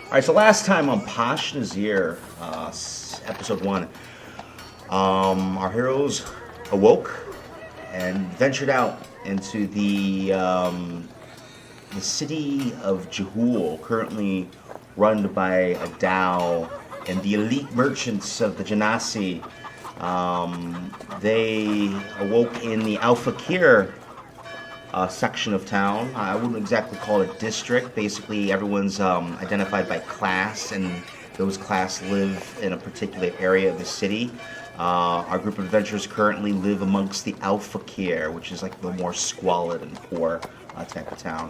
All right, so last time on Pash'Nazir, episode 1, our heroes awoke and ventured out into the city of Jehul, currently run by a Dao and the elite merchants of the Genasi. They awoke in the Al Fakir section of town. I wouldn't exactly call it a district. Basically, everyone's identified by class, and those class live in a particular area of the city. Our group of adventurers currently live amongst the Al Fakir, which is like the more squalid and poor type of town.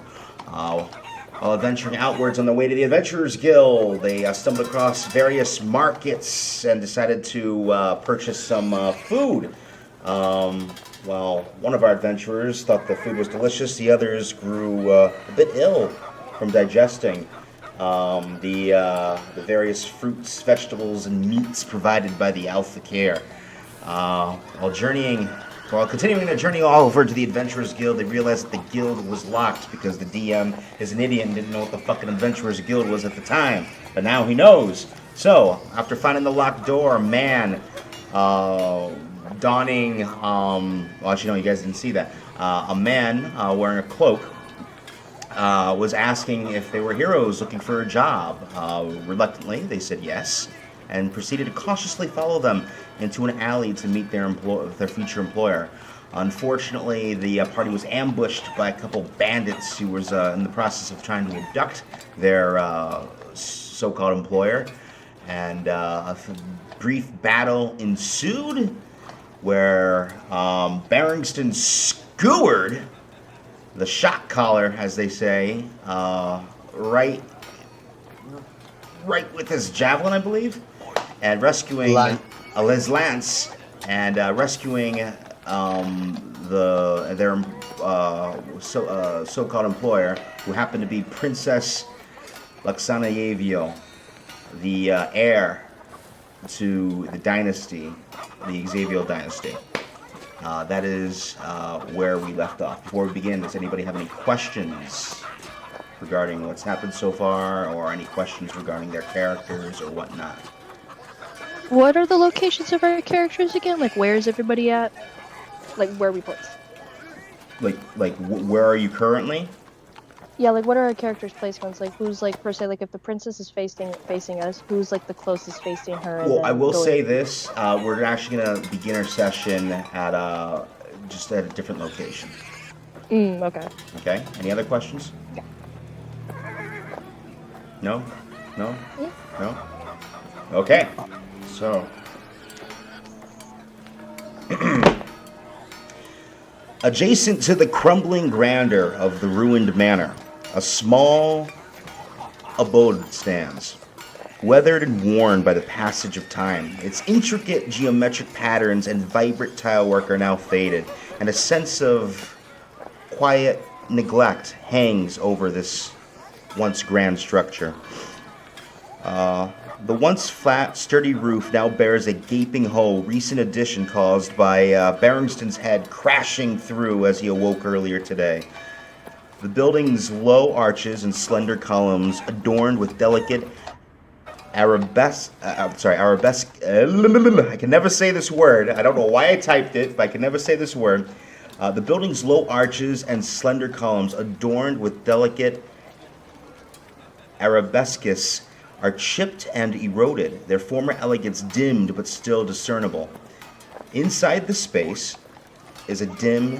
While adventuring outwards on the way to the Adventurers Guild, they stumbled across various markets and decided to purchase some food. Well, one of our adventurers thought the food was delicious. The others grew a bit ill from digesting the various fruits, vegetables, and meats provided by the Alpha Care. While continuing their journey all over to the Adventurers Guild, they realized that the guild was locked because the DM is an idiot and didn't know what the fucking Adventurers Guild was at the time. But now he knows. So, after finding the locked door, a man donning, well, actually, no, you guys didn't see that. A man wearing a cloak was asking if they were heroes looking for a job. Reluctantly, they said yes, and proceeded to cautiously follow them into an alley to meet their future employer. Unfortunately, the party was ambushed by a couple bandits who was in the process of trying to abduct their so-called employer, and a brief battle ensued where Barringston skewered the shot caller, as they say, right with his javelin, I believe, and rescuing his lance, and rescuing their so-called employer, who happened to be Princess Luxana, the heir to the dynasty, the Xavier dynasty. That is where we left off. Before we begin, does anybody have any questions regarding what's happened so far, or any questions regarding their characters or whatnot? What are the locations of our characters again? Like, where is everybody at? Like, where are we placed? Where are you currently? Yeah, like, what are our characters' placements? Like, who's, like, per se, like, if the princess is facing us, who's, like, the closest facing her? Well, I will say this. We're actually going to begin our session at just at a different location. Okay. Okay. Any other questions? Yeah. No? No? Yeah. No? Okay. So. Adjacent to the crumbling grandeur of the ruined manor, a small abode stands. Weathered and worn by the passage of time, its intricate geometric patterns and vibrant tilework are now faded, and a sense of quiet neglect hangs over this once grand structure. The once flat, sturdy roof now bears a gaping hole, recent addition caused by Barringston's head crashing through as he awoke earlier today. The building's low arches and slender columns, adorned with delicate arabesque. I can never say this word. I don't know why I typed it, but I can never say this word. The building's low arches and slender columns, adorned with delicate arabesques, are chipped and eroded, their former elegance dimmed but still discernible. Inside the space is dim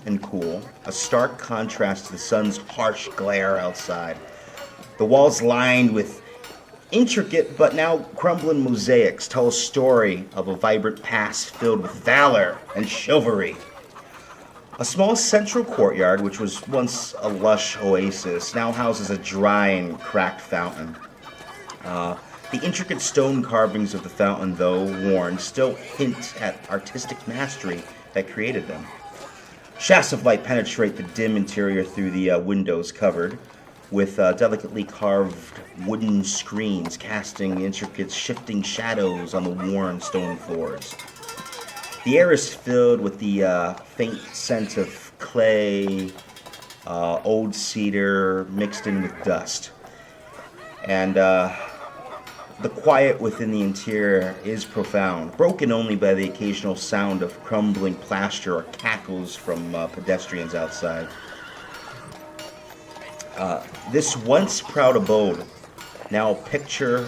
and cool, a stark contrast to the sun's harsh glare outside. The walls lined with intricate but now crumbling mosaics tell a story of a vibrant past filled with valor and chivalry. A small central courtyard, which was once a lush oasis, now houses a dry and cracked fountain. The intricate stone carvings of the fountain, though worn, still hint at artistic mastery that created them. Shafts of light penetrate the dim interior through the windows covered with delicately carved wooden screens casting intricate shifting shadows on the worn stone floors. The air is filled with the faint scent of clay, old cedar mixed in with dust. And the quiet within the interior is profound, broken only by the occasional sound of crumbling plaster or cackles from pedestrians outside. This once proud abode, now a picture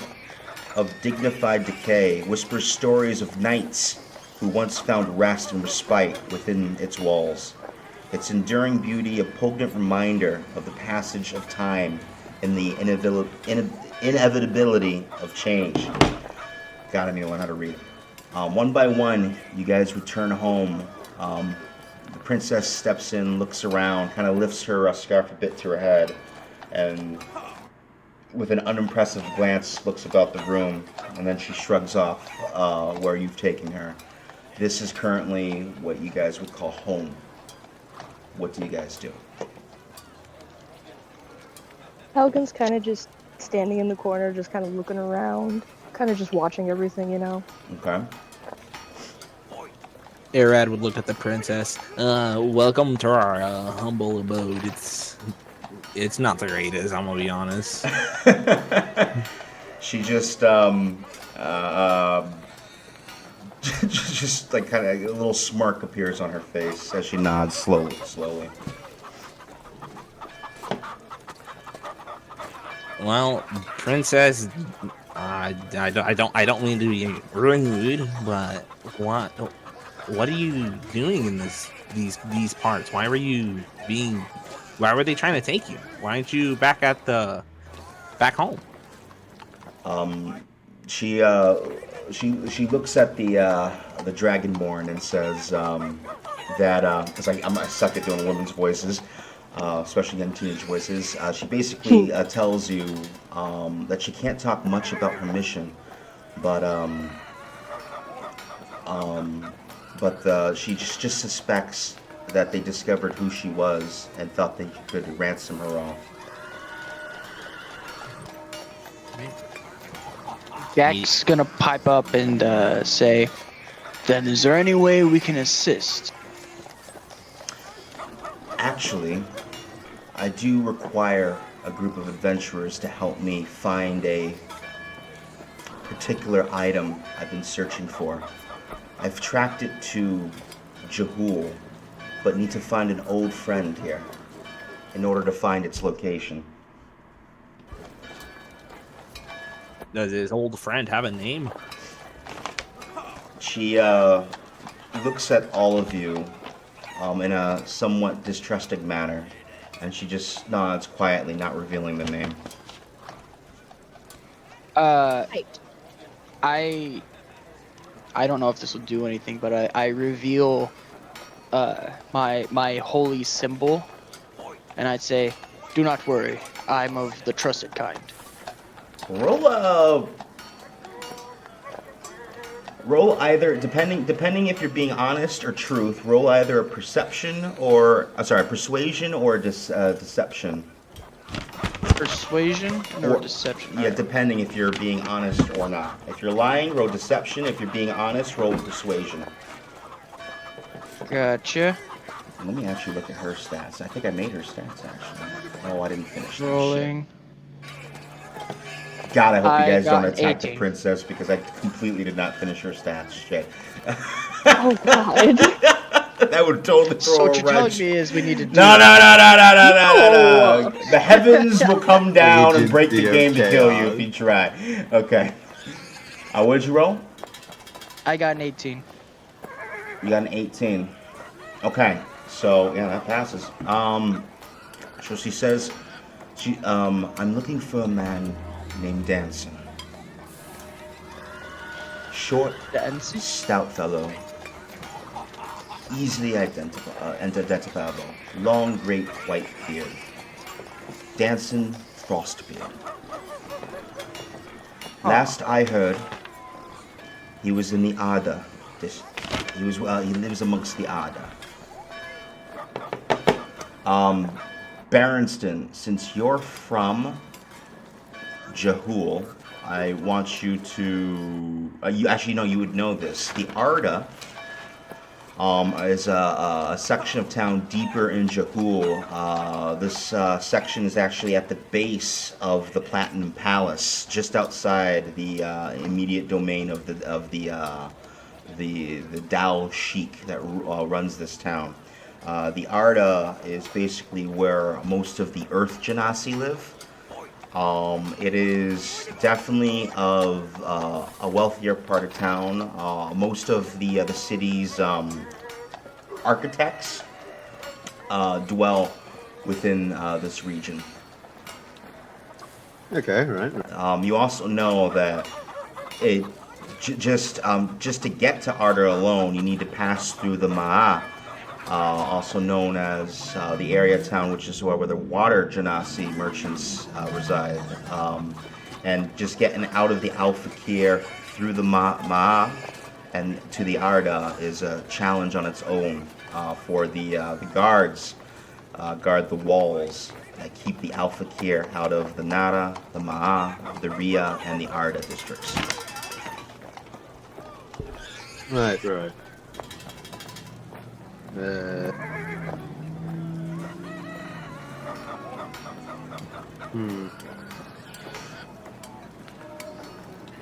of dignified decay, whispers stories of knights who once found rest and respite within its walls. Its enduring beauty a poignant reminder of the passage of time and the inevitability of change. God, I need to learn how to read. One by one, you guys return home. The princess steps in, looks around, kind of lifts her scarf a bit to her head, and with an unimpressive glance looks about the room, and then she shrugs off where you've taken her. This is currently what you guys would call home. What do you guys do? Helgen's kind of just standing in the corner, just kind of looking around, kind of just watching everything, you know. Okay. Arad would look at the princess. Welcome to our humble abode. It's not the greatest, I'm gonna be honest. She just just like kind of a little smirk appears on her face as she nods slowly. Well, princess, I don't mean to be rude, but what are you doing in these parts? Why were they trying to take you? Why aren't you back home? She looks at the dragonborn and says that because I suck at doing women's voices, especially young teenage voices. She basically tells you that she can't talk much about her mission, but she just suspects that they discovered who she was and thought they could ransom her off. Jack's gonna pipe up and say, then is there any way we can assist? Actually, I do require a group of adventurers to help me find a particular item I've been searching for. I've tracked it to Jehul, but need to find an old friend here in order to find its location. Does his old friend have a name? She looks at all of you in a somewhat distrusting manner, and she just nods quietly, not revealing the name. I don't know if this will do anything, but I reveal my holy symbol, and I'd say, do not worry, I'm of the trusted kind. Roll either, depending if you're being honest or truth. Roll either a persuasion or deception. Persuasion or deception? Yeah, depending if you're being honest or not. If you're lying, roll deception. If you're being honest, roll persuasion. Gotcha. Let me actually look at her stats. I think I made her stats, actually. Oh, I didn't finish. Rolling. God, I hope you guys got don't attack 18. the princess because I completely did not finish her stats. Shit. Oh God. That would totally throw So a what you're telling wrench. me is we need to do No. The heavens will come down and break the game to kill you if you try. Okay. What did you roll? I got an 18. You got an 18. Okay. So, yeah, that passes. So she says, I'm looking for a man named Danson. Short, Danson? stout fellow. Easily identifiable. Long, great white beard. Danson Frostbeard. Last I heard, he was in the Arda. He lives amongst the Arda. Berenston, since you're from Jehul, I want you to... you would know this. The Arda is a section of town deeper in Jehul. This section is actually at the base of the Platinum Palace, just outside the immediate domain of the Dao Sheik that runs this town. The Arda is basically where most of the Earth Genasi live. It is definitely of a wealthier part of town. Most of the city's architects dwell within this region. Okay, right. You also know that it just to get to Arda alone, you need to pass through the Ma'a, also known as the area town, which is where the water Genasi merchants reside. And just getting out of the Al Fakir through the Ma'a and to the Arda is a challenge on its own for the guards. Guard the walls that keep the Al Fakir out of the Nara, the Ma'a, the Ria, and the Arda districts. Right.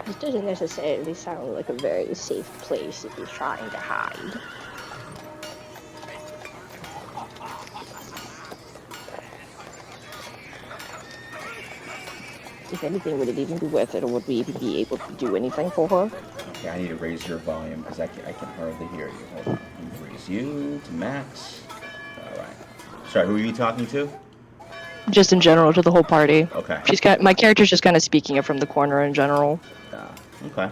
This doesn't necessarily sound like a very safe place if you're trying to hide. If anything, would it even be worth it, or would we even be able to do anything for her? Okay, I need to raise your volume because I can hardly hear you. Hold on. Let me raise you to max. All right. Sorry, who are you talking to? Just in general, to the whole party. Okay. My character's just kind of speaking it from the corner in general. Okay.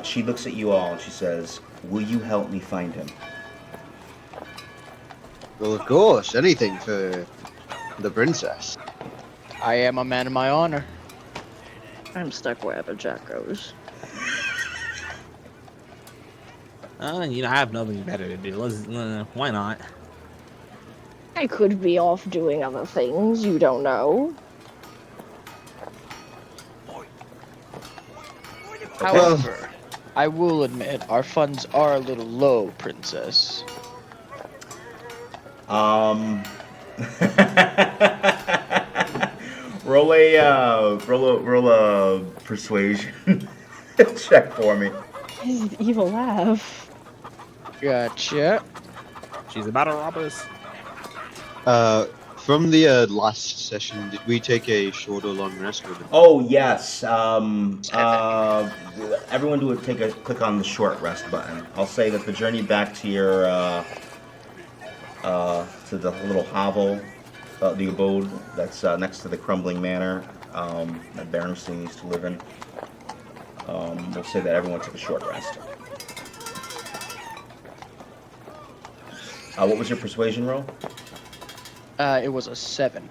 She looks at you all and she says, "Will you help me find him?" Well, of course, anything for the princess. I am a man of my honor. I'm stuck wherever Jack goes. I have nothing better to do. Why not? I could be off doing other things, you don't know. However, I will admit our funds are a little low, princess. roll a persuasion check for me. His evil laugh. Gotcha. She's about to rob us. From the last session, did we take a short or long rest? Oh yes. Everyone click on the short rest button. I'll say that the journey back to your to the little hovel, the abode that's next to the crumbling manor that Berenstein used to live in. We'll say that everyone took a short rest. What was your persuasion roll? It was a 7.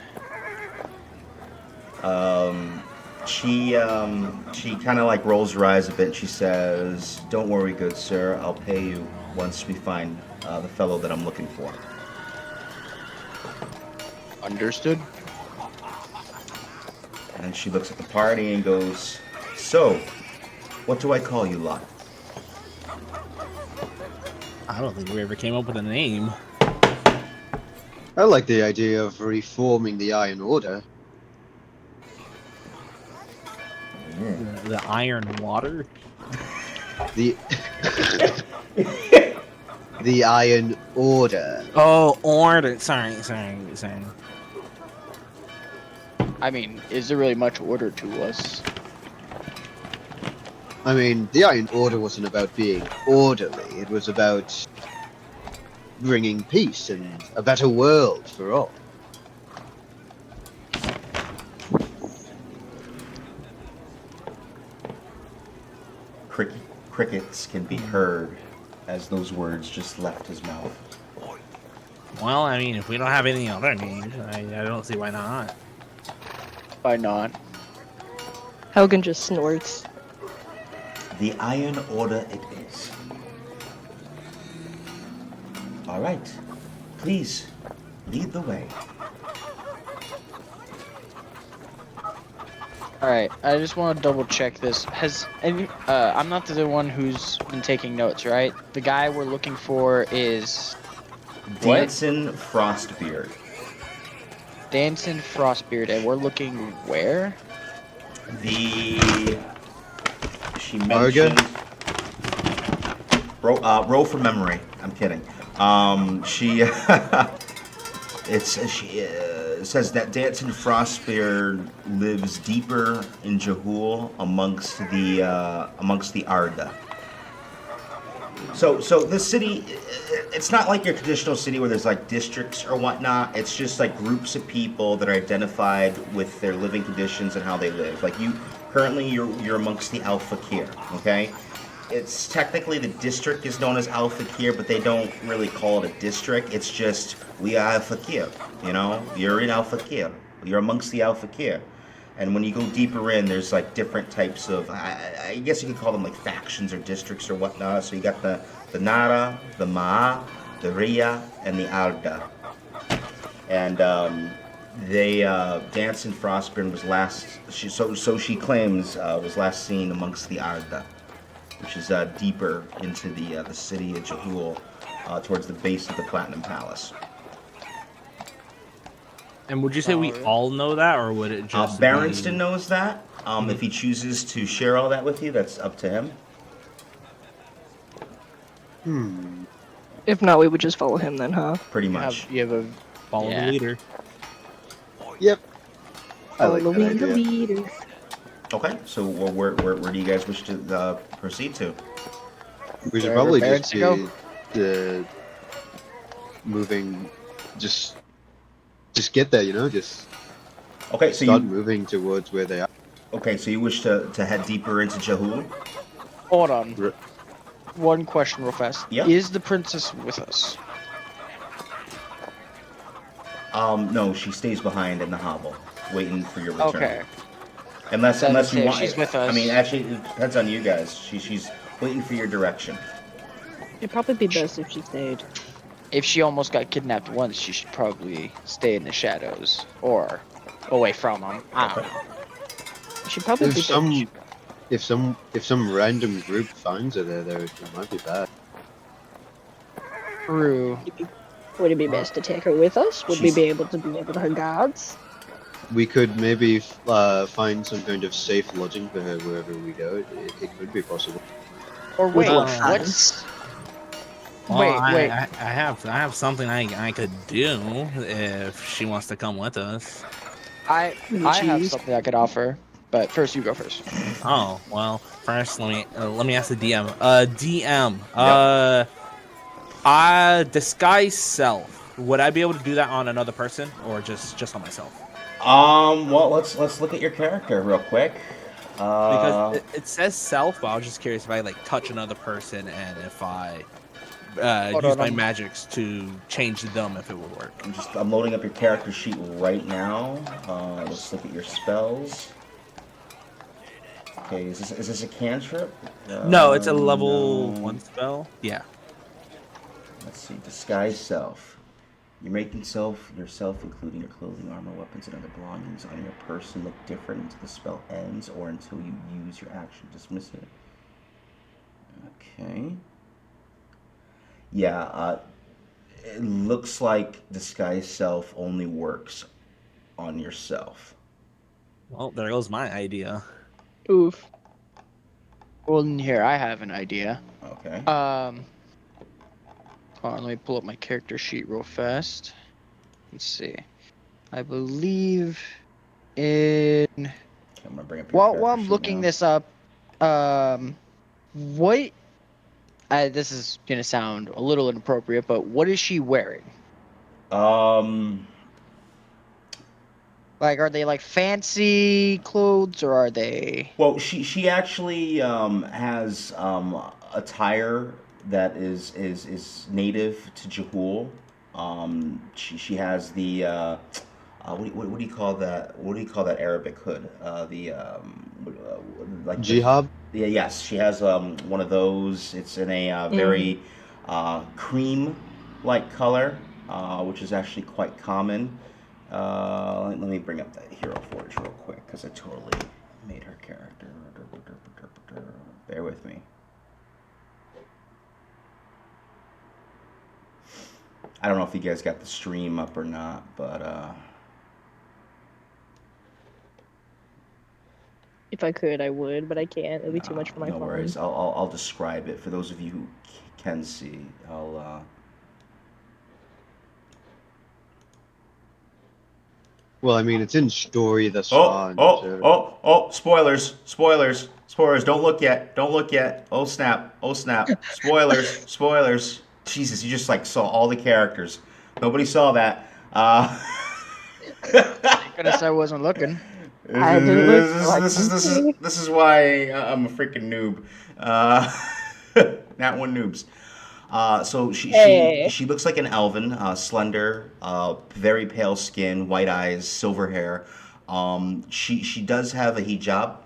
She kind of like rolls her eyes a bit. And she says, "Don't worry, good sir. I'll pay you once we find the fellow that I'm looking for." Understood. And she looks at the party and goes, "So, what do I call you lot?" I don't think we ever came up with a name. I like the idea of reforming the Iron Order. The Iron Water. The the Iron Order. Oh, order. Sorry. I mean, is there really much order to us? I mean, the Iron Order wasn't about being orderly. It was about bringing peace and a better world for all. Crickets can be heard as those words just left his mouth. Well, I mean, if we don't have any other names, I don't see why not. Why not? Helgen just snorts. The Iron Order it is. All right, please lead the way. All right, I just want to double check this. I'm not the one who's been taking notes, right? The guy we're looking for is what? Danson Frostbeard. Danson Frostbeard, and we're looking where? The she Arga? mentioned roll from memory. I'm kidding. She it says that Danson Frostbeard lives deeper in Jehul amongst the Arda. So this city, it's not like your traditional city where there's like districts or whatnot. It's just like groups of people that are identified with their living conditions and how they live. Like you're amongst the Al Fakir, okay? It's technically the district is known as Al Fakir, but they don't really call it a district. It's just we are Al Fakir, you know? You're in Al Fakir. You're amongst the Al Fakir. And when you go deeper in, there's like different types of, I guess you could call them like factions or districts or whatnot. So you got the Nara, the Ma'a, the Riya, and the Arda. And Danson Frostburn was she claims, was last seen amongst the Arda, which is deeper into the city of Jehul, towards the base of the Platinum Palace. And would you say we all know that, or would it just Berenstain be... knows that. If he chooses to share all that with you, that's up to him. If not, we would just follow him then, huh? Pretty much. You have a Follow Yeah. the leader. Yep. I like that Following the idea. leader. Okay, so where do you guys wish to proceed to? We should Wherever probably parents just be moving, just get there, you know, just Okay, so start moving towards where they are. so you wish to head deeper into Jehul? Hold on. R- One question real fast. Yeah. Is the princess with us? No, she stays behind in the hovel, waiting for your return. Okay. Unless Then you if want. she's with us- I mean, actually, it depends on you guys. She's waiting for your direction. It'd probably be best if she stayed. If she almost got kidnapped once, she should probably stay in the shadows or away from them. I don't know. She probably be If some random group finds her there, it might be bad. True. Would it be best to take her with us? Would we be able to her guards? We could maybe find some kind of safe lodging for her wherever we go. It could be possible. Or wait, what what's? Well, Wait. I have something I could do if she wants to come with us. I have Jeez. something I could offer, but first you go first. Oh well, first let me ask the DM. Disguise self. Would I be able to do that on another person or just on myself? Well, let's look at your character real quick. Because it says self, but I was just curious if I like touch another person and if I use my magics to change them, if it would work. I'm loading up your character sheet right now. Let's look at your spells. Okay, is this a cantrip? No, it's a level no. 1 spell. Yeah. Let's see, disguise self. You make yourself, including your clothing, armor, weapons, and other belongings on your person, look different until the spell ends or until you use your action to dismiss it. Okay. Yeah, it looks like disguise self only works on yourself. Well, there goes my idea. Oof. Well, here I have an idea. Okay. Hold on, let me pull up my character sheet real fast. Let's see. I believe in. Okay, I'm gonna bring up your While character I'm sheet looking now. this up, what? This is gonna sound a little inappropriate, but what is she wearing? Like, are they like fancy clothes or are they? Well, she actually has attire that is native to Jehul. She has the what do you call that? What do you call that Arabic hood? Like Jihab? Yeah, yes, she has one of those. It's in a very cream-like color, which is actually quite common. Let me bring up that Hero Forge real quick because I totally made her character. Bear with me. I don't know if you guys got the stream up or not, but If I could, I would, but I can't. It'd be too much for my no phone. worries. I'll describe it for those of you who can see. Well, I mean, it's in story thus far. Spoilers, spoilers, spoilers. Don't look yet. Don't look yet. Oh snap. Oh snap. Spoilers, spoilers. Jesus, you just like saw all the characters. Nobody saw that. Thank goodness I wasn't looking. I didn't look. So I couldn't see. This is why I'm a freaking noob. Not one noobs. So Hey. she looks like an elven, slender, very pale skin, white eyes, silver hair. She does have a hijab,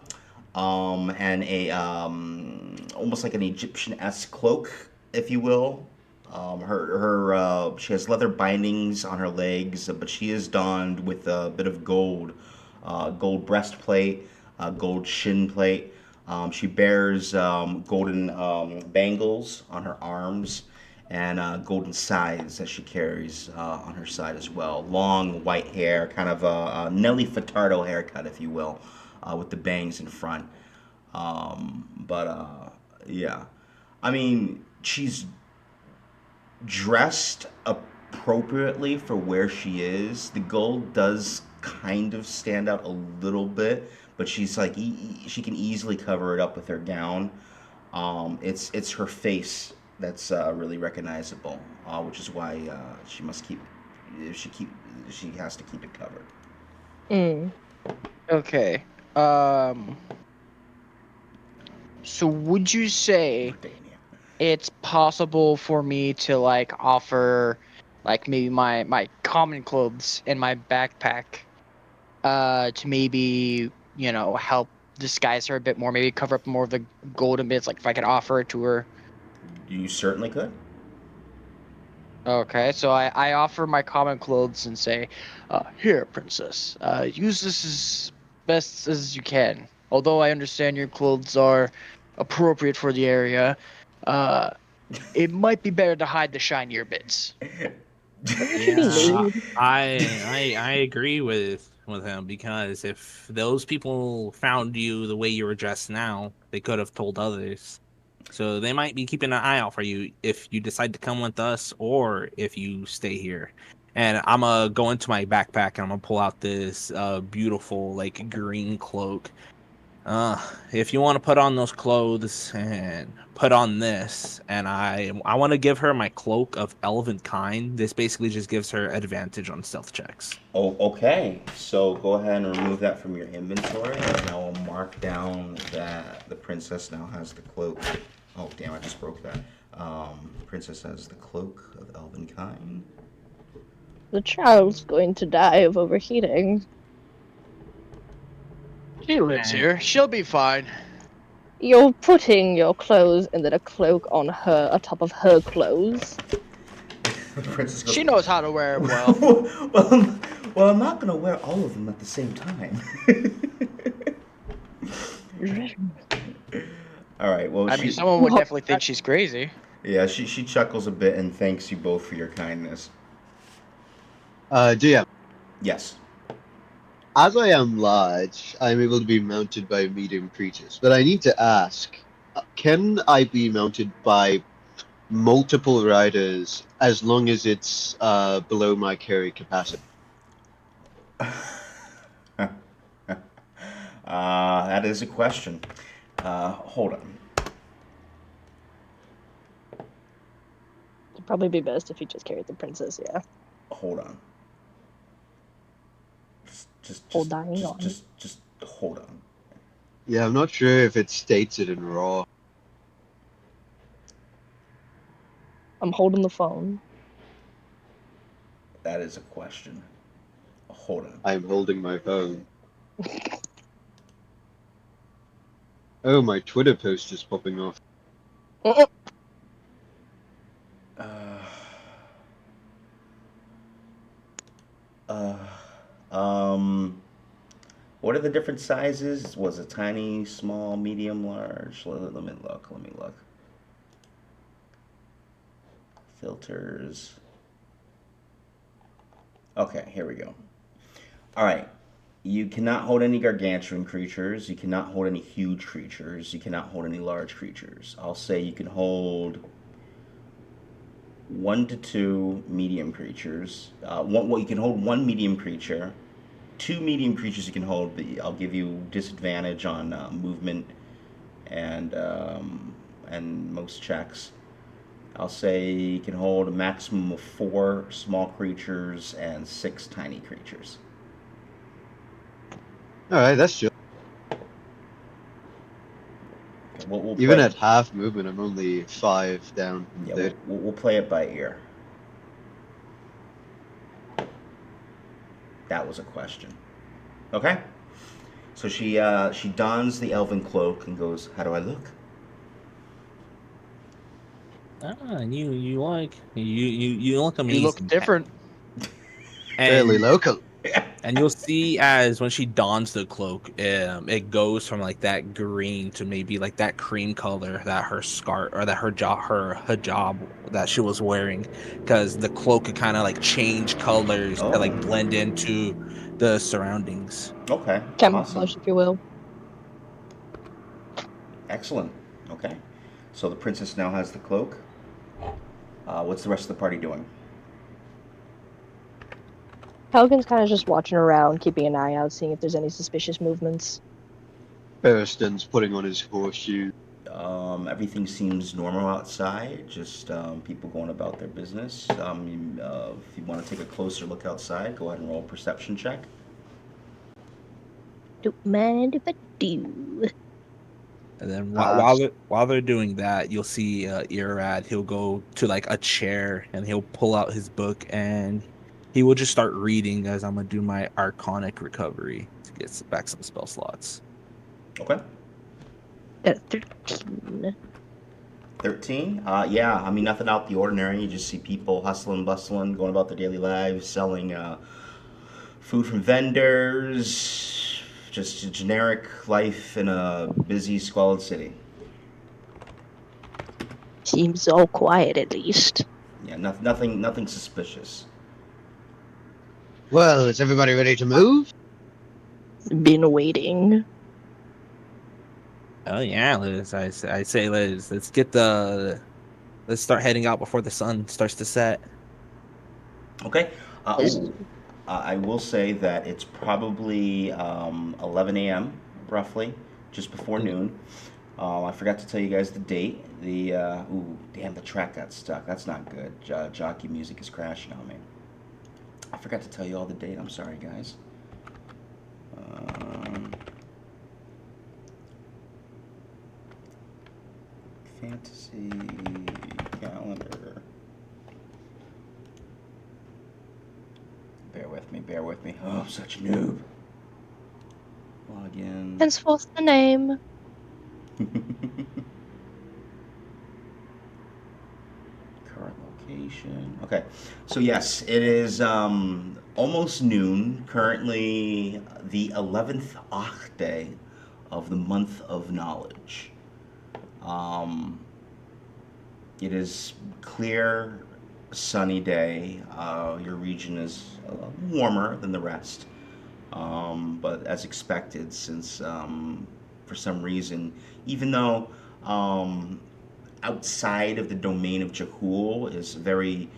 and a almost like an Egyptian-esque cloak, if you will. She has leather bindings on her legs, but she is donned with a bit of gold, gold breastplate, gold shin plate. She bears golden bangles on her arms and golden scythes that she carries on her side as well. Long white hair, kind of a Nelly Furtado haircut, if you will, with the bangs in front. Yeah, I mean, she's dressed appropriately for where she is. The gold does kind of stand out a little bit, but she's like she can easily cover it up with her gown. It's her face that's really recognizable, which is why she must keep she has to keep it covered. Mm. Okay. So would you say it's possible for me to like offer like maybe my common clothes and my backpack to maybe, help disguise her a bit more, maybe cover up more of the golden bits, like if I could offer it to her? You certainly could. Okay, so I offer my common clothes and say, here, princess, use this as best as you can. Although I understand your clothes are appropriate for the area, uh, it might be better to hide the shinier bits. Doesn't she be Yeah, nude? I agree with him, because if those people found you the way you were dressed now, they could have told others. So they might be keeping an eye out for you if you decide to come with us or if you stay here. And I'm gonna go into my backpack and I'm gonna pull out this beautiful like green cloak. If you want to put on those clothes and put on this, and I want to give her my cloak of elven kind. This basically just gives her advantage on stealth checks. Oh, okay. So go ahead and remove that from your inventory, and I will mark down that the princess now has the cloak. Oh, damn! I just broke that. The princess has the cloak of elven kind. The child's going to die of overheating. She lives And here. She'll be fine. You're putting your clothes and then a cloak on her, on top of her clothes. The princess goes, She knows how to wear them well. well, I'm not gonna wear all of them at the same time. All right. Well, I mean, someone would definitely think she's crazy. yeah, she chuckles a bit and thanks you both for your kindness. DM. Yes. As I am large, I'm able to be mounted by medium creatures, but I need to ask, can I be mounted by multiple riders as long as it's below my carry capacity? That is a question. Hold on. It'd probably be best if you just carried the princess, yeah. Hold on. Hold on. Just hold on. Yeah, I'm not sure if it states it in Raw. I'm holding the phone. That is a question. Hold on. I'm holding my phone. Oh, my Twitter post is popping off. Uh, uh, um, What are the different sizes? Was it tiny, small, medium, large? Let me look. Let me look. Filters. Okay, here we go. All right. You cannot hold any gargantuan creatures. You cannot hold any huge creatures. You cannot hold any large creatures. I'll say you can hold 1 to 2 medium creatures. You can hold 1 medium creature. 2 medium creatures you can hold, but I'll give you disadvantage on movement and most checks. I'll say you can hold a maximum of 4 small creatures and 6 tiny creatures. All right, that's just Okay, we'll even play. at half movement. I'm only 5 down from Yeah, 30. we'll play it by ear. That was a question. Okay. So she dons the elven cloak and goes, "How do I look?" And you look You look amazing. different. Fairly And local. and you'll see as when she dons the cloak, it goes from like that green to maybe like that cream color that her scarf or that her hijab that she was wearing, because the cloak could kind of like change colors to like Oh, blend into the surroundings. okay, awesome, Camouflage, if you will. excellent. Okay, so the princess now has the cloak. What's the rest of the party doing? Pelican's kind of just watching around, keeping an eye out, seeing if there's any suspicious movements. Barristan's putting on his horseshoe. Everything seems normal outside, just people going about their business. If you want to take a closer look outside, go ahead and roll a perception check. Don't mind if I do. And then Uh, while they're doing that, you'll see Irad. He'll go to like a chair and he'll pull out his book and he will just start reading as I'm gonna do my Arcanic recovery to get back some spell slots. Okay. Got a 13. 13? Yeah, I mean, nothing out the ordinary. You just see people hustling, bustling, going about their daily lives, selling food from vendors, just a generic life in a busy, squalid city. Seems all quiet, at least. Yeah, nothing suspicious. well, is everybody ready to move? Been waiting. Oh yeah, Liz. I say, Liz, let's start heading out before the sun starts to set. Okay. Is- I will say that it's probably 11 a.m. roughly, just before Mm. noon. I forgot to tell you guys the date. Damn, the track got stuck. That's not good. Jockey music is crashing on me. I forgot to tell you all the date. I'm sorry, guys. Fantasy calendar. Bear with me. Bear with me. Oh, I'm such a noob. Log in. henceforth the name. Current location. Okay, so yes, it is almost noon. Currently, the 11th Ach day of the month of knowledge. Um, it is clear, sunny day. Your region is warmer than the rest, but as expected, since for some reason, even though outside of the domain of Jehul is very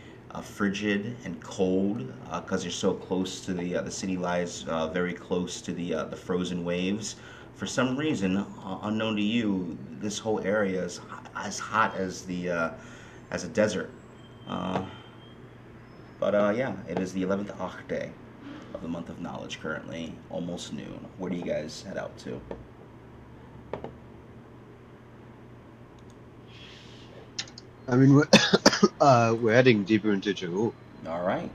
frigid and cold because you're so close to the city lies very close to the frozen waves. For some reason, unknown to you, this whole area is as hot as a desert. Uh, but yeah, it is the 11th Ach day of the month of knowledge currently, almost noon. Where do you guys head out to? I mean, we're heading deeper into Jehul. All right.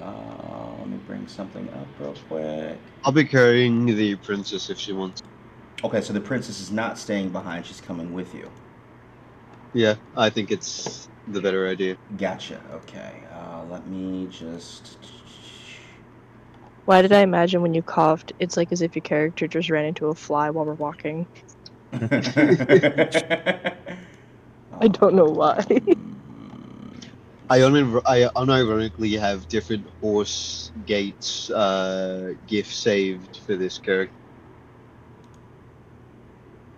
Let me bring something up real quick. I'll be carrying the princess if she wants. Okay, so the princess is not staying behind. She's coming with you. Yeah, I think it's the better idea. Gotcha. Okay. Let me just. Why did I imagine when you coughed, it's like as if your character just ran into a fly while we're walking? I don't know why. I unironically have different horse gates gifts saved for this character.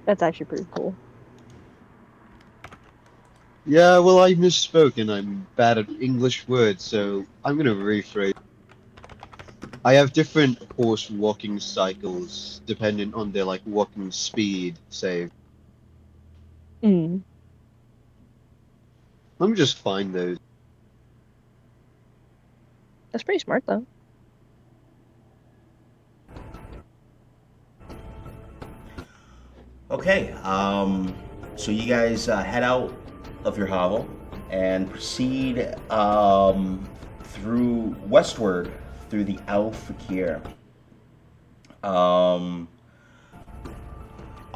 That's actually pretty cool. Yeah, well, I misspoke and I'm bad at English words, so I'm gonna rephrase. I have different horse walking cycles dependent on their like walking speed saved. Mm. Let me just find those. That's pretty smart though. Okay, so you guys head out of your hovel and proceed through westward through the Al Fakir. I'll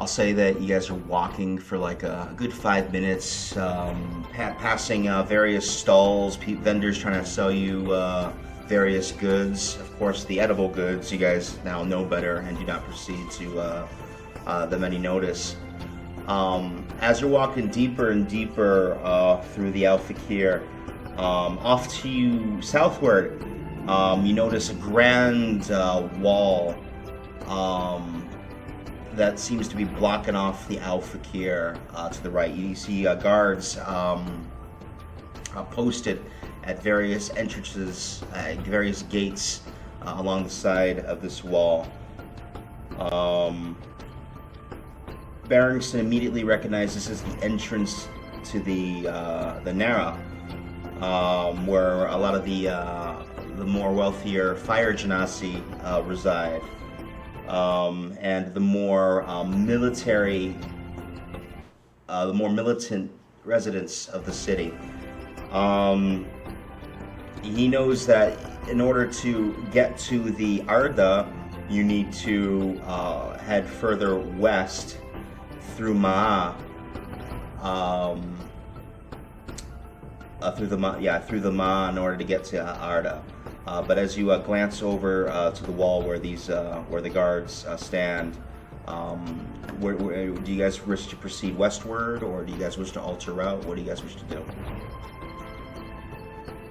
say that you guys are walking for like a good 5 minutes, passing various stalls, vendors trying to sell you various goods. Of course, the edible goods you guys now know better and do not proceed to them any notice. As you're walking deeper and deeper through the Al Fakir, off to you southward, you notice a grand wall that seems to be blocking off the Al Fakir to the right. You see guards posted at various entrances, various gates along the side of this wall. Barrington immediately recognizes this as the entrance to the Nara, where a lot of the more wealthier fire genasi reside, and the more militant residents of the city. He knows that in order to get to the Arda, you need to head further west through Ma'a, through the Ma'a in order to get to Arda. But as you glance over to the wall where the guards stand, where do you guys wish to proceed westward, or do you guys wish to alter route? What do you guys wish to do?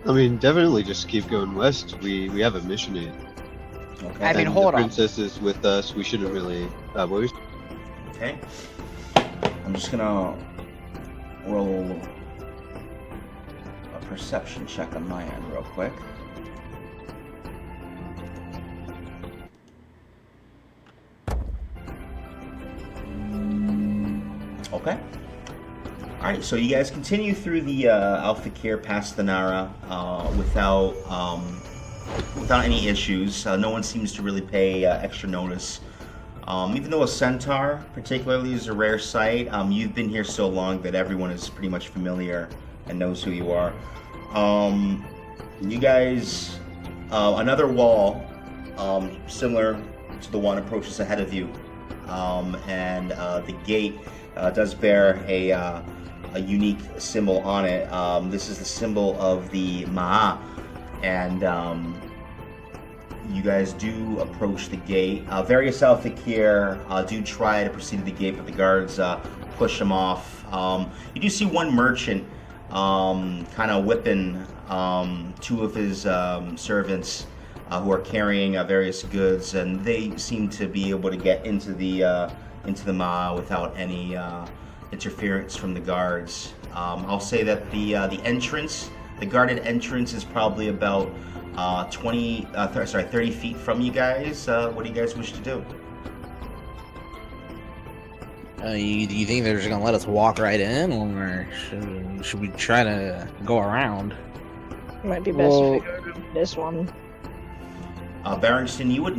I mean, definitely just keep going west. We have a mission here. Okay. I mean, And hold the on. princess is with us. We shouldn't really worry. Okay. I'm just gonna roll a perception check on my end real quick. Okay. Alright, so you guys continue through the Al Fakir past the Nara without any issues. No one seems to really pay extra notice. Even though a centaur, particularly, is a rare sight, you've been here so long that everyone is pretty much familiar and knows who you are. You guys, another wall, similar to the one approaches ahead of you, and the gate does bear a unique symbol on it. This is the symbol of the Ma'a, and you guys do approach the gate. Various Al Fakir do try to proceed to the gate, but the guards push them off. You do see one merchant kind of whipping two of his servants who are carrying various goods, and they seem to be able to get into the Ma'a without any interference from the guards. I'll say that the guarded entrance is probably about 30 feet from you guys. What do you guys wish to do? Do you think they're just gonna let us walk right in, or should we try to go around? Might be best if we go to this one. Barrington, you would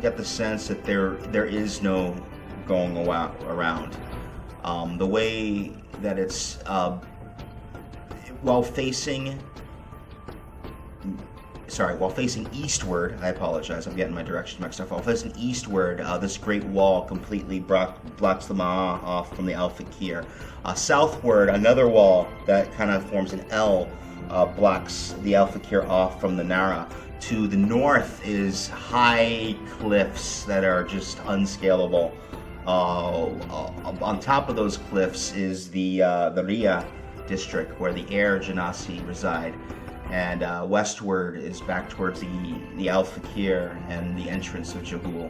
get the sense that there is no going around. The way that it's while facing eastward, I apologize, I'm getting my directions mixed up. While facing eastward, this great wall completely blocks the Ma'a off from the Al Fakir. Southward, another wall that kind of forms an L blocks the Al Fakir off from the Nara. To the north is high cliffs that are just unscalable. On top of those cliffs is the Ria district where the Air Genasi reside. And westward is back towards the Al Fakir and the entrance of Jehul.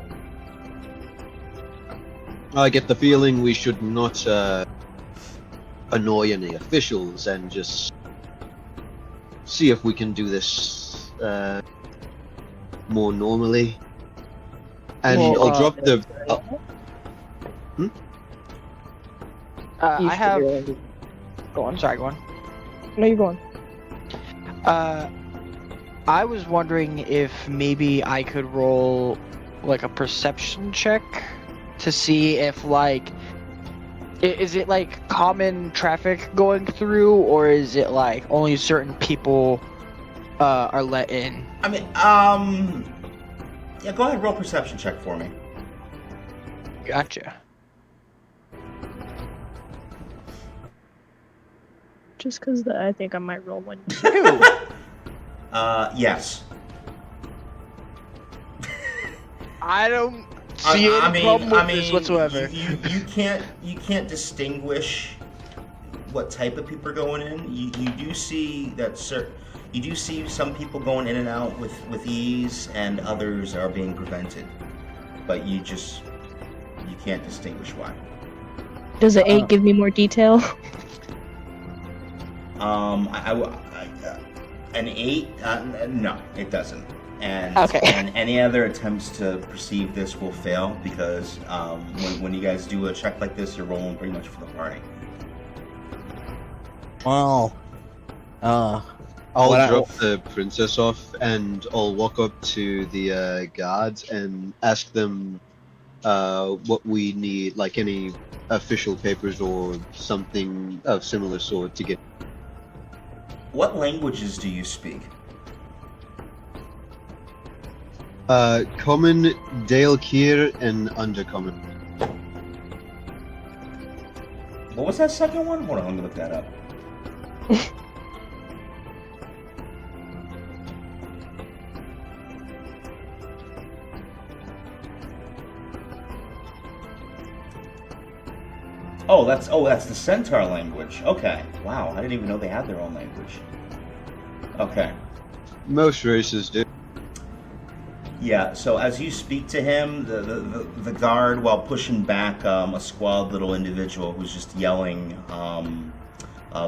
I get the feeling we should not annoy any officials and just see if we can do this more normally. And Well, I'll drop the. I have. Go on. Sorry, go on. No, you're going. I was wondering if maybe I could roll like a perception check to see if like is it like common traffic going through, or is it like only certain people are let in? I mean, yeah, go ahead, roll perception check for me. Gotcha. Just because I think I might roll one. Two. Yes. I don't see any problem with this whatsoever. You can't distinguish what type of people are going in. You do see that you do see some people going in and out with ease, and others are being prevented. But you can't distinguish why. Does the 8 give me more detail? An 8? No, it doesn't. And Okay. And any other attempts to perceive this will fail because when you guys do a check like this, you're rolling pretty much for the party. Well, I'll drop the princess off and I'll walk up to the guards and ask them what we need, like any official papers or something of similar sort to get. What languages do you speak? Common, Dalekir, and Undercommon. What was that second one? Hold on, let me look that up. that's the Centaur language. Okay. Wow, I didn't even know they had their own language. Okay. Most races do. Yeah, so as you speak to him, the guard, while pushing back a squalid little individual who's just yelling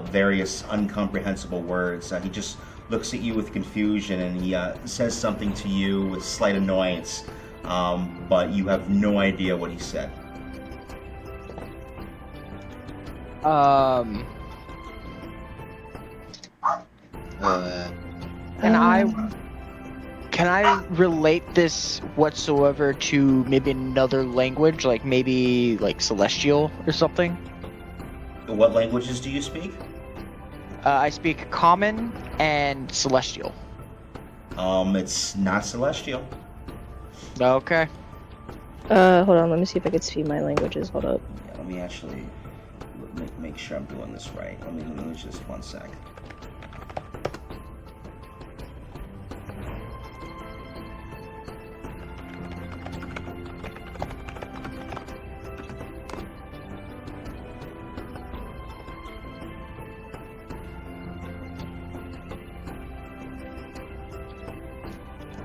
various incomprehensible words, he just looks at you with confusion and he says something to you with slight annoyance, but you have no idea what he said. Can I relate this whatsoever to maybe another language, like maybe like Celestial or something? What languages do you speak? I speak Common and Celestial. It's not Celestial. Okay. Hold on, let me see if I can see my languages. Hold up. Yeah, let me actually make sure I'm doing this right. Let me just 1 sec.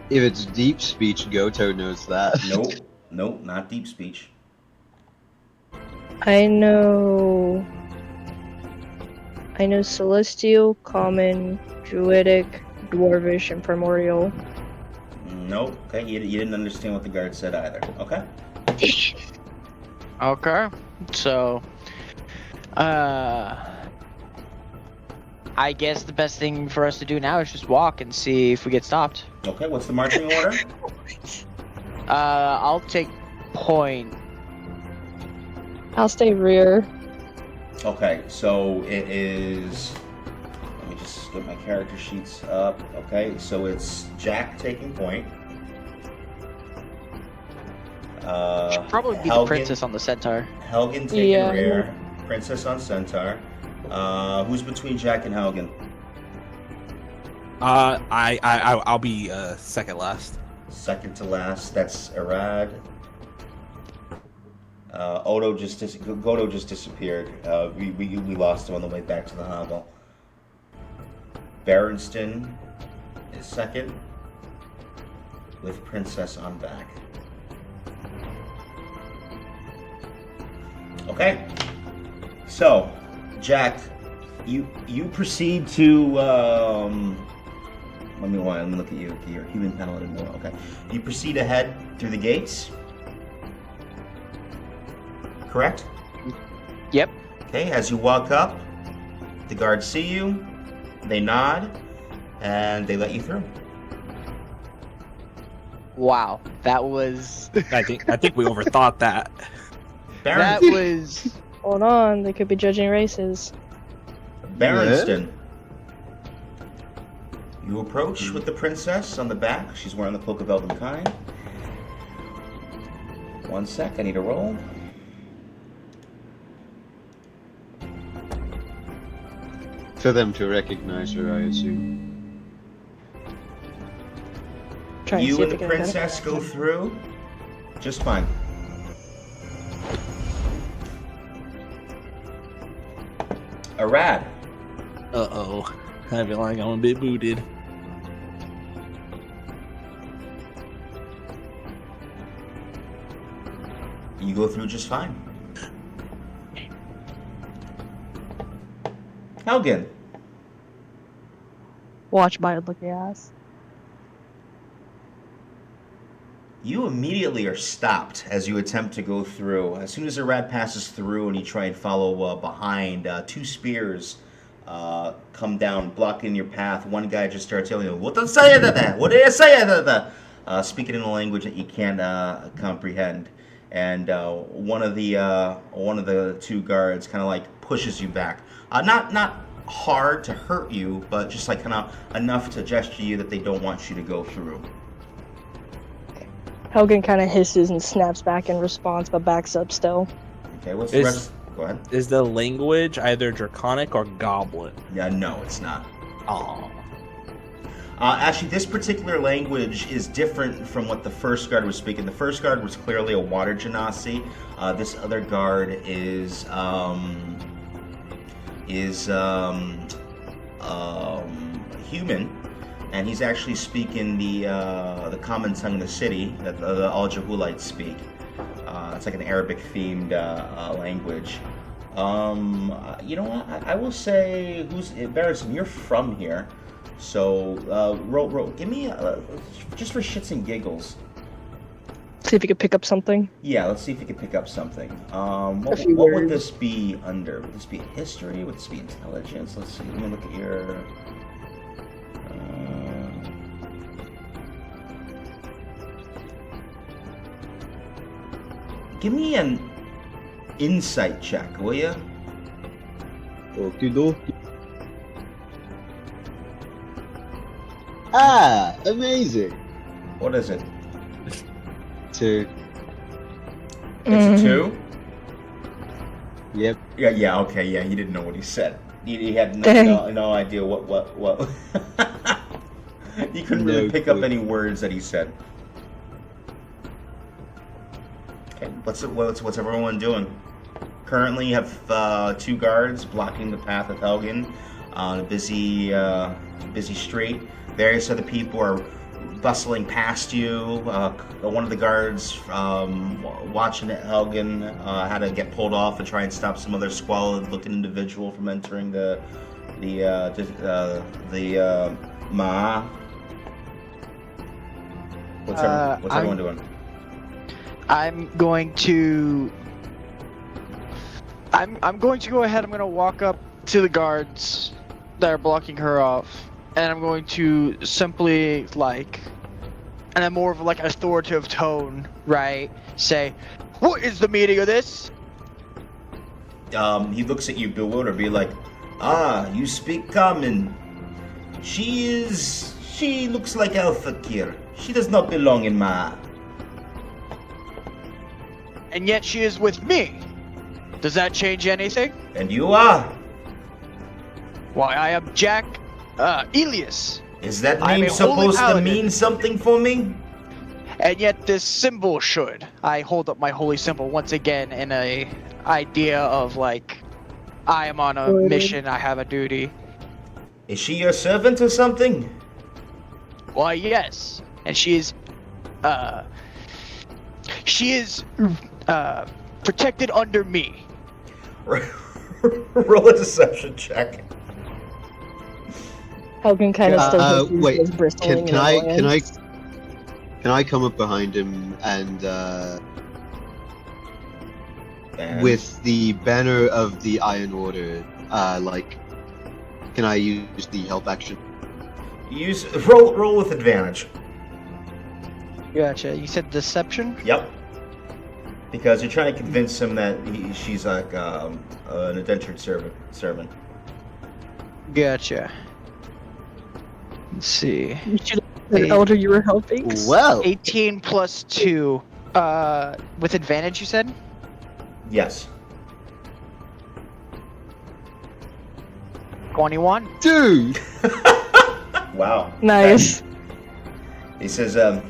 If it's deep speech, Goto knows that. Nope, not deep speech. I know Celestial, Common, Druidic, Dwarvish, and Primordial. Nope. Okay, you didn't understand what the guard said either. Okay. Okay. So, I guess the best thing for us to do now is just walk and see if we get stopped. Okay, what's the marching order? I'll take point. I'll stay rear. Okay, so it is. Let me just get my character sheets up. Okay, so it's Jack taking point. Should probably be the princess on the centaur. Helgen taking rear. Princess on centaur. Who's between Jack and Helgen? I'll be second last. Second to last, that's Arad. Godo just disappeared. We lost him on the way back to the hovel. Berenstain is second, with Princess on back. Okay, so Jack, you proceed to let me look at you. Okay, you're human paladin more. Okay, you proceed ahead through the gates. Correct? Yep. Okay, as you walk up, the guards see you, they nod, and they let you through. Wow, that was I think we overthought that. that Berenstain. was Hold on, they could be judging races. Berenstain. You approach with the princess on the back. She's wearing the cloak of Elvenkind. 1 sec, I need a roll. For them to recognize her, I assume. Try and You see and if the we can princess go through just fine. Arad. Uh-oh. I feel like I'm a bit booted. You go through just fine. Helgen. watch my unlucky ass. You immediately are stopped as you attempt to go through. As soon as a rat passes through and you try and follow behind, two spears come down, blocking your path. One guy just starts yelling, "What do you say to that? What do you say to that?" Speaking in a language that you can't comprehend. And one of the two guards kind of like pushes you back. Not hard to hurt you, but just like kind of enough to gesture you that they don't want you to go through. Helgen kind of hisses and snaps back in response, but backs up still. Okay, what's the rest? Go ahead. Is the language either Draconic or Goblin? Yeah, no, it's not. Oh. Actually, this particular language is different from what the first guard was speaking. The first guard was clearly a water genasi. This other guard is human, and he's actually speaking the common tongue of the city that all Jehulites speak. It's like an Arabic-themed language. You know what? I will say, Berenstain, you're from here. So, give me, just for shits and giggles. See if you could pick up something. Yeah, let's see if you can pick up something. What few would words. this be under? Would this be history? Would this be intelligence? Let's see. Let me look at your... give me an insight check, will ya? Okie dokie. Ah, amazing. What is it? 2. It's a 2? Yep. Yeah, okay, yeah, he didn't know what he said. He had Dang. no idea what. He couldn't really No pick up clue. any words that he said. Okay, what's everyone doing? Currently, you have 2 guards blocking the path of Helgen on a busy street. Various other people are bustling past you. One of the guards watching Helgen had to get pulled off and try and stop some other squalid-looking individual from entering the Ma'a. What's everyone doing? I'm going to go ahead. I'm going to walk up to the guards that are blocking her off, and I'm going to simply in a more of like authoritative tone, right? Say, "What is the meaning of this?" He looks at you bewildered, be like, you speak common. She looks like Elfakir. She does not belong in Ma'a. And yet she is with me. Does that change anything? And you are? Why, I am Jack Elias, Is that I'm name a holy supposed to paladin. mean something for me? And yet this symbol should. I hold up my holy symbol once again in a idea of like, I am on a mission, I have a duty. Is she your servant or something? Why, yes. And she is protected under me. Roll a deception check. Helgen kind of still has his wait, ears bristling can in I annoyance. can I come up behind him and And with the banner of the Iron Order, like, can I use the help action? roll with advantage. Gotcha. You said deception? Yep. Because you're trying to convince him that she's like an indentured servant. Gotcha. Let's see. You should have said elder you were helping. Well, 18 plus 2. With advantage, you said? Yes. 21. dude, Wow. Nice. He says, I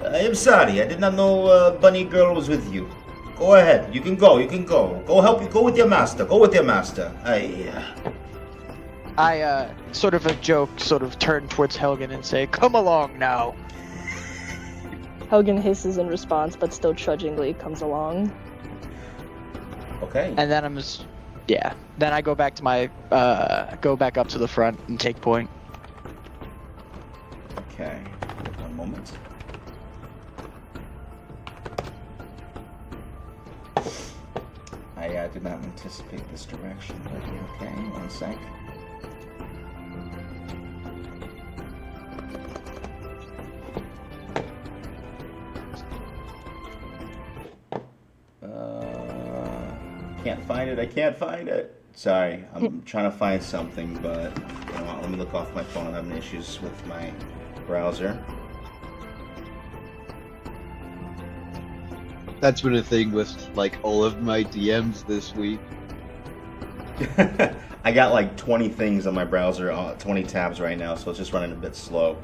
am sorry. I did not know Bunny Girl was with you. Go ahead. You can go. You can go. Go help you. Go with your master. Go with your master. I, sort of a joke, sort of turn towards Helgen and say, come along now. Helgen hisses in response, but still trudgingly comes along. Okay. And then then I go back to my, go back up to the front and take point. Okay. One moment. I did not anticipate this direction, but okay. One sec. Can't find it. I can't find it. Sorry, I'm trying to find something, but you know what, let me look off my phone. I'm having issues with my browser. that's been a thing with like all of my DMs this week. I got like 20 things on my browser, 20 tabs right now, so it's just running a bit slow.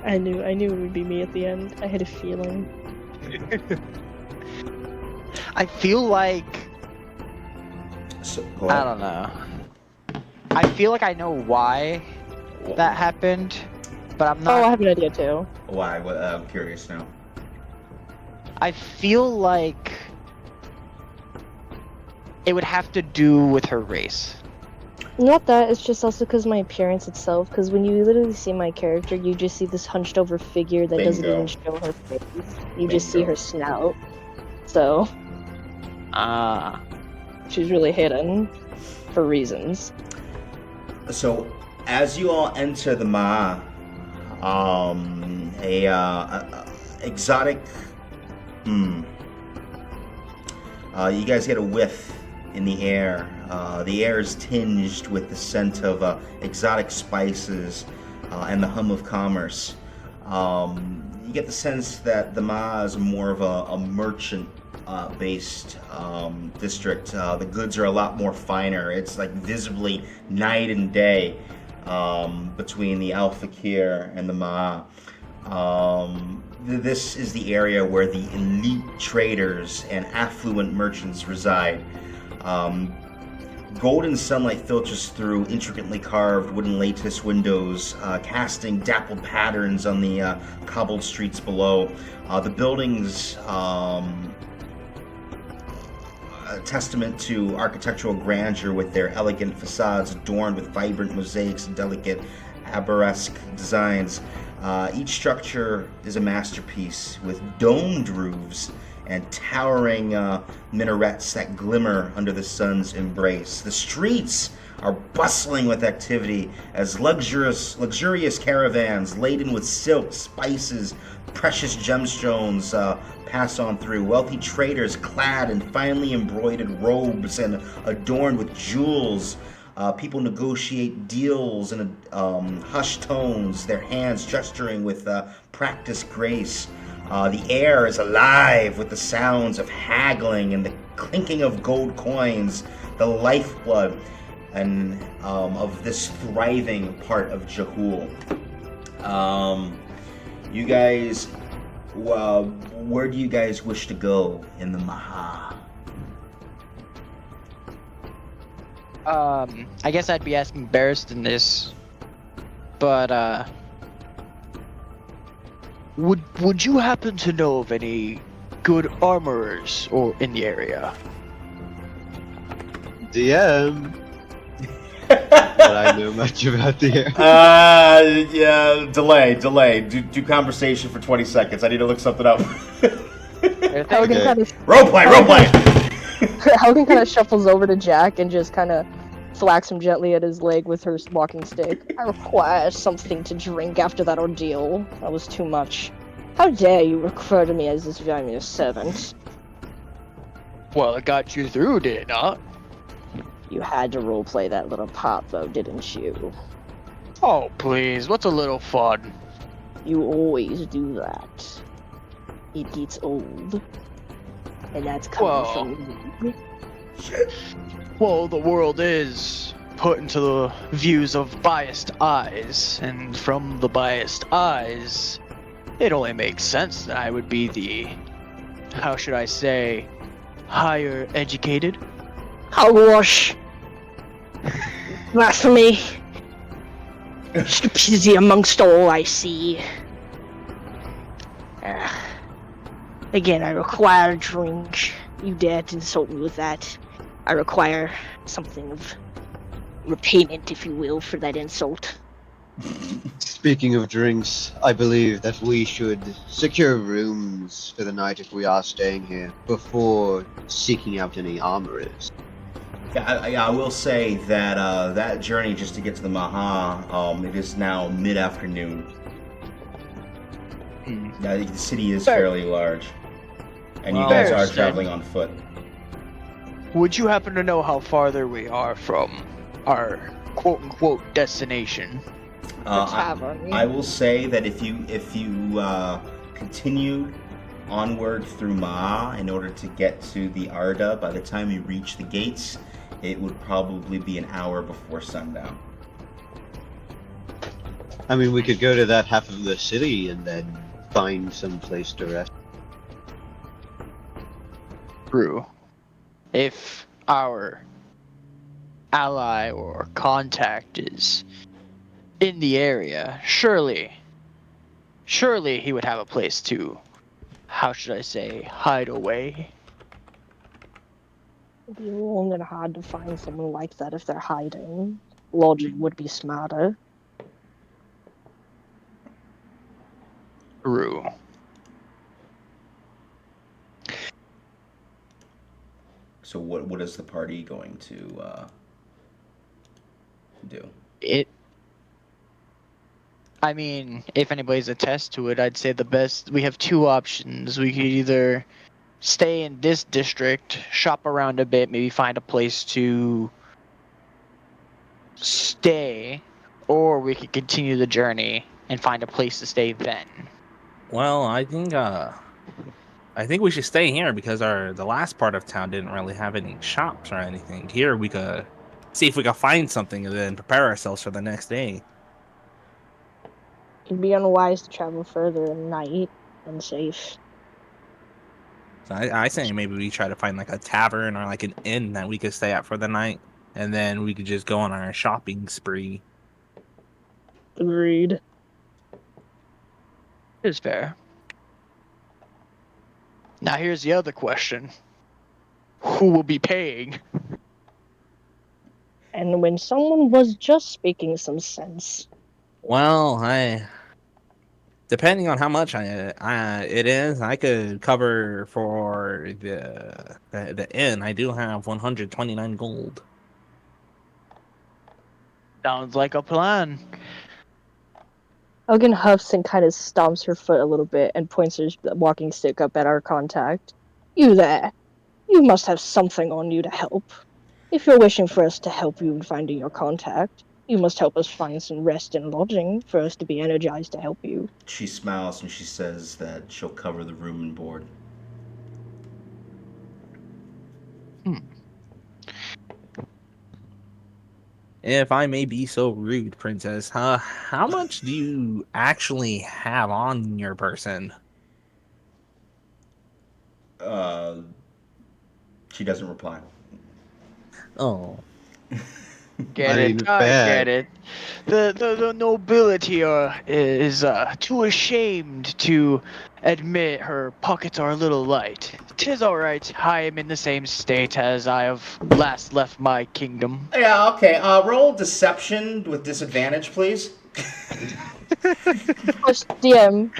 I knew it would be me at the end. I had a feeling. I feel like, So, go I ahead. don't know. I feel like I know why that happened, but I'm Oh, I not. have an idea too. Why? I'm curious now. I feel like it would have to do with her race. Not that, it's just also because my appearance itself, because when you literally see my character, you just see this hunched over figure that doesn't Bingo. even show her face. You just see Bingo. her snout. So, she's really hidden for reasons. So, as you all enter the Ma, exotic. You guys get a whiff in the air. The air is tinged with the scent of exotic spices and the hum of commerce. You get the sense that the Ma is more of a merchant based district. The goods are a lot more finer. It's like visibly night and day between the Al Fakir and the Ma. This is the area where the elite traders and affluent merchants reside. Golden sunlight filters through intricately carved wooden lattice windows, casting dappled patterns on the cobbled streets below. The buildings, a testament to architectural grandeur with their elegant facades adorned with vibrant mosaics and delicate arabesque designs. Each structure is a masterpiece with domed roofs and towering minarets that glimmer under the sun's embrace. The streets are bustling with activity as luxurious caravans laden with silk, spices, Precious gemstones pass on through. Wealthy traders clad in finely embroidered robes and adorned with jewels. People negotiate deals in hushed tones, their hands gesturing with practiced grace. The air is alive with the sounds of haggling and the clinking of gold coins, the lifeblood and of this thriving part of Jehul. You guys, well, where do you guys wish to go in the Maha? I guess I'd be asking Barristan this, but would you happen to know of any good armorers or in the area? DM. But I know much about the area. Yeah, delay. Do conversation for 20 seconds. I need to look something up. Halligan Okay. kind of Roleplay! Halligan kind of shuffles over to Jack and just kind of thwacks him gently at his leg with her walking stick. I require something to drink after that ordeal. That was too much. How dare you refer to me as if I'm your servant? Well, it got you through, did it not? You had to roleplay that little part, though, didn't you? Oh, please, what's a little fun? You always do that. It gets old. And that's coming from me. Well, the world is put into the views of biased eyes, and from the biased eyes, it only makes sense that I would be the, how should I say, higher educated? Hogwash! Blasphemy! Stupidity amongst all I see. Again, I require a drink. You dare to insult me with that. I require something of repayment, if you will, for that insult. Speaking of drinks, I believe that we should secure rooms for the night if we are staying here before seeking out any armorers. Yeah, I will say that that journey just to get to the Maha, it is now mid-afternoon. Yeah, the city is Fair. fairly large. And you Well, guys are Barristan. traveling on foot. Would you happen to know how farther we are from our quote-unquote destination? Tavern. I will say that if you continue onward through Ma'a in order to get to the Arda, by the time you reach the gates, it would probably be an hour before sundown. I mean, we could go to that half of the city and then find some place to rest. True. If our ally or contact is in the area, surely he would have a place to, how should I say, hide away. It'd be long and hard to find someone like that if they're hiding. Logic would be smarter. True. So what is the party going to do? I mean, if anybody's attest to it, I'd say we have two options. We could either stay in this district, shop around a bit, maybe find a place to stay, or we could continue the journey and find a place to stay then. Well, I think we should stay here because the last part of town didn't really have any shops or anything. Here we could see if we can find something and then prepare ourselves for the next day. It'd be unwise to travel further at night. Unsafe. So I say maybe we try to find like a tavern or like an inn that we could stay at for the night, and then we could just go on our shopping spree. Agreed. Is fair. Now here's the other question. Who will be paying? And when someone was just speaking some sense. Well, depending on how much it is, I could cover for the inn. I do have 129 gold. Sounds like a plan. Hogan huffs and kind of stomps her foot a little bit and points her walking stick up at our contact. You there. You must have something on you to help. If you're wishing for us to help you in finding your contact, you must help us find some rest and lodging for us to be energized to help you. She smiles and she says that she'll cover the room and board. Hmm. If I may be so rude, Princess, how much do you actually have on your person? Uh, she doesn't reply. Oh, Get I it? mean, I fair. get it. The nobility is too ashamed to admit her pockets are a little light. 'Tis all right. I am in the same state as I have last left my kingdom. Yeah, okay. Roll deception with disadvantage, please. DM,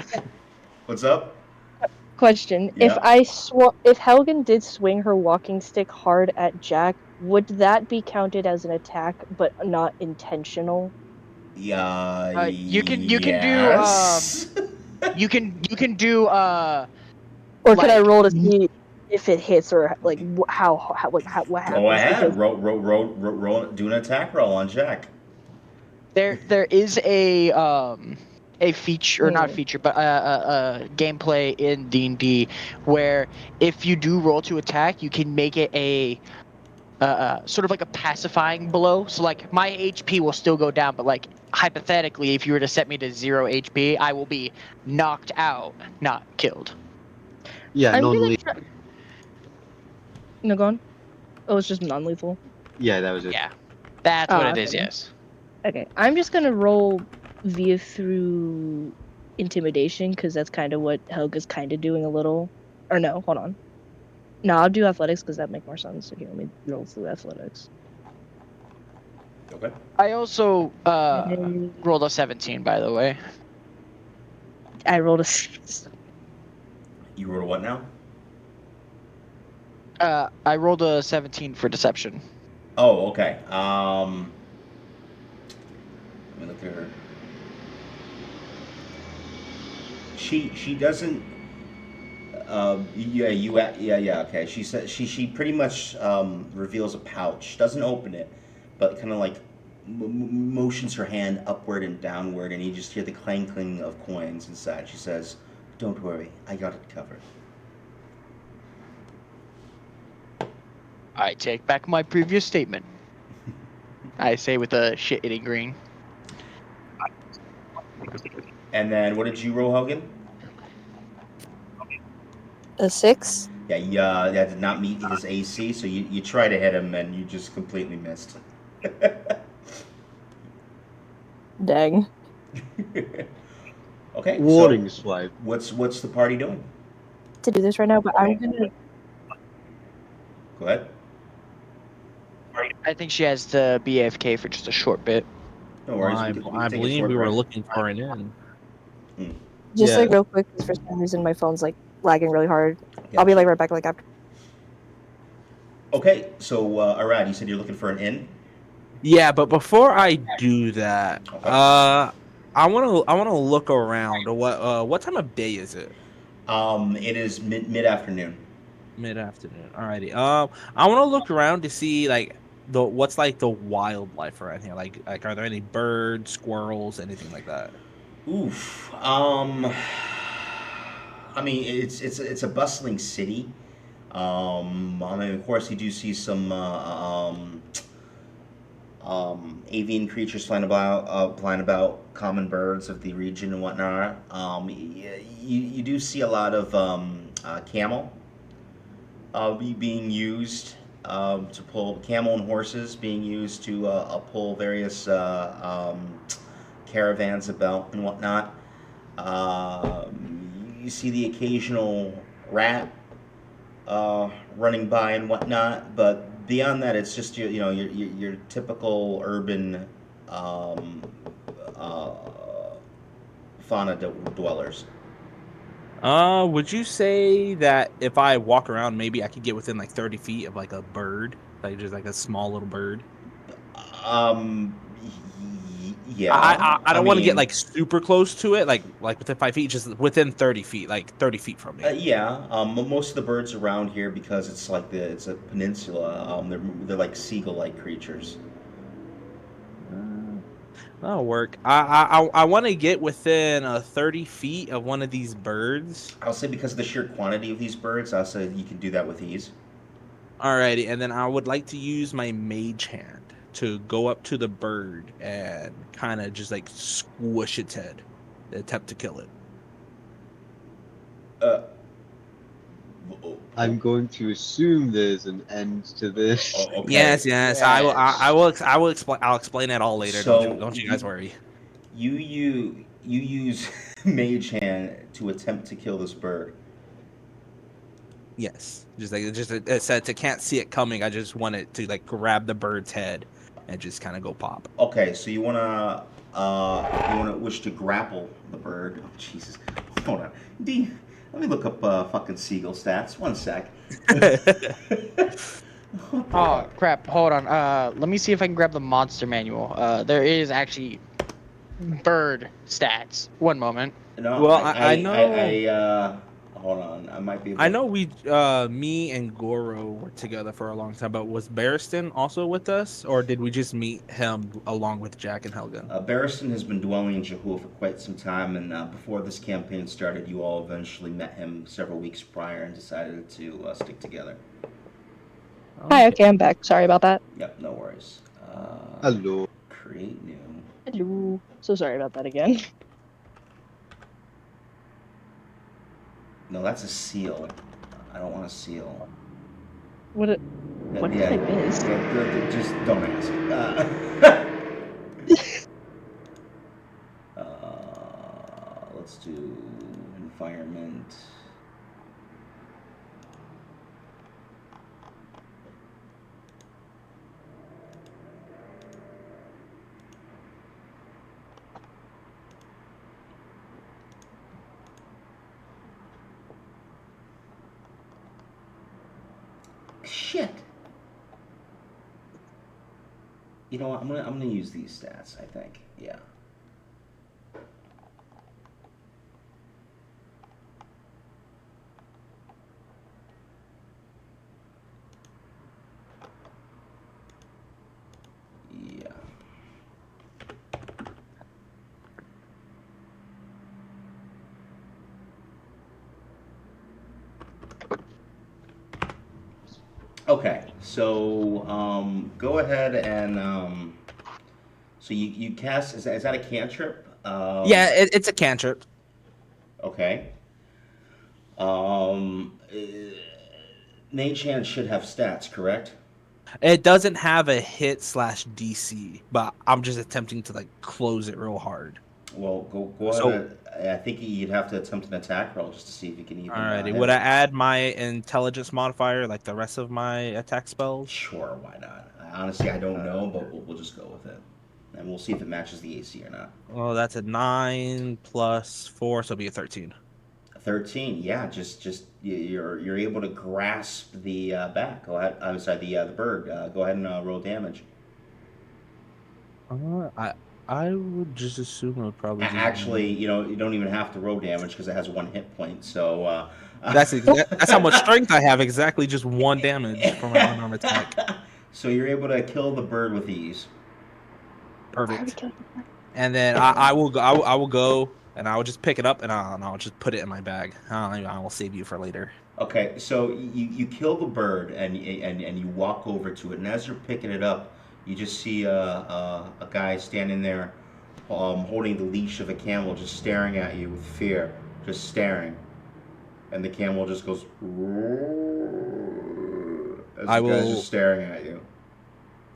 What's up? question. Yeah. If Helgen did swing her walking stick hard at Jack, would that be counted as an attack but not intentional? Yeah. You can do Yes. you can do Or could I like roll to see if it hits or like what Go happens? ahead. Because Roll. Do an attack roll on Jack. there is a feature, or not hmm, feature, but a gameplay in D&D where if you do roll to attack, you can make it a sort of like a pacifying blow. So like my HP will still go down, but like hypothetically, if you were to set me to 0 HP, I will be knocked out, not killed. Yeah, I'm gonna non-lethal. try. No, go on. Oh, it's just non-lethal. Yeah, that was it. Yeah, that's what Ah, it is. okay. Yes. Okay, I'm just gonna roll via through intimidation because that's kind of what Helga's kind of doing a little. Or no, hold on. No, I'll do athletics because that make more sense. Okay, let me roll through athletics. Okay. I also And rolled a 17, by the way. I rolled a 6. You rolled a what now? I rolled a 17 for deception. Oh, okay. Let me look at her. She doesn't. Yeah. Okay. She said she pretty much reveals a pouch. Doesn't open it, but kind of like motions her hand upward and downward, and you just hear the clanking of coins inside. She says, "Don't worry, I got it covered." I take back my previous statement. I say with a shit-eating grin. And then what did you roll, Hogan? A 6? Yeah, that did not meet his AC, so you try to hit him and you just completely missed. Dang. Okay, so Warning swipe. what's the party doing? To do this right now, but I'm gonna. Go ahead. I think she has to be AFK for just a short bit. No well, worries. I, We can I take a believe short we were break. looking for an inn. Just Yeah. like real quick, because for some reason my phone's like lagging really hard. I'll be Gotcha. like right back, like after. Okay, so Arad, you said you're looking for an inn. Yeah, but before I do that, Okay. I wanna look around. What time of day is it? It is mid afternoon. Mid afternoon. Alrighty. I want to look around to see like what's like the wildlife around here. Like are there any birds, squirrels, anything like that? Oof. I mean, it's a bustling city. I mean, of course, you do see some avian creatures flying about, common birds of the region and whatnot. You do see a lot of camel being used to pull camel and horses being used to pull various caravans about and whatnot. You see the occasional rat running by and whatnot, but beyond that, it's just your typical urban um, uh, fauna dwellers. Would you say that if I walk around, maybe I could get within like 30 feet of like a bird, like just like a small little bird? Um, Yeah. I don't want to get mean, like super close to it, like within 5 feet, just within 30 feet, like 30 feet from me. Yeah. Most of the birds around here, because it's a peninsula. They're like seagull-like creatures. Uh, That'll work. I want to get within 30 feet of one of these birds. I'll say because of the sheer quantity of these birds, I'll say you can do that with ease. Alrighty, and then I would like to use my mage hand to go up to the bird and kind of just like squish its head, attempt to kill it. Uh. Oh, I'm going to assume there's an end to this. okay. Yes. I will explain. I'll explain it all later. So Don't you guys worry. you use mage hand to attempt to kill this bird. Yes, it said it can't see it coming. I just want it to like grab the bird's head and just kind of go pop. Okay, so you wanna wish to grapple the bird. Oh Jesus! Hold on, let me look up fucking seagull stats. One sec. What the Oh fuck? crap! Hold on. Let me see if I can grab the monster manual. There is actually bird stats. One moment. No, Well, I know. hold on. I might be able. I know me and Goro were together for a long time, but was Barristan also with us, or did we just meet him along with Jack and Helgen? Barristan has been dwelling in Jehul for quite some time, and before this campaign started, you all eventually met him several weeks prior and decided to stick together. Hi, okay, I'm back. Sorry about that. Yep, no worries. Hello. Create new. Hello. So sorry about that again. No, that's a seal. I don't want a seal. What did I miss? Just don't ask. Let's do environment. Shit. You know what? I'm gonna use these stats. I think. Yeah. Yeah. Okay, so go ahead and so you cast is that a cantrip? Yeah, it's a cantrip. Okay. Um, uh, Mage Hand should have stats, correct? It doesn't have a hit slash DC, but I'm just attempting to like close it real hard. Well, go So, ahead. I think you'd have to attempt an attack roll just to see if you can even. alrighty, Hit would I it. add my intelligence modifier like the rest of my attack spells? Sure, why not? Honestly, I don't know, but we'll just go with it, and we'll see if it matches the AC or not. Well, that's a 9 plus 4, so it'll be a 13. 13, yeah, you're able to grasp the bat. Go ahead. I'm sorry, the bird. Go ahead and roll damage. I would just assume it would probably just Actually, you don't even have to roll damage because it has 1 hit point. So that's how much strength I have. Exactly, just 1 damage for my unarmed attack. So you're able to kill the bird with ease. Perfect. And then I will go and I will just pick it up and I'll just put it in my bag. I will save you for later. Okay, so you kill the bird and you walk over to it, and as you're picking it up, you just see a guy standing there, holding the leash of a camel, just staring at you with fear, just staring, and the camel just goes as the guy's just staring at you.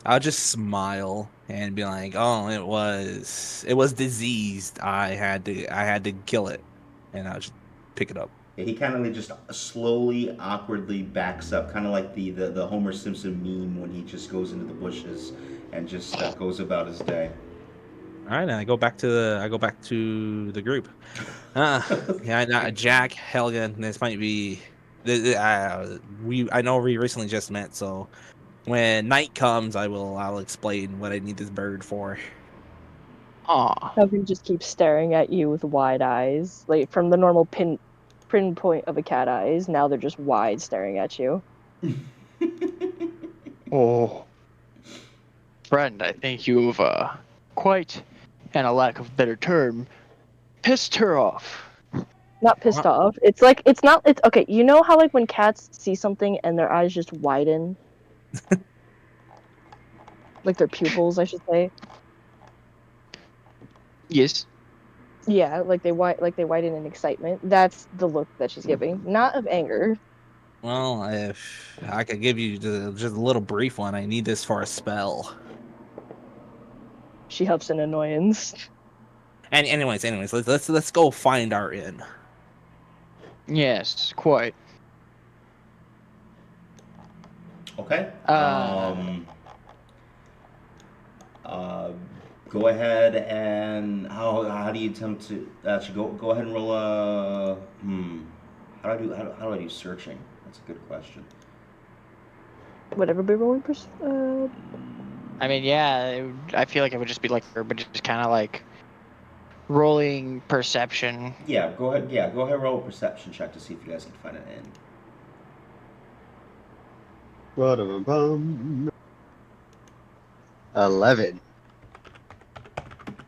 I'll just smile and be like, "Oh, it was diseased. I had to kill it," and I'll just pick it up. Yeah, he kind of just slowly, awkwardly backs up, kind of like the Homer Simpson meme when he just goes into the bushes and just goes about his day. All right, and I go back to the group. Yeah, Jack, Helga, this might be. I know we recently just met, so when night comes, I'll explain what I need this bird for. Aw. Helgen just keeps staring at you with wide eyes, like from the normal pinpoint of a cat eyes. Now they're just wide, staring at you. Oh. Friend, I think you've, quite, and a lack of better term, pissed her off. Not pissed off. It's like it's not. It's okay. You know how like when cats see something and their eyes just widen, like their pupils, I should say. Yes. Yeah, like they widen in excitement. That's the look that she's giving, not of anger. Well, if I could give you just a little brief one, I need this for a spell. She huffs in annoyance. And anyways, let's go find our inn. Yes, quite. Okay. Uh, Uh, go ahead and how do you attempt to actually go ahead and roll a how do I do searching? That's a good question. Would ever be rolling I mean, yeah, I feel like it would just be like, but just kind of like rolling perception. Yeah, go ahead. Yeah, go ahead and roll a perception check to see if you guys can find an inn. Ba-da-bum-bum. 11.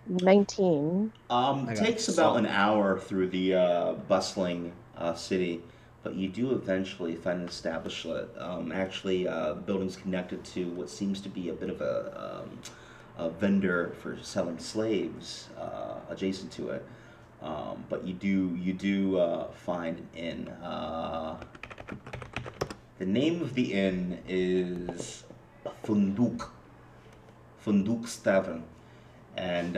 19. I got Takes about an hour through the bustling city, but you do eventually find an establishment. Actually, buildings connected to what seems to be a bit of a vendor for selling slaves adjacent to it. But you do find an inn. The name of the inn is Funduk. Funduk's Tavern. And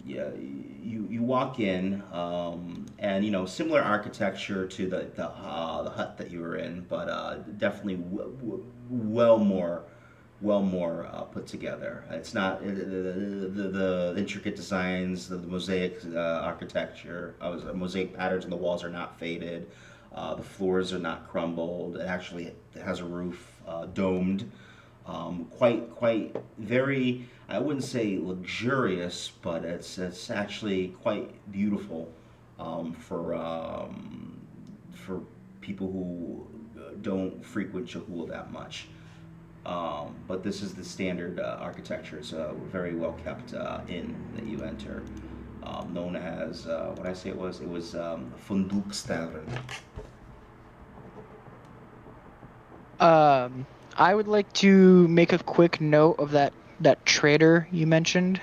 yeah, you walk in, and similar architecture to the hut that you were in, but definitely well more put together. It's not the intricate designs, the mosaic architecture, mosaic patterns on the walls are not faded. The floors are not crumbled. It actually has a roof domed. Quite very. I wouldn't say luxurious, but it's actually quite beautiful for people who don't frequent Jehul that much. But this is the standard architecture. It's a very well kept inn that you enter, known as what I say it was. It was Funduk's Tavern. I would like to make a quick note of that trader you mentioned.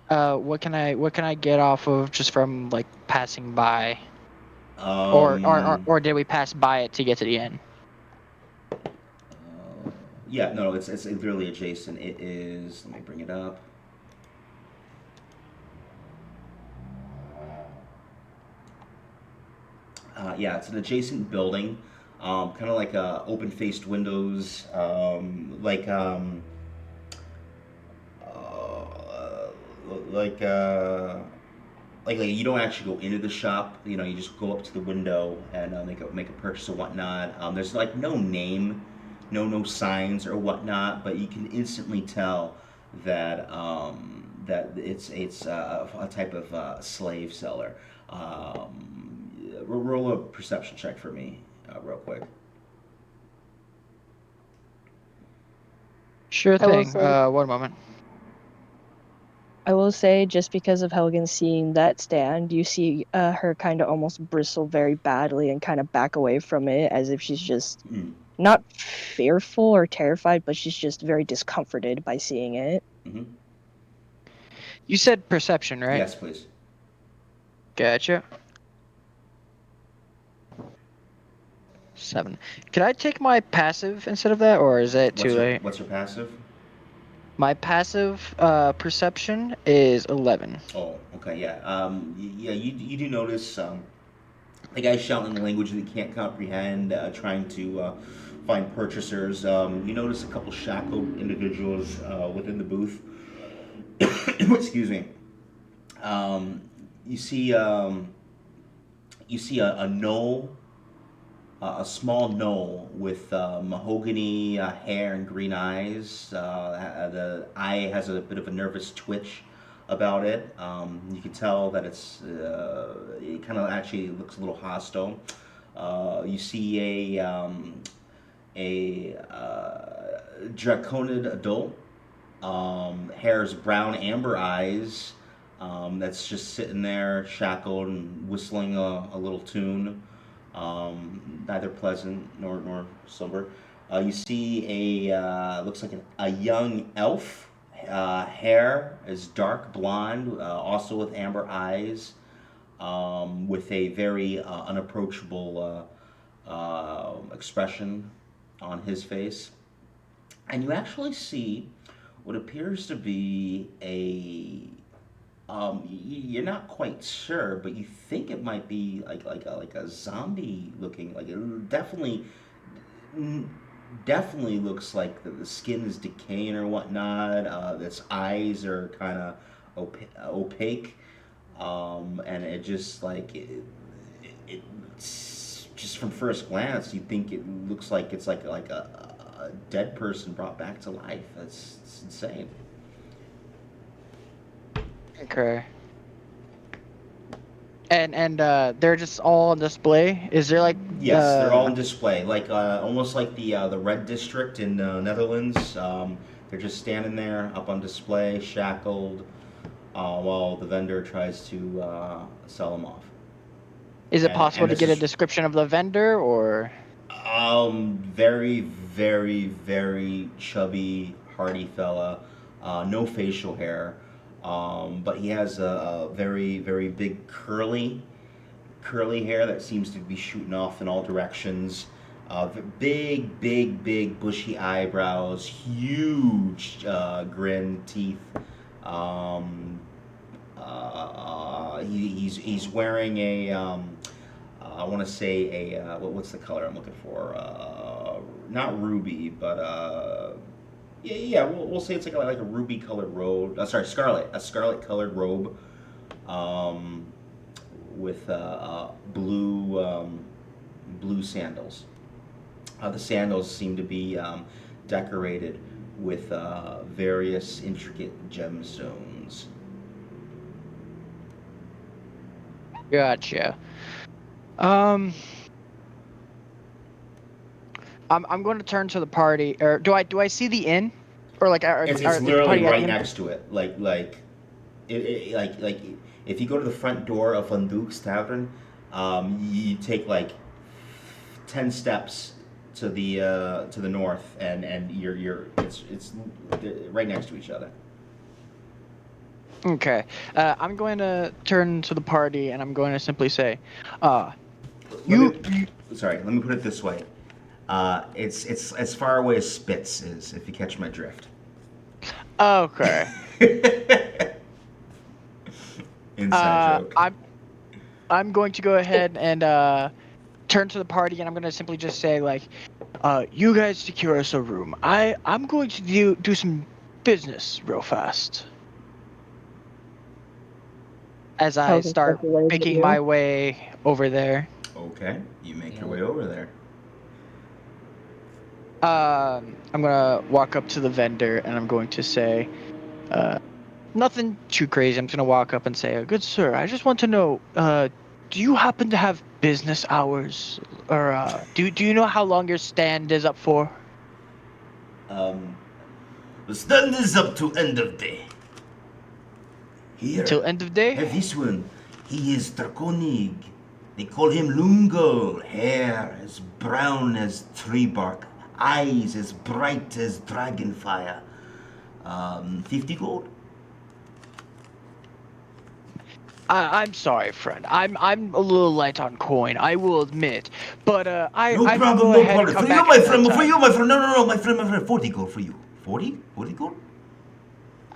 What can I get off of just from like passing by, or did we pass by it to get to the inn? Yeah, no, it's literally adjacent. It is. Let me bring it up. Yeah, it's an adjacent building, kind of like open-faced windows, uh, like uh, like you don't actually go into the shop. You just go up to the window and make a purchase or whatnot. There's like no name, no signs or whatnot, but you can instantly tell that it's a type of slave seller. Roll a perception check for me, real quick. Sure I will thing. say, One moment. I will say, just because of Helgen seeing that stand, you see her kind of almost bristle very badly and kind of back away from it as if she's just Mm. not fearful or terrified, but she's just very discomforted by seeing it. Mm-hmm. You said perception, right? Yes, please. Gotcha. 7. Could I take my passive instead of that, or is it too late? What's your passive? My passive perception is 11. Oh, okay, yeah. Yeah, you do notice the guy shouting in a language that you can't comprehend, trying to find purchasers. You notice a couple shackled individuals within the booth. Excuse me. Um, you see a gnoll a small knoll with mahogany hair and green eyes. The eye has a bit of a nervous twitch about it. You can tell that it kind of actually looks a little hostile. You see a draconid adult. Hair's brown amber eyes. That's just sitting there, shackled and whistling a little tune. Neither pleasant nor sober. You see looks like a young elf. Hair is dark blonde, also with amber eyes, with a very unapproachable expression on his face. And you actually see what appears to be you're not quite sure, but you think it might be like a zombie looking, like it definitely looks like the skin is decaying or whatnot. Its eyes are kind of opaque, and it just it's just from first glance you think it looks like it's like a dead person brought back to life. It's insane. Okay. And they're just all on display. Is there like Yes, they're all on display, like almost like the Red District in Netherlands. They're just standing there up on display, shackled, while the vendor tries to sell them off. is it possible And to this get a is description of the vendor or very, very, very chubby, hardy fella. No facial hair, but he has a very, very big curly hair that seems to be shooting off in all directions. Big, bushy eyebrows, huge grin, teeth. He's wearing I want to say what's the color I'm looking for? Not ruby, but yeah, we'll say it's like a ruby colored robe. Sorry, scarlet, a scarlet colored robe, with blue sandals. The sandals seem to be decorated with various intricate gemstones. Gotcha. I'm going to turn to the party. Or do I see the inn? Or like It's is the literally party at right the inn? next to it. Like if you go to the front door of Van Duke's Tavern, you take like 10 steps to the north, and it's right next to each other. Okay. I'm going to turn to the party and I'm going to simply say, Let you, me, sorry, let me put it this way. It's as far away as Spitz is, if you catch my drift. okay. Inside joke. I'm going to go ahead and turn to the party and I'm going to simply just say like, you guys secure us a room. I'm going to do some business real fast. As I How's it start circulating making you? my way over there. Okay, you make your way over there. I'm gonna walk up to the vendor and I'm going to say, nothing too crazy. I'm just gonna walk up and say, good sir, I just want to know, do you happen to have business hours, or do you know how long your stand is up for? The stand is up to end of day. Here, Till end of day? have this one. He is draconic. They call him Lungo. Hair as brown as tree bark. Eyes as bright as dragon fire. 50 gold? I'm sorry, friend. I'm a little light on coin. I will admit, but I No will problem, go no ahead and problem. come For you, back my another friend, for time. you, my friend. No, my friend. 40 gold for you. 40? 40 gold?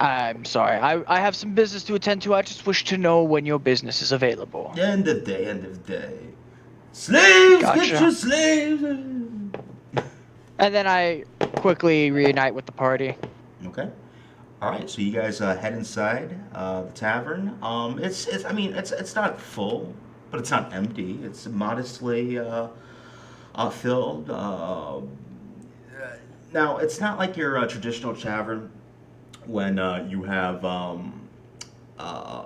I'm sorry. I have some business to attend to. I just wish to know when your business is available. End of day, end of day. Slaves, get Gotcha. your slaves. And then I quickly reunite with the party. Okay. All right, so you guys head inside the tavern. I mean, it's not full, but it's not empty. It's modestly filled. Now, it's not like your traditional tavern when you have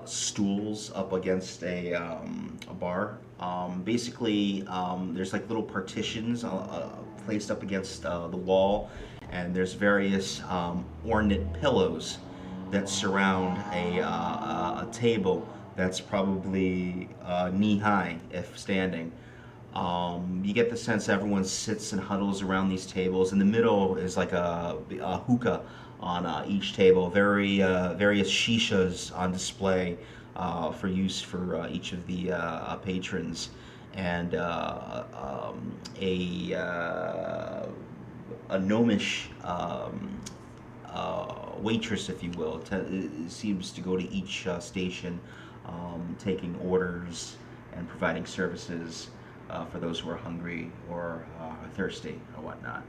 stools up against a bar. Basically, there's like little partitions placed up against the wall, and there's various ornate pillows that surround a table that's probably knee high if standing. You get the sense everyone sits and huddles around these tables. In the middle is like a hookah on each table. Various shishas on display for use for each of the patrons, and a gnomish waitress, if you will, seems to go to each station, taking orders and providing services for those who are hungry or thirsty or whatnot.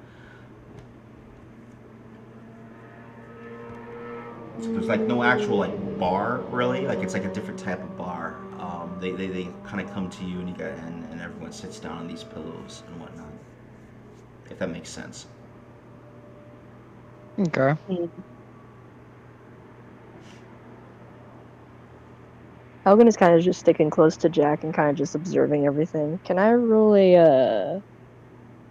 So there's like no actual like bar really. Like it's like a different type of bar. They kind of come to you and and everyone sits down on these pillows and whatnot. If that makes sense. Okay. Helgen is kind of just sticking close to Jack and kind of just observing everything. Can I roll a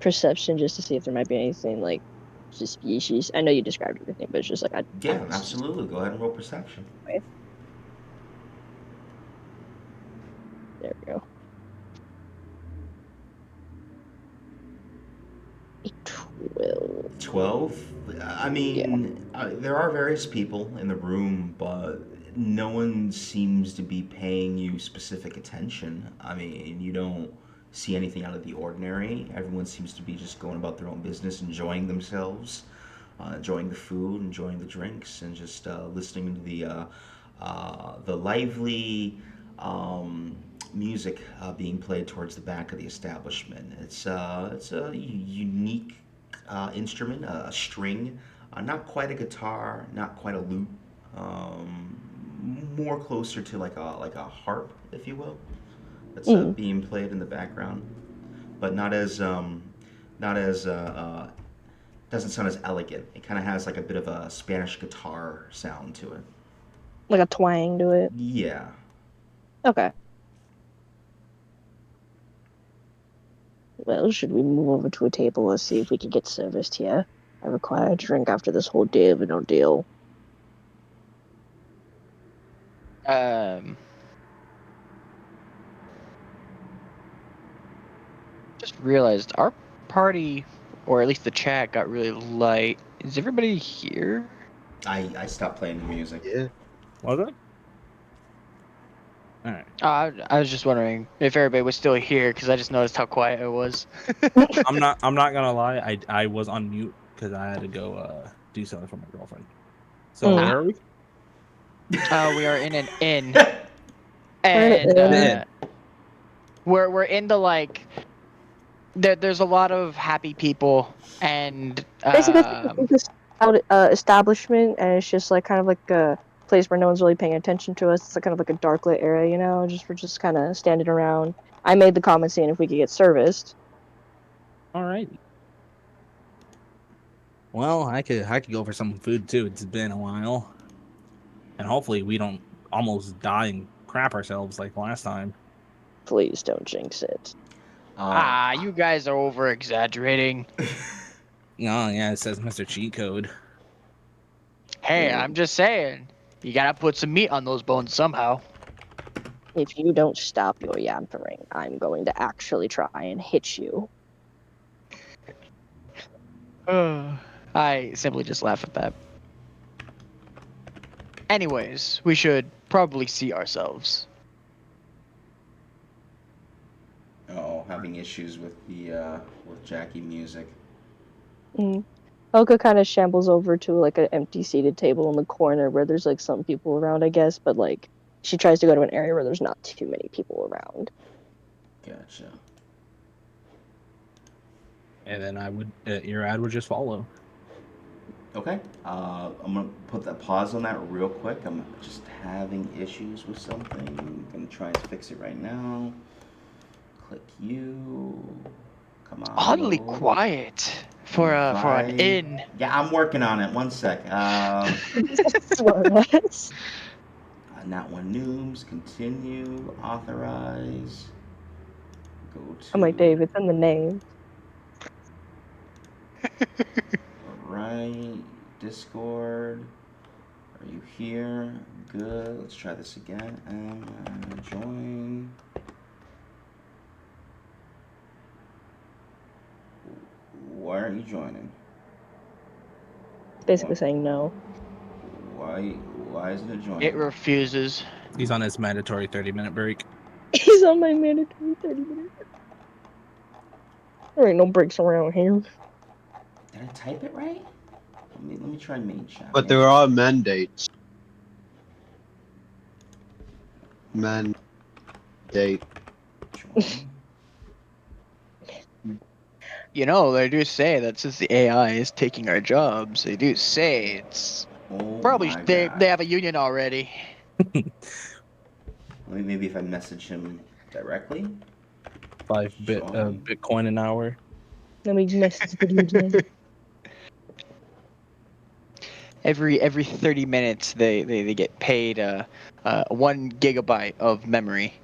perception just to see if there might be anything like suspicious? I know you described everything, but it's just like Yeah, absolutely. Go ahead and roll perception. There we go. 12. 12? I mean, there are various people in the room, but no one seems to be paying you specific attention. I mean, you don't see anything out of the ordinary. Everyone seems to be just going about their own business, enjoying themselves, enjoying the food, enjoying the drinks, and just listening to the lively music being played towards the back of the establishment. It's a unique instrument, a string, not quite a guitar, not quite a lute, more closer to like a harp, if you will. That's being played in the background, but not as doesn't sound as elegant. It kind of has like a bit of a Spanish guitar sound to it. Like a twang to it. Yeah. Okay. Well, should we move over to a table and see if we can get serviced here? I require a drink after this whole day of an ordeal. Just realized our party, or at least the chat, got really light. Is everybody here? I stopped playing the music. Yeah. Was it? All right. I was just wondering if everybody was still here because I just noticed how quiet it was. I'm not gonna lie. I was on mute because I had to go do something for my girlfriend. So where are we? We are in an inn, in an and we're into like there's a lot of happy people, and Basically, it's this establishment, and it's just like kind of like a place where no one's really paying attention to us. It's like kind of like a dark lit area, you know. We're just kind of standing around. I made the comment saying if we could get serviced. All right. Well, I could go for some food too. It's been a while, and hopefully we don't almost die and crap ourselves like last time. Please don't jinx it. you guys are over exaggerating. Oh yeah, it says Mr. Cheat Code. Hey, I'm just saying, you gotta put some meat on those bones somehow. If you don't stop your yampering, I'm going to actually try and hit you. I simply just laugh at that. Anyways, we should probably see ourselves. Oh, having issues with the with Jackie music. Helga kind of shambles over to like an empty seated table in the corner where there's like some people around, I guess, but like she tries to go to an area where there's not too many people around. Gotcha. And then I would, your ad would just follow. Okay. I'm gonna put that pause on that real quick. I'm just having issues with something. I'm gonna try and fix it right now. Click you. Come on. Oddly load. quiet for an Right. inn. Yeah, I'm working on it. One sec. Smartass. Not one noobs. Continue. Authorize. Go to. I'm like, Dave, it's in the name. Right. Discord. Are you here? Good. Let's try this again. And join. Why aren't you joining? Basically saying no. Why isn't it joining? It refuses. He's on his mandatory 30-minute break. He's on my mandatory 30 minutes. There ain't no breaks around here. Did I type it right? Let me try main chat. But there are mandates. Mandate. Join. You know, they do say that since the AI is taking our jobs, they do say it's Oh probably my they God. they have a union already. Maybe if I message him directly. 5 Join. Bitcoin an hour. Let me message the dude again. Every 30 minutes they get paid 1 gigabyte of memory.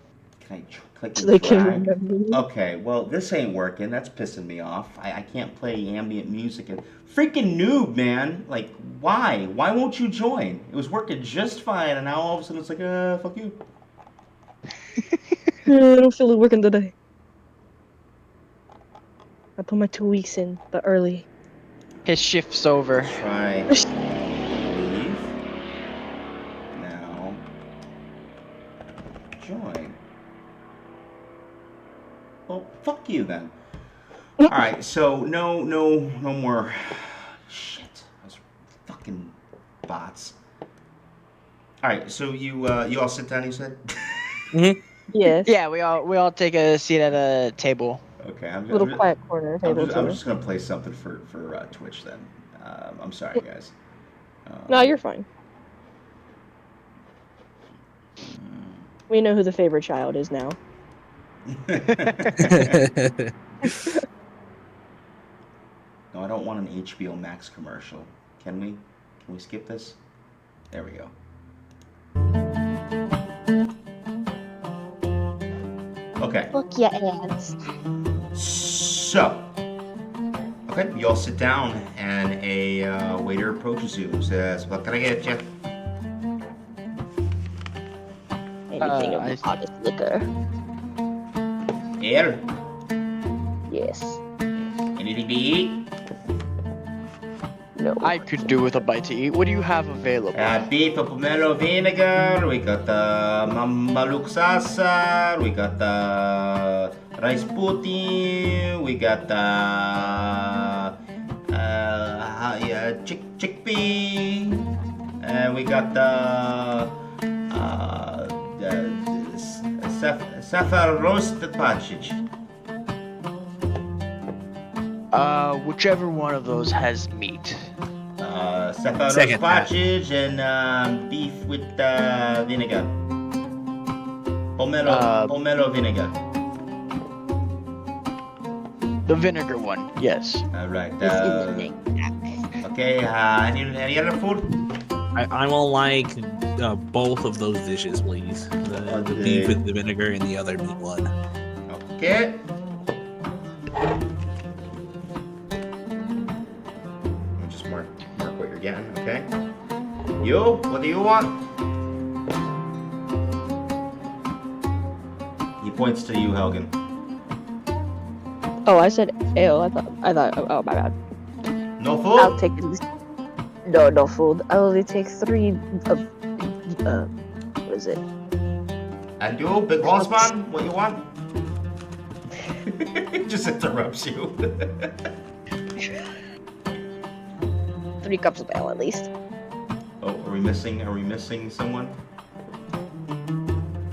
Can I click So and they can drag? remember. Okay, well this ain't working. That's pissing me off. I can't play ambient music and freaking noob, man. Like why? Why won't you join? It was working just fine, and now all of a sudden it's like, fuck you. I don't feel like working today. I put my 2 weeks in, but early. His shift's over. Try leave. Now join. Well, fuck you then. All right, so no more. Shit, those fucking bots. All right, so you all sit down. You said. Yes. Yeah, we all take a seat at a table. Okay, Little quiet corner table I'm too. just gonna play something for Twitch then. I'm sorry, guys. No, you're fine. We know who the favorite child is now. No, I don't want an HBO Max commercial. Can we? Can we skip this? There we go. Okay. Fuck your ass. So, okay, you all sit down, and a waiter approaches you and says, "What can I get you?" Anything of I the see. hottest liquor. Here, Yes. anything to eat? No. I could do with a bite to eat. What do you have available? Beef with pomelo vinegar. We got mamaluk sasar. We got rice pudding. We got chickpea. And we got saffron roasted partridge. Whichever one of those has meat. Saffron roasted Second that. partridge and beef with vinegar. Pomelo vinegar. The vinegar one, yes. All right. It's in the name. Okay. Any other food? I will like both of those dishes, please. The beef with the vinegar and the other meat one. Okay. Just mark what you're getting. Okay. You? What do you want? He points to you, Helgen. Oh, I said ale. I thought. Oh my bad. No I'll food? take these. No food. I'll only take 3 of. What is it? And you, big horseman? What you want? He just interrupts you. 3 cups of ale at least. Oh, are we missing someone?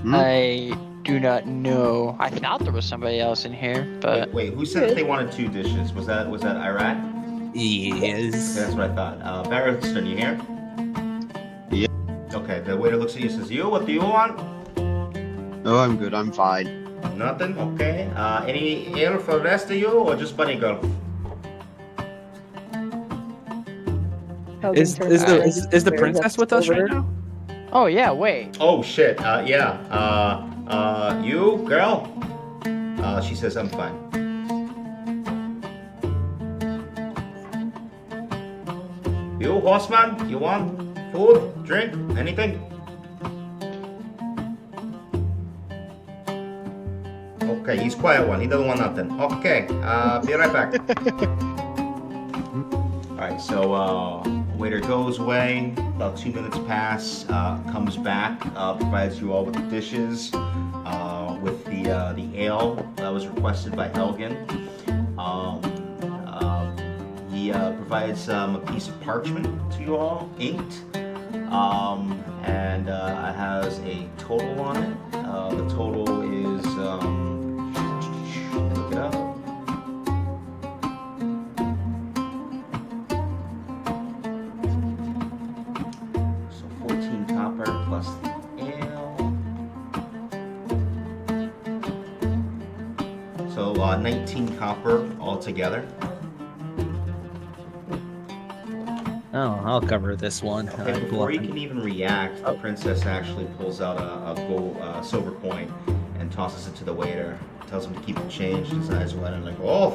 I do not know. I thought there was somebody else in here, but Wait, who said that they wanted 2 dishes? Was that Iraq? Okay, Yes. that's what I thought. Barristan, you here? Yeah. Okay, the waiter looks at you and says, "You, what do you want?" Oh, I'm good. I'm fine. Nothing? Okay. Any ale for the rest of you, or just Bunny Girl? Helgen Is turns to the Jake is the and stares at princess with us right Silver. now? Oh yeah, wait. Oh shit. Yeah. You girl? She says I'm fine. You horseman? You want food, drink, anything? Okay, he's quiet one. He doesn't want nothing. Okay. Be right back. Alright, so waiter goes away, about 2 minutes pass, comes back, provides you all with the dishes, with the ale that was requested by Helgen. He provides a piece of parchment to you all, inked, and has a total on it. The total is, look it up. So 14 copper plus the ale. So 19 copper altogether. Oh, I'll cover this one. Okay, before you can even react, the princess actually pulls out a gold, silver coin and tosses it to the waiter. Tells him to keep the change. His eyes are wide like, oh,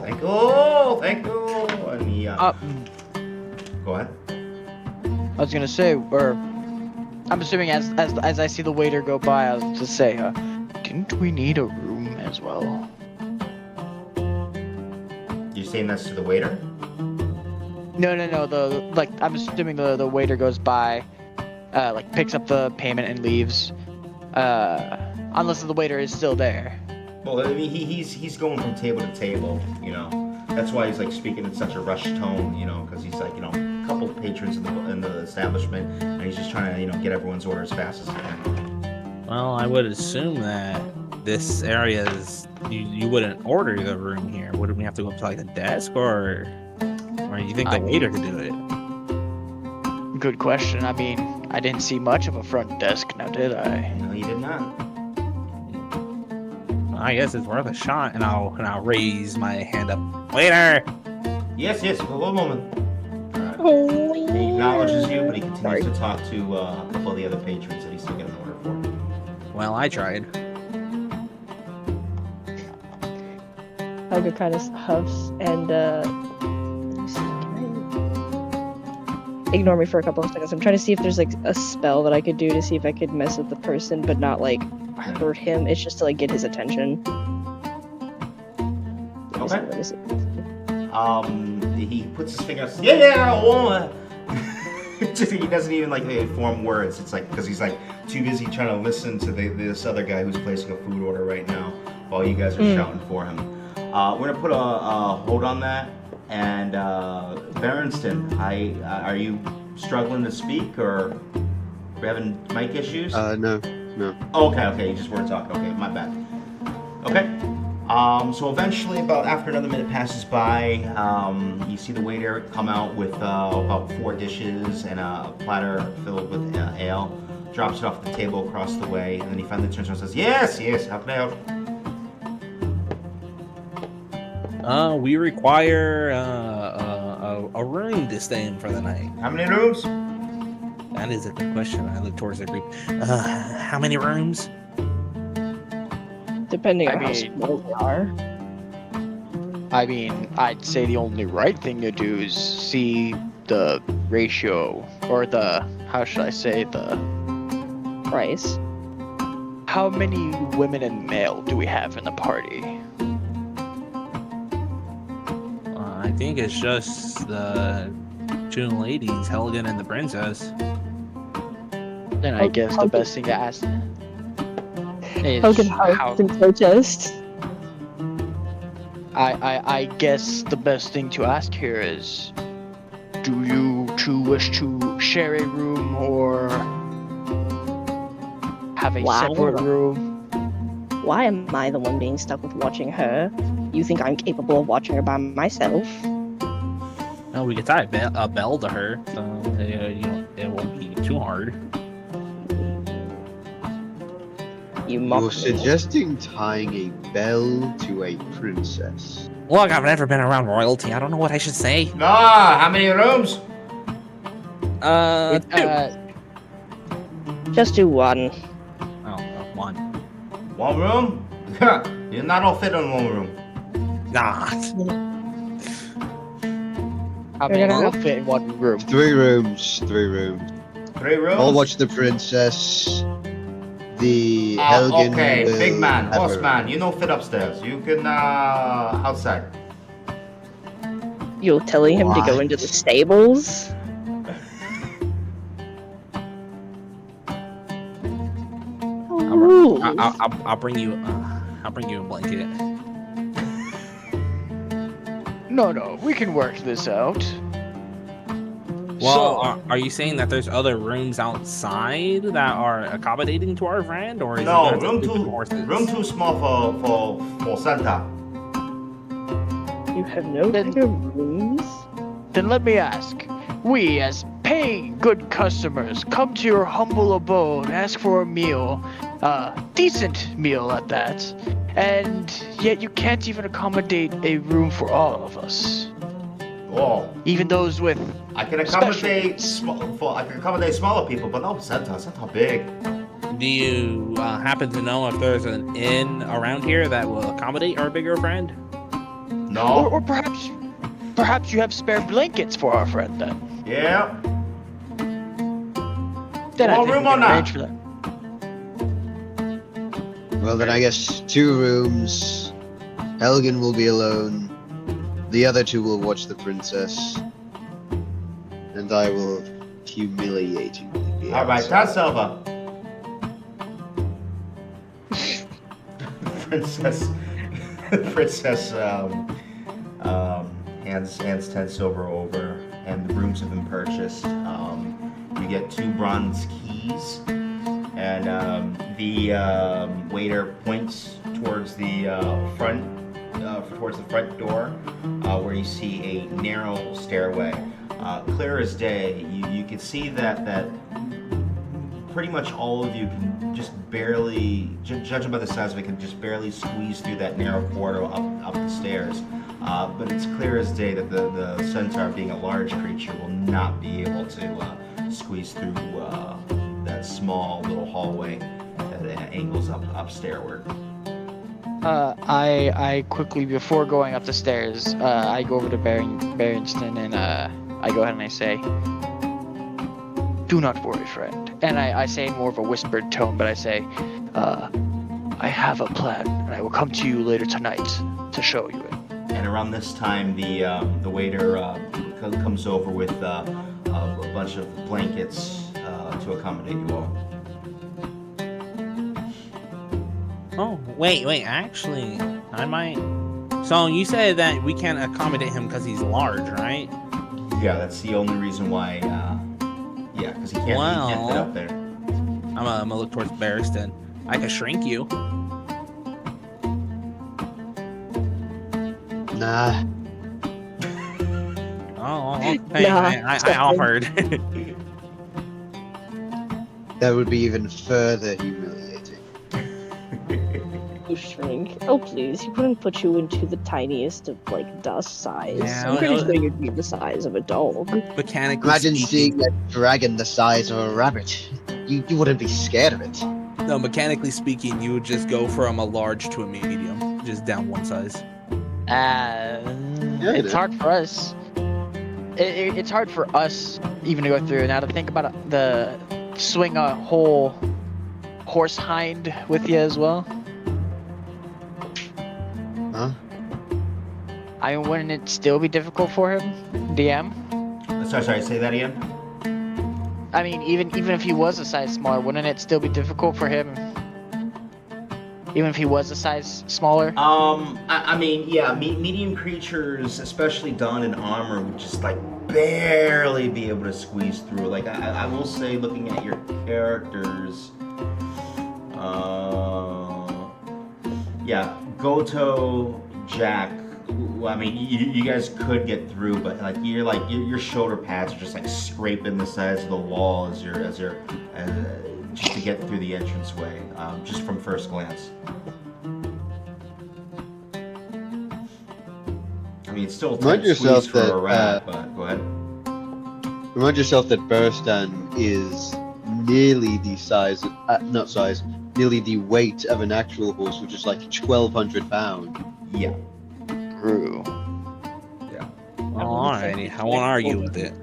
thank you, and he go ahead. I was gonna say, or I'm assuming as I see the waiter go by, I was to say, didn't we need a room as well? You're saying that's to the waiter? No. I'm assuming the waiter goes by, picks up the payment and leaves, unless the waiter is still there. Well, I mean, he's going from table to table, you know. That's why he's like speaking in such a rushed tone, you know, because he's like, you know, a couple patrons in the establishment, and he's just trying to, you know, get everyone's order as fast as he can. Well, I would assume that this area is you wouldn't order the room here. Wouldn't we have to go up to like a desk, or you think the waiter could do it? Good question. I mean, I didn't see much of a front desk, now did I? No, he did not. I guess it's worth a shot, and I'll raise my hand up. Waiter! Yes, one moment. Alright. He acknowledges you, but he continues to talk to a couple of the other patrons that he's still getting an order for. Well, I tried. Helga kind of huffs and ignore me for a couple of seconds. I'm trying to see if there's like a spell that I could do to see if I could mess with the person, but not like hurt him. It's just to like get his attention. Okay. Let me see. He puts his finger out. Yeah, woman. Just, he doesn't even like form words. It's like because he's like too busy trying to listen to this other guy who's placing a food order right now while you guys are shouting for him. We're gonna put a hold on that. And Berenstain, are you struggling to speak, or are we having mic issues? No. Oh, okay, you just weren't talking. Okay, my bad. Okay. So eventually, after another minute passes by, you see the waiter come out with about 4 dishes and a platter filled with ale. Drops it off the table across the way, and then he finally turns around and says, "Yes, how can I help?" We require a room to stay in for the night. How many rooms? That is a good question. I look towards the group. How many rooms? Depending on I how mean- small they are. I mean, I'd say the only right thing to do is see the ratio, or how should I say, Price. how many women and male do we have in the party? I think it's just the 2 ladies, Helgen and the princess. Then I guess the best thing to ask is Helgen how. huffs in protest. I guess the best thing to ask here is, do you two wish to share a room or have a Wow. separate room? Why am I the one being stuck with watching her? You think I'm capable of watching her by myself? Oh, we could tie a bell to her, so it won't be too hard. You mock You're me. suggesting tying a bell to a princess. Look, I've never been around royalty. I don't know what I should say. Ah, how many rooms? Two. Just do one. Oh, one. One room? You're not all fit in one room. Nah. I You're mean, gonna we'll have- fit in one room. 3 rooms. 3 rooms. 3 rooms? I'll watch the princess. The Helgen okay, will big man, have her horseman, you know fit upstairs. You can, outside. You're telling him to go What? into the stables? Ooh. I'll bring you. I'll bring you a blanket. No, we can work this out. Well, So- are you saying that there's other rooms outside that are accommodating to our friend, or is No, it room horses? too small for Santa. You have no Then- bigger rooms? Then let me ask. We, as paying good customers, come to your humble abode, ask for a meal, decent meal at that, and yet you can't even accommodate a room for all of us. Oh, Even those with I can accommodate smaller people, but no Santa big. Do you happen to know if there's an inn around here that will accommodate our bigger friend? No. or perhaps you have spare blankets for our friend then. Yeah. Then I More think room we or can not? arrange for that. Well, then I guess 2 rooms. Helgen will be alone. The other 2 will watch the princess. And I will humiliatingly be All right, outside. Todd Silva. Princess hands 10 silver over, and the rooms have been purchased. You get 2 bronze keys, and the waiter points towards the front door, where you see a narrow stairway. Clear as day, you can see that pretty much all of you can just barely, judging by the size of it, can just barely squeeze through that narrow corridor up the stairs. But it's clear as day that the centaur, being a large creature, will not be able to squeeze through that small little hallway that angles up stairward. I quickly, before going up the stairs, I go over to Berenstain and I go ahead and I say, "Do not worry, friend." And I say in more of a whispered tone, but I say, "I have a plan, and I will come to you later tonight to show you it." And around this time, the waiter comes over with a bunch of blankets to accommodate you all. Oh, wait, actually, I might. So you said that we can't accommodate him because he's large, right? Yeah, that's the only reason why. Yeah, because he can't fit up there. I'm gonna look towards Barristan. I can shrink you. Nah. Oh, hey, Nah, I offered. That would be even further humiliating. You shrink. Oh please, he wouldn't put you into the tiniest of like dust size. Yeah, I'm pretty well- sure you'd be the size of a dog. Mechanically Imagine speaking, seeing a dragon the size of a rabbit. You wouldn't be scared of it. no, mechanically speaking, you would just go from a large to a medium, just down one size. It's hard for us. It's hard for us even to go through. Now to think about it, the swing a whole horse hind with you as well. Huh? I mean, wouldn't it still be difficult for him, DM? Sorry, say that again. I mean, even if he was a size smaller, wouldn't it still be difficult for him? Even if he was a size smaller? I mean, yeah, medium creatures, especially donned in armor, would just like barely be able to squeeze through. Like I will say, looking at your characters, yeah, Goto, Jack. I mean, you guys could get through, but like your shoulder pads are just like scraping the sides of the wall as you're just to get through the entranceway, just from first glance. I mean, it's still a Remind tight yourself squeeze for that, a rat, but go ahead. Remind yourself that Burstan is nearly the size, nearly the weight of an actual horse, which is like 1,200 pounds. Yeah. True. Yeah. Alrighty, I won't argue with it.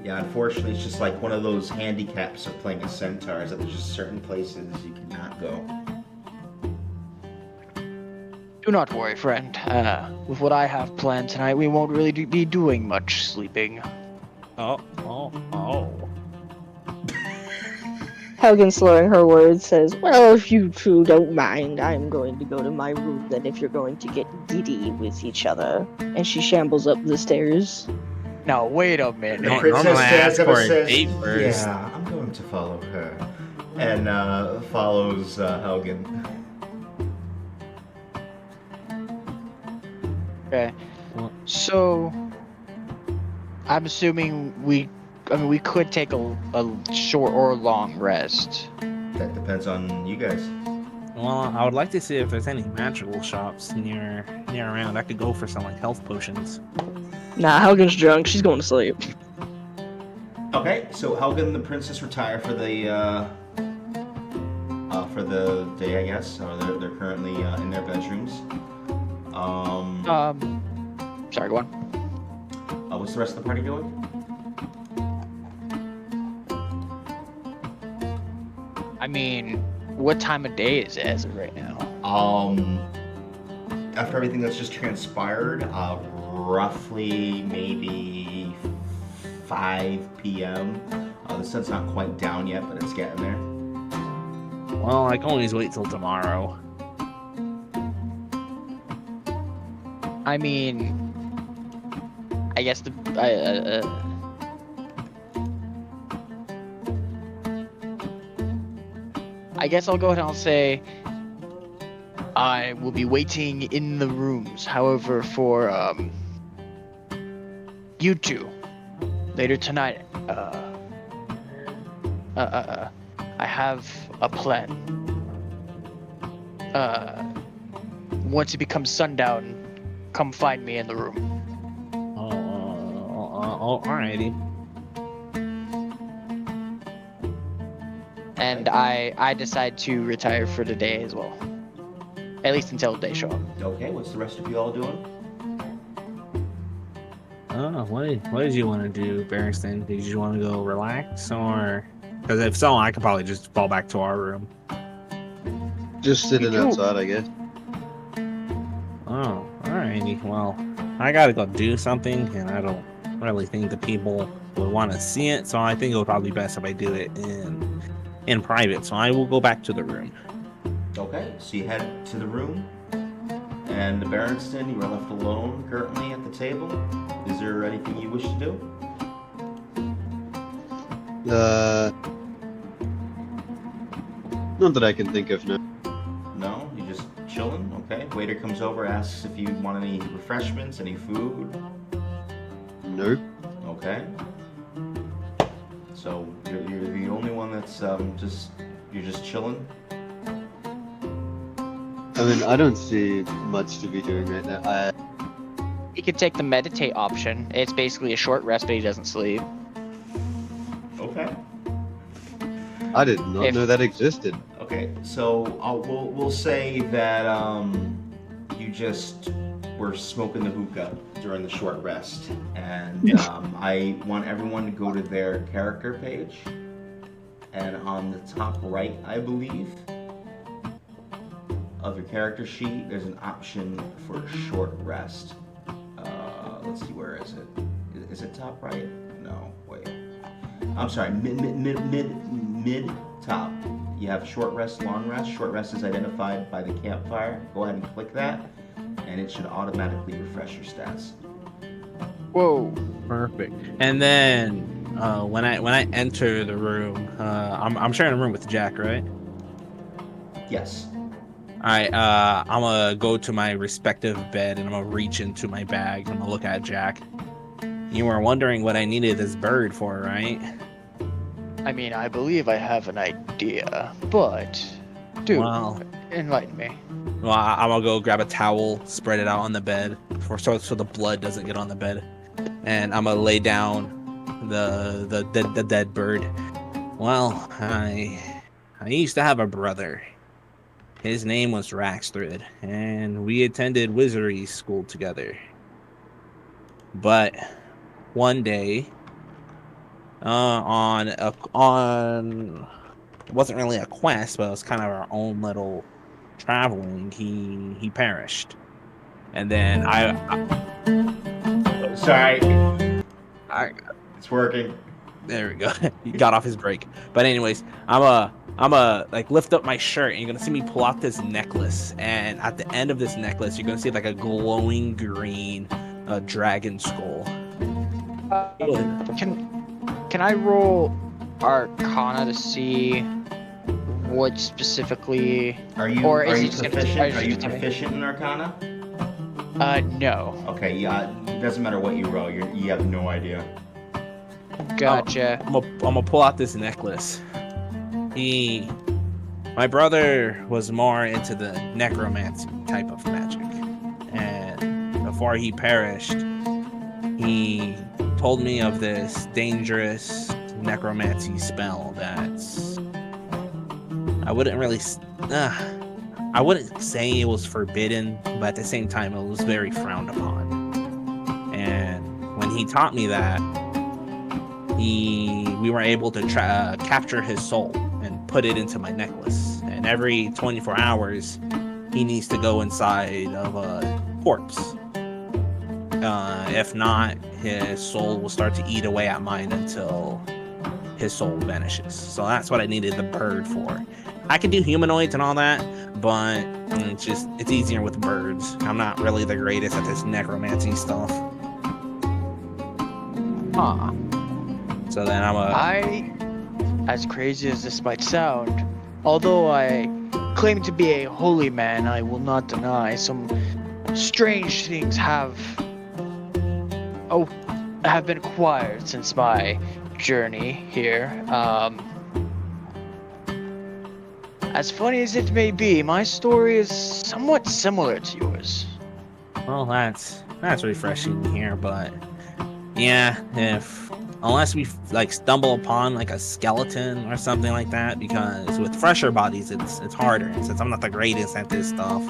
Yeah, unfortunately, it's just like one of those handicaps of playing a centaur, is that there's just certain places you cannot go. Do not worry, friend. With what I have planned tonight, we won't really be doing much sleeping. Oh. Helgen, slurring her words, says, "Well, if you two don't mind, I'm going to go to my room then if you're going to get giddy with each other." And she shambles up the stairs. Now, wait a The minute. Normally princess I stands ask up for and a says, date first. "Yeah, I'm going to follow her," and follows Helgen. Okay. So, I'm assuming we could take a short or long rest. That depends on you guys. Well, I would like to see if there's any magical shops near around. I could go for some like health potions. Nah, Helgen's drunk. She's going to sleep. Okay, so Helgen and the princess retire for the day, I guess. Or they're currently in their bedrooms. Sorry, go on. What's the rest of the party doing? I mean, what time of day is it as of right now? After everything that's just transpired, roughly maybe 5 p.m. The sun's not quite down yet, but it's getting there. Well, I can always wait till tomorrow. I mean, I guess I guess I'll go ahead and I'll say I will be waiting in the rooms. However, for you two later tonight, I have a plan. Once it becomes sundown, come find me in the room. Alrighty. And I decide to retire for the day as well. At least until they show up. Okay, what's the rest of you all doing? Oh, what did you want to do, Barristan? Did you want to go relax, or? Because if so, I could probably just fall back to our room. Just sitting You do. outside, I guess. Oh, alrighty. Well, I gotta go do something, and I don't really think the people would want to see it, so I think it would probably be best if I do it in private. So I will go back to the room. Okay, so you head to the room, and the Berenstain, you are left alone currently at the table. Is there anything you wish to do? None that I can think of now. No, you just chilling. Okay. Waiter comes over, asks if you want any refreshments, any food. Nope. Okay. So you're the only one that's you're just chilling. I mean, I don't see much to be doing right now. He could take the meditate option. It's basically a short rest, but he doesn't sleep. Okay. I did not If- know that existed. Okay. So we'll say that you just were smoking the hookah during the short rest, and I want everyone to go to their character page, and on the top right, I believe, of your character sheet, there's an option for a short rest. Let's see, where is it? Is it top right? No, wait. I'm sorry, mid top. You have short rest, long rest. Short rest is identified by the campfire. Go ahead and click that, and it should automatically refresh your stats. Whoa. Perfect. And then when I enter the room, I'm sharing a room with Jack, right? Yes. Alright, I'm gonna go to my respective bed and I'm gonna reach into my bag and I'm gonna look at Jack. You were wondering what I needed this bird for, right? I mean, I believe I have an idea, but do Well, enlighten me. I'm gonna go grab a towel, spread it out on the bed, so the blood doesn't get on the bed, and I'm gonna lay down the dead bird. Well, I used to have a brother. His name was Raxthrid, and we attended wizardry school together. But one day, on it wasn't really a quest, but it was kind of our own little traveling. He perished, and then Sorry, I it's working. there we go. He got off his break. But anyways, I'm a like lift up my shirt, and you're gonna see me pull out this necklace. And at the end of this necklace, you're gonna see like a glowing green dragon skull. Can I roll Arcana to see what specifically? Are you Or is are he you just gonna- proficient? are you Are you just gonna- proficient in Arcana? No. Okay, yeah. It doesn't matter what you roll. You have no idea. Gotcha. I'm gonna pull out this necklace. My brother was more into the necromancy type of magic, and before he perished, he told me of this dangerous necromancy spell that's I wouldn't say it was forbidden, but at the same time it was very frowned upon. And when he taught me that, we were able to capture his soul and put it into my necklace. And every 24 hours, he needs to go inside of a corpse. If not, his soul will start to eat away at mine until his soul vanishes. So that's what I needed the bird for. I could do humanoids and all that, but it's easier with birds. I'm not really the greatest at this necromancy stuff. Huh. So then As crazy as this might sound, although I claim to be a holy man, I will not deny some strange things have been acquired since my journey here. As funny as it may be, my story is somewhat similar to yours. Well, that's refreshing to hear, but yeah, unless we like stumble upon like a skeleton or something like that, because with fresher bodies it's harder. And since I'm not the greatest at this stuff,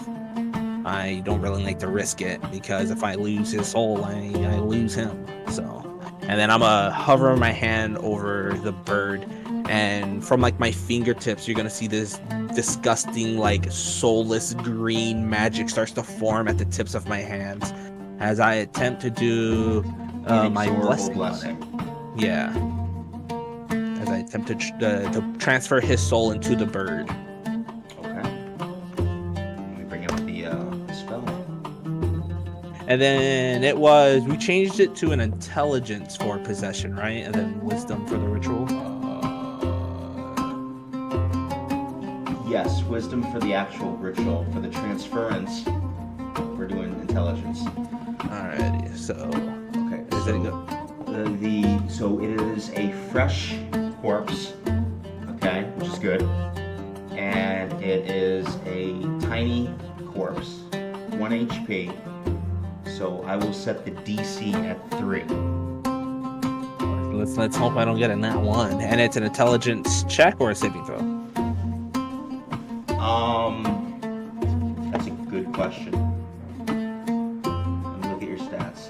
I don't really like to risk it, because if I lose his soul, I lose him. So, and then I'm gonna hover my hand over the bird, and from like my fingertips, you're gonna see this disgusting like soulless green magic starts to form at the tips of my hands as I attempt to do my Inexorable blessing. Yeah. As I attempt to transfer his soul into the bird. Okay. Let me bring up the spell. And then we changed it to an intelligence for possession, right? And then wisdom for the ritual. Yes, wisdom for the actual ritual. For the transference, we're doing intelligence. Alrighty, so Okay. is So it go? so it is a fresh corpse. Okay, which is good. And it is a tiny corpse, 1 HP. So I will set the DC at 3. Let's hope I don't get a nat 1. And it's an intelligence check or a saving throw? That's a good question. Let me look at your stats.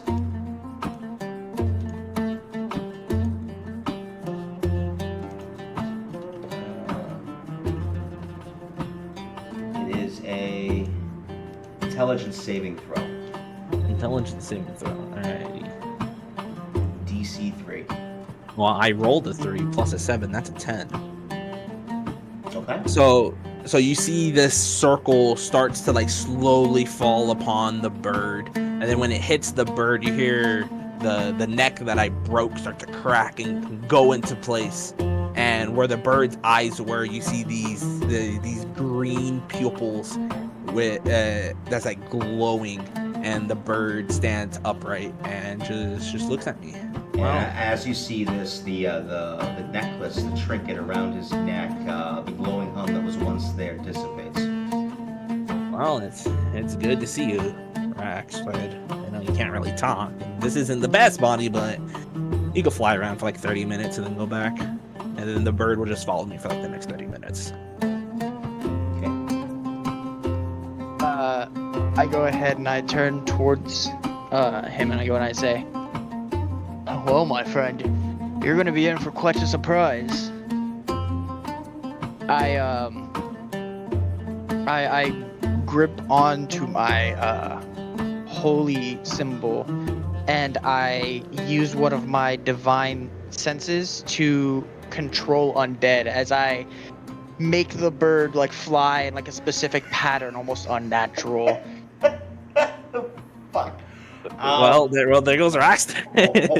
It is a intelligence saving throw. Intelligence saving throw. Alrighty. DC 3. Well, I rolled a 3 plus a 7. That's a 10. Okay. So you see this circle starts to like slowly fall upon the bird, and then when it hits the bird, you hear the neck that I broke start to crack and go into place. And where the bird's eyes were, you see these green pupils with that's like glowing, and the bird stands upright and just looks at me. Wow. And as you see this, the necklace, the trinket around his neck, the glowing hum that was once there dissipates. Well, it's good to see you, Rax. But I know you can't really talk. This isn't the best body, but you can fly around for like 30 minutes and then go back. And then the bird will just follow me for like the next 30 minutes. Okay. I go ahead and I turn towards him and I go and I say, "Well, my friend, you're gonna be in for quite a surprise." I grip onto my holy symbol and I use one of my divine senses to control undead as I make the bird like fly in like a specific pattern, almost unnatural. Fuck. Well, there goes Rax.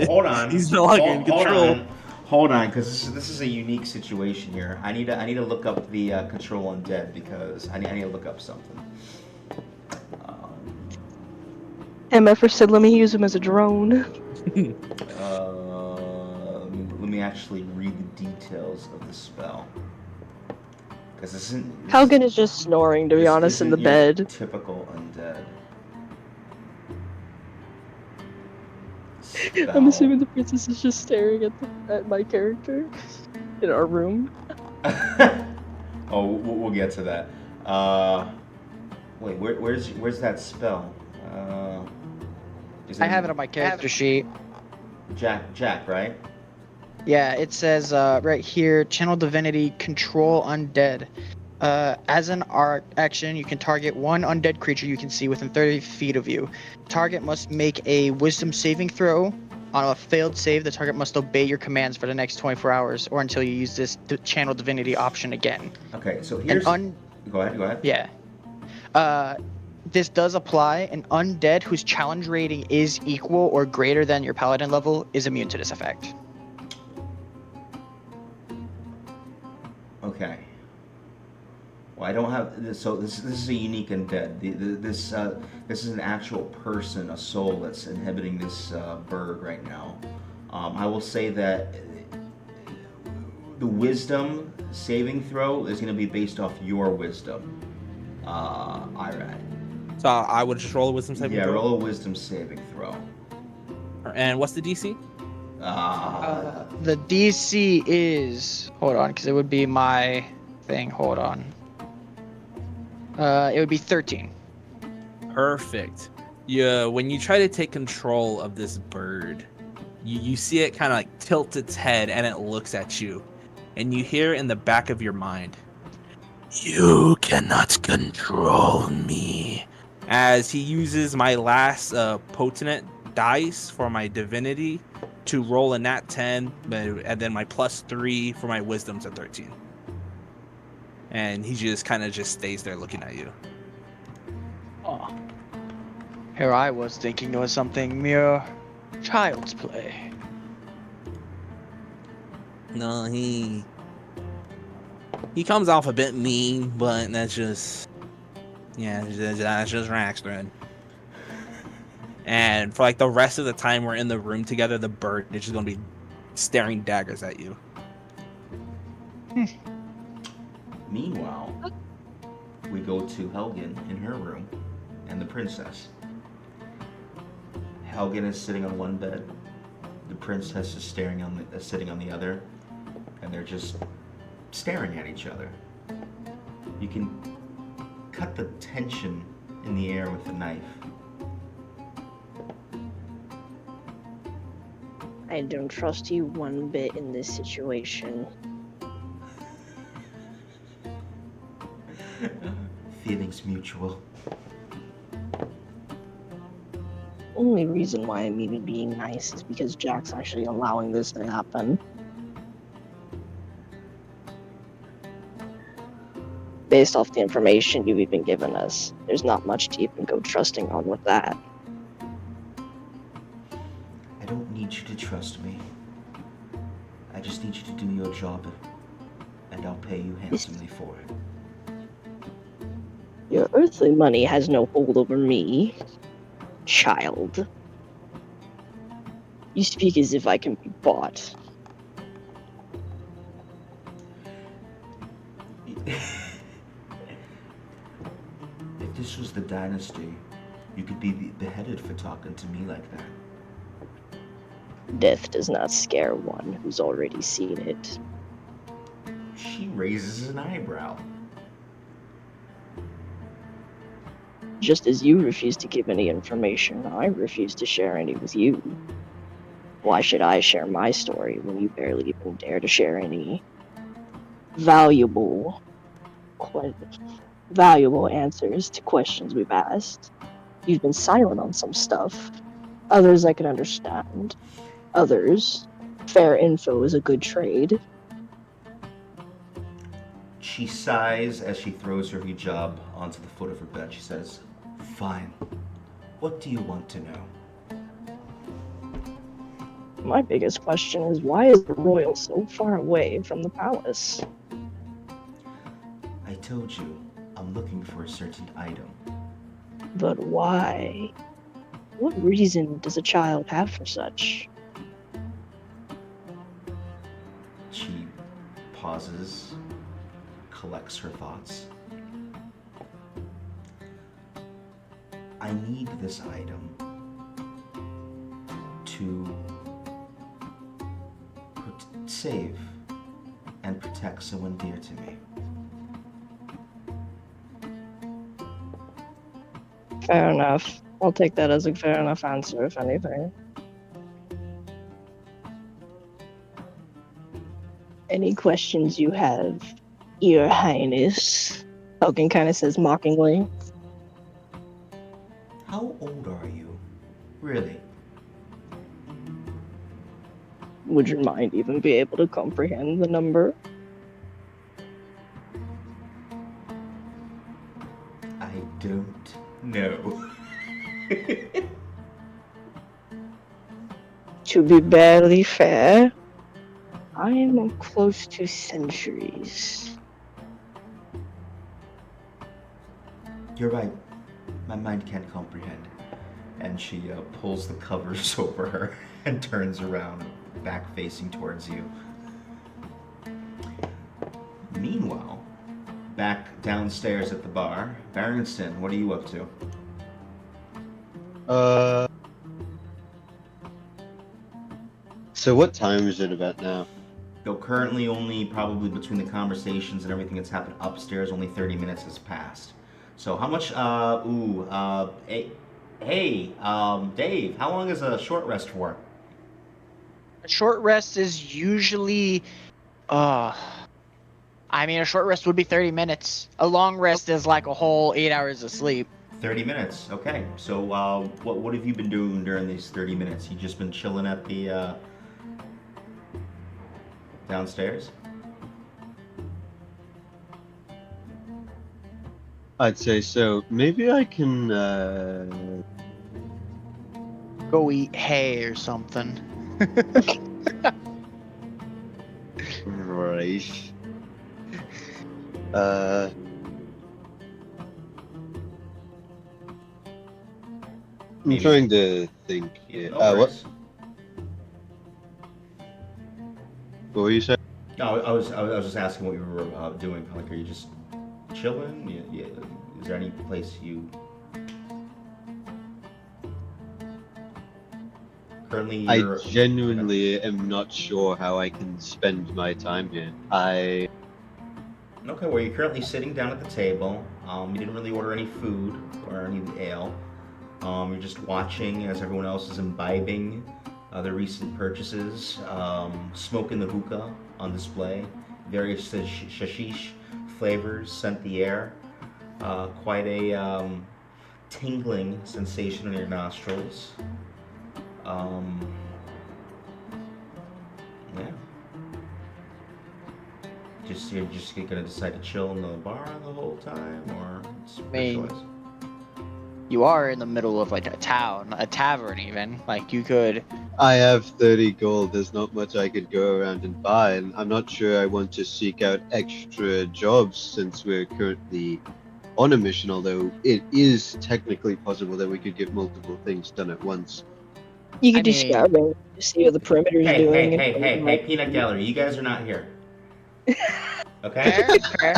Hold on. He's no longer in control. Hold on, because this is a unique situation here. I need to look up the control undead because I need to look up something. MF said, "Let me use him as a drone." Let me actually read the details of the spell. Because this isn't. Halgan is just snoring, to be honest, in the isn't your bed. Typical undead. I'm Spell. assuming the princess is just staring at my character in our room. Oh, we'll get to that. Wait, where's that spell? Is I have it on my character sheet. Jack, right? Yeah, it says right here, channel divinity, control undead. As an action, you can target one undead creature you can see within 30 feet of you. Target must make a wisdom saving throw. On a failed save, the target must obey your commands for the next 24 hours or until you use this channel divinity option again. Okay, so here's... Go ahead. Yeah. This does apply. An undead whose challenge rating is equal or greater than your paladin level is immune to this effect. Okay. Well, I don't have this. So this is a unique undead. This is an actual person, a soul that's inhabiting this bird right now. I will say that the wisdom saving throw is going to be based off your wisdom, Irad. So I would just roll a wisdom saving Yeah, throw. roll a wisdom saving throw. And what's the DC? The DC is... Hold on, because it would be my thing. Hold on. It would be 13. Perfect. Yeah, when you try to take control of this bird, you see it kind of like tilt its head and it looks at you. And you hear in the back of your mind, "You cannot control me." As he uses my last potent dice for my divinity to roll a nat 10, and then my +3 for my wisdom's a 13. And he just kind of just stays there looking at you. Oh. Here I was thinking it was something mere child's play. No, he comes off a bit mean, but that's just Raxthread. And for like the rest of the time we're in the room together, the bird is just gonna be staring daggers at you. Meanwhile, we go to Helgen in her room and the princess. Helgen is sitting on one bed. The princess is sitting on the other, and they're just staring at each other. You can cut the tension in the air with a knife. I don't trust you one bit in this situation. Feelings mutual. Only reason why I'm even being nice is because Jack's actually allowing this to happen. Based off the information you've even given us, there's not much to even go trusting on with that. I don't need you to trust me. I just need you to do your job, and I'll pay you handsomely for it. Your earthly money has no hold over me. Child. You speak as if I can be bought. If this was the dynasty, you could be beheaded for talking to me like that. Death does not scare one who's already seen it. She raises an eyebrow. Just as you refuse to give any information, I refuse to share any with you. Why should I share my story when you barely even dare to share any valuable answers to questions we've asked? You've been silent on some stuff. Others I can understand. Others, fair info is a good trade. She sighs as she throws her hijab onto the foot of her bed. She says, "Fine. What do you want to know?" My biggest question is, why is the royal so far away from the palace? I told you, I'm looking for a certain item. But why? What reason does a child have for such? She pauses, collects her thoughts. I need this item to save and protect someone dear to me. Fair enough. I'll take that as a fair enough answer, if anything. Any questions you have, Your Highness? Falcon kind of says mockingly. How old are you? Really? Would your mind even be able to comprehend the number? I don't know. To be barely fair, I am close to centuries. You're right. My mind can't comprehend. And she pulls the covers over her and turns around, back facing towards you. Meanwhile, back downstairs at the bar, Barrington, what are you up to? So what time is it about now? Though currently only probably between the conversations and everything that's happened upstairs, only 30 minutes has passed. So how much, Dave, how long is a short rest for? A short rest is usually, a short rest would be 30 minutes. A long rest is like a whole 8 hours of sleep. 30 minutes, okay. So what have you been doing during these 30 minutes? You just been chilling at the, downstairs? I'd say so. Maybe I can, Go eat hay or something. right. I'm Maybe. trying to think here. No What worries. were you saying? No, I was just asking what you were doing. Like, are you just chilling? Is there any place you currently? I genuinely am not sure how I can spend my time here. Okay, well, you're currently sitting down at the table. You didn't really order any food or any ale. You're just watching as everyone else is imbibing their recent purchases, smoking the hookah on display. Various hashish flavors scent the air. Quite a tingling sensation in your nostrils. Yeah. You're just gonna decide to chill in the bar the whole time, or it's your mean, choice? You are in the middle of like a town, a tavern even. Like you could. I have 30 gold. There's not much I could go around and buy, and I'm not sure I want to seek out extra jobs since we're currently on a mission, although it is technically possible that we could get multiple things done at once. You I could do mean- scouting to see what the perimeter's Hey, doing. hey, Peanut Gallery, you guys are not here. Okay? Fair.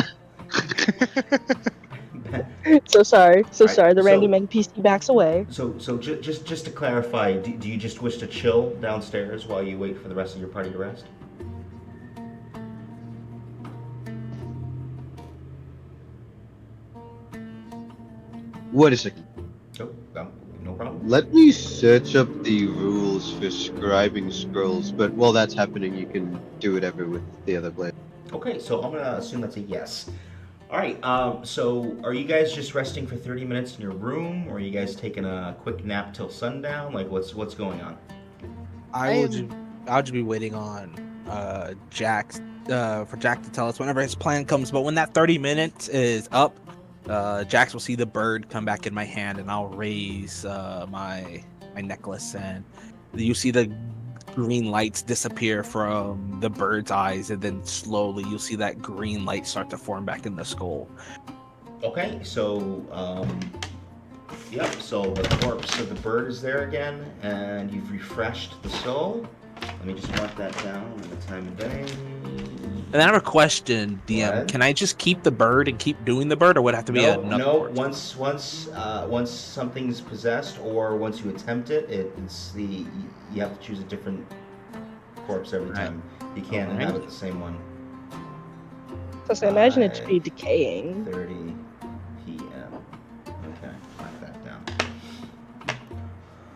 So sorry. So Alright, sorry. The so- random NPC backs away. So just to clarify, do you just wish to chill downstairs while you wait for the rest of your party to rest? Wait a second. Oh, no problem. Let me search up the rules for scribing scrolls, but while that's happening, you can do whatever with the other player. Okay, so I'm gonna assume that's a yes. All right. So are you guys just resting for 30 minutes in your room, or are you guys taking a quick nap till sundown? Like, what's going on? I'll just be waiting on Jack for Jack to tell us whenever his plan comes. But when that 30 minutes is up, Jax will see the bird come back in my hand, and I'll raise my necklace, and you see the green lights disappear from the bird's eyes, and then slowly you'll see that green light start to form back in the skull. Okay, so yep. So the corpse of the bird is there again, and you've refreshed the soul. Let me just mark that down in the time of day. And I have a question, Go DM. ahead. Can I just keep the bird and keep doing the bird, or would it have to be another No. corpse? Once something's possessed, or once you attempt it, you have to choose a different corpse every Right. time. You can't Alright. inhabit the same one. So I imagine it to 5, be decaying. 30 p.m. Okay, mark that down.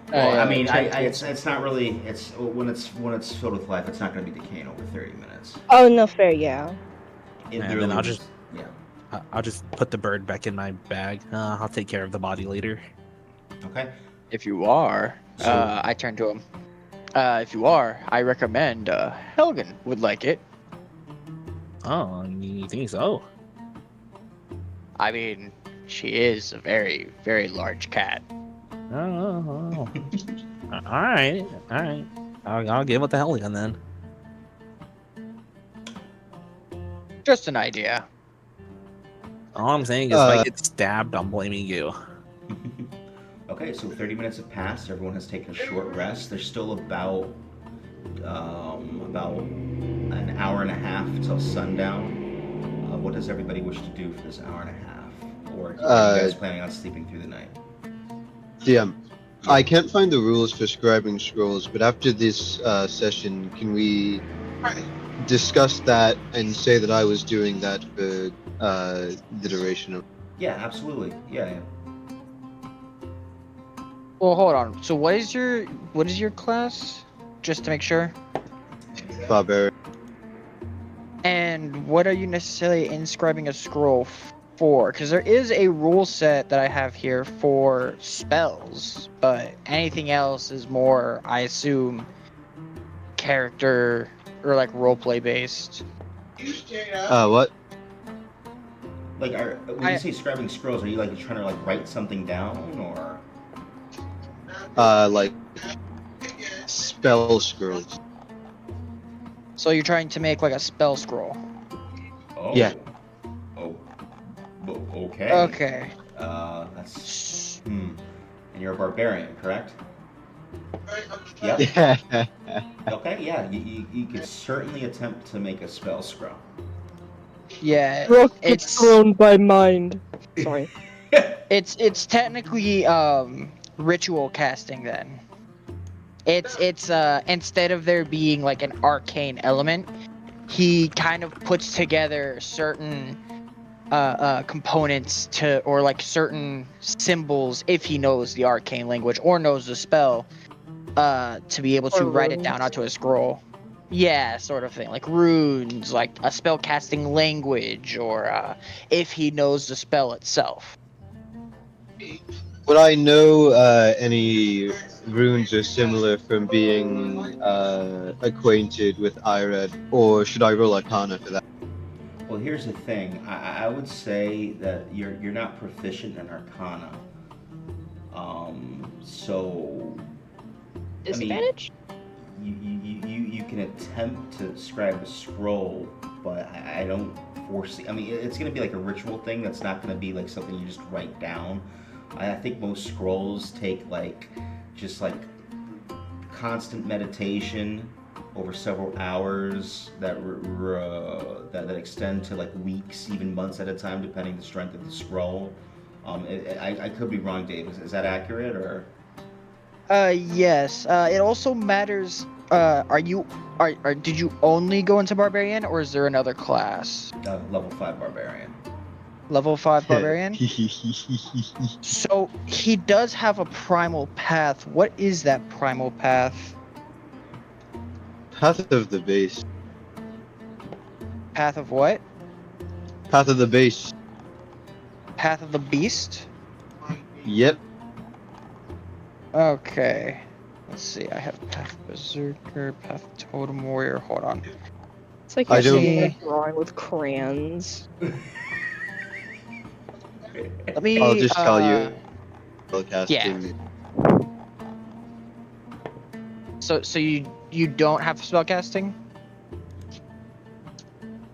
I, Well, I mean, checked it's not really. It's when it's filled with life. It's not going to be decaying over 30 minutes. Oh no, fair, yeah. It And literally then I'll was- just- yeah. I'll just put the bird back in my bag. I'll take care of the body later. Okay. If you are, So- I turn to him. If you are, I recommend Helgen would like it. Oh, you think so? I mean, she is a very, very large cat. Oh. All right. I'll give it the Hellion then. Just an idea. All I'm saying is, if I get stabbed, I'm blaming you. Okay, so 30 minutes have passed. Everyone has taken a short rest. There's still about an hour and a half till sundown. What does everybody wish to do for this hour and a half? Or are you guys planning on sleeping through the night? DM, I can't find the rules for scribing scrolls, but after this session, can we discuss that and say that I was doing that for the duration of... Yeah, absolutely. Yeah. Well, hold on. So what is your class? Just to make sure. Barbarian. And what are you necessarily inscribing a scroll for? Because there is a rule set that I have here for spells, but anything else is more, I assume, character or like roleplay based. What? Like, when you say scribing scrolls, are you like trying to like write something down, or? Like spell scrolls. So you're trying to make like a spell scroll. Oh. Yeah. Oh. Okay. Okay. That's. And you're a barbarian, correct? Yep. Yeah. Okay. Yeah. You could certainly attempt to make a spell scroll. Yeah. Rock It's thrown by mind. Sorry. it's technically ritual casting then. It's instead of there being like an arcane element, he kind of puts together certain components to, or like certain symbols if he knows the arcane language or knows the spell, to be able to Or write it down runes. onto a scroll. Yeah, sort of thing, like runes, like a spell casting language, or if he knows the spell itself. Would I know any runes are similar from being acquainted with Irad, or should I roll Arcana for that? Well, here's the thing. I would say that you're not proficient in Arcana. So Disadvantage? you can attempt to scribe a scroll, but I don't forcing. I mean, it's going to be like a ritual thing. That's not going to be like something you just write down. I think most scrolls take like just like constant meditation over several hours that extend to like weeks, even months at a time, depending on the strength of the scroll. I could be wrong, Dave. Is that accurate or? Yes. It also matters. Did you only go into barbarian, or is there another class? Level 5 barbarian. Level 5 barbarian. So he does have a primal path. What is that primal path? Path of the base. Path of what? Path of the base. Path of the beast. Yep. Okay. Let's see. I have path berserker, path totem warrior. Hold on. It's like I you're don't- sitting there drawing with crayons. Let me. I'll just tell you. Yeah. Spellcasting. So you don't have spellcasting?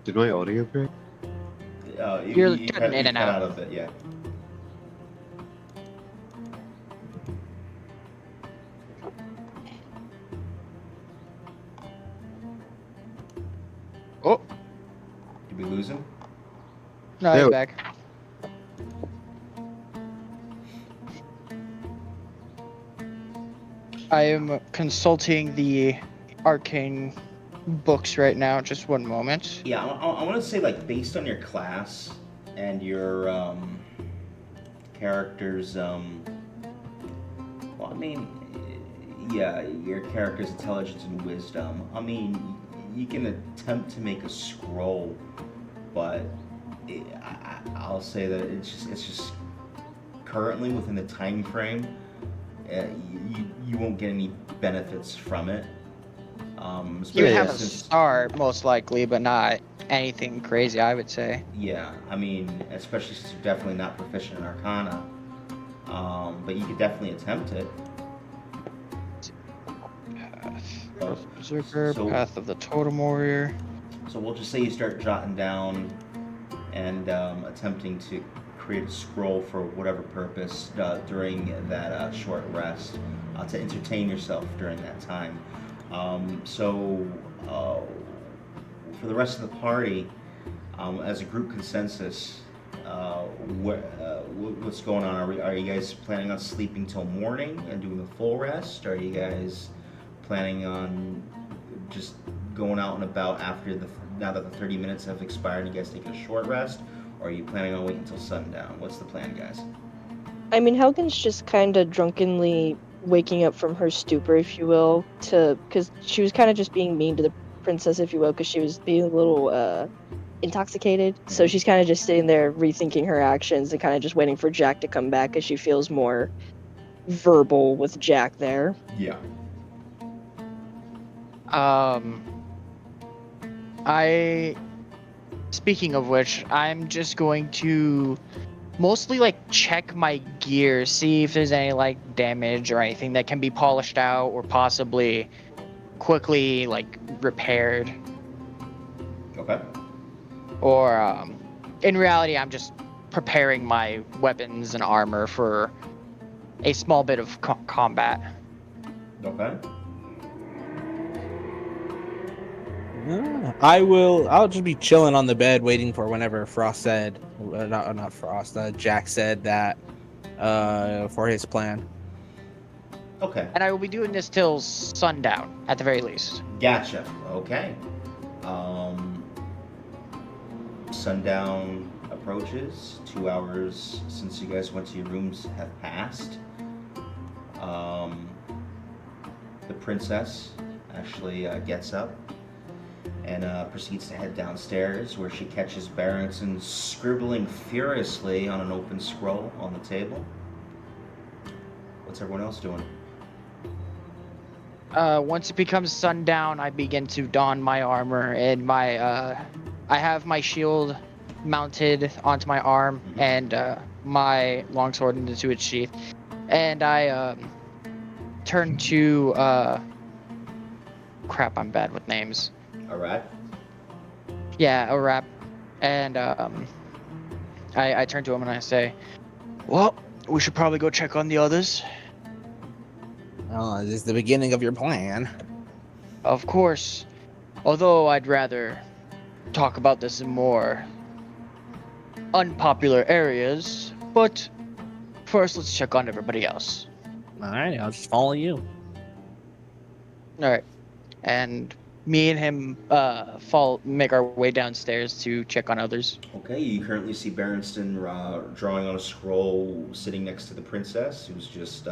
Did my audio break? You're You cutting in and cut out. of it, yeah. Oh Did we lose him? no, he's No. back. I am consulting the arcane books right now. Just one moment. Yeah, I want to say like based on your class and your character's well, I mean, yeah, your character's intelligence and wisdom. I mean, you can attempt to make a scroll, but I'll say that it's just currently within the time frame. You won't get any benefits from it. You especially have a since- start, most likely, but not anything crazy, I would say. Yeah, I mean, especially since you're definitely not proficient in Arcana. But you could definitely attempt it. Path Oh, of berserker, so- path of the totem warrior. So we'll just say you start jotting down and attempting to create a scroll for whatever purpose during that short rest to entertain yourself during that time. For the rest of the party, as a group consensus, what's going on? Are you guys planning on sleeping till morning and doing a full rest? Are you guys planning on just going out and about now that the 30 minutes have expired and you guys taking a short rest? Or are you planning on waiting until sundown? What's the plan, guys? I mean, Helgen's just kind of drunkenly waking up from her stupor, if you will, because she was kind of just being mean to the princess, if you will, because she was being a little intoxicated. So she's kind of just sitting there rethinking her actions and kind of just waiting for Jack to come back because she feels more verbal with Jack there. Yeah. Speaking of which, I'm just going to mostly like check my gear, see if there's any like damage or anything that can be polished out or possibly quickly like repaired. Okay. Or in reality, I'm just preparing my weapons and armor for a small bit of combat. Okay. I'll just be chilling on the bed waiting for whenever Frost said, not Frost, Jack said that for his plan. Okay. And I will be doing this till sundown, at the very least. Gotcha. Okay. Sundown approaches. 2 hours since you guys went to your rooms have passed. The princess actually gets up and proceeds to head downstairs, where she catches Barrington scribbling furiously on an open scroll on the table. What's everyone else doing? Once it becomes sundown, I begin to don my armor and I have my shield mounted onto my arm and my longsword into its sheath, and I turn to crap. I'm bad with names. All right. Yeah, Arap, And I turn to him and I say, "Well, we should probably go check on the others." Oh, this is the beginning of your plan. Of course, although I'd rather talk about this in more unpopular areas, but first let's check on everybody else. All right, I'll just follow you. All right, and me and him make our way downstairs to check on others. Okay, you currently see Berenstain drawing on a scroll, sitting next to the princess, who's just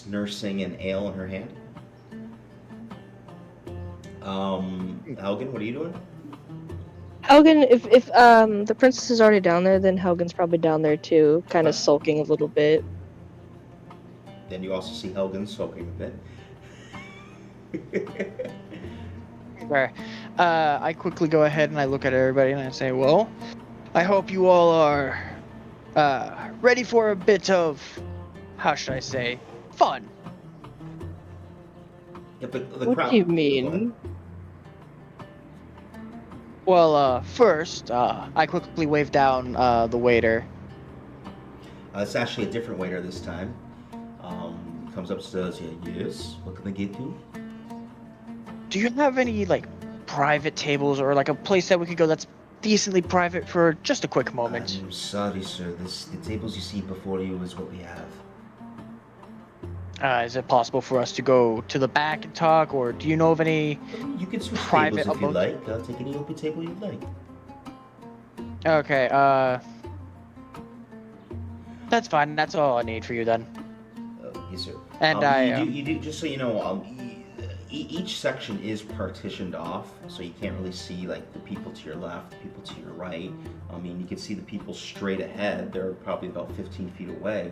nursing an ale in her hand. Helgen, what are you doing? Helgen, if the princess is already down there, then Helgen's probably down there too, kind of sulking a little bit. Then you also see Helgen soaking a bit. Where I quickly go ahead and I look at everybody and I say, "Well, I hope you all are ready for a bit of, how should I say, fun." Yeah, but the What crowd. do you Go ahead. mean? Well, first, I quickly wave down the waiter. It's actually a different waiter this time. Comes upstairs. Yeah, yes. What can I get you? Do you have any like private tables or like a place that we could go that's decently private for just a quick moment? I'm sorry, sir. The tables you see before you is what we have. Is it possible for us to go to the back and talk, or do you know of any? You can switch Private tables if you abode? like. I'll take any open table you'd like. Okay, that's fine. That's all I need for you then. Yes, sir. And you do just so you know. Each section is partitioned off, so you can't really see like the people to your left, the people to your right. I mean, you can see the people straight ahead. They're probably about 15 feet away.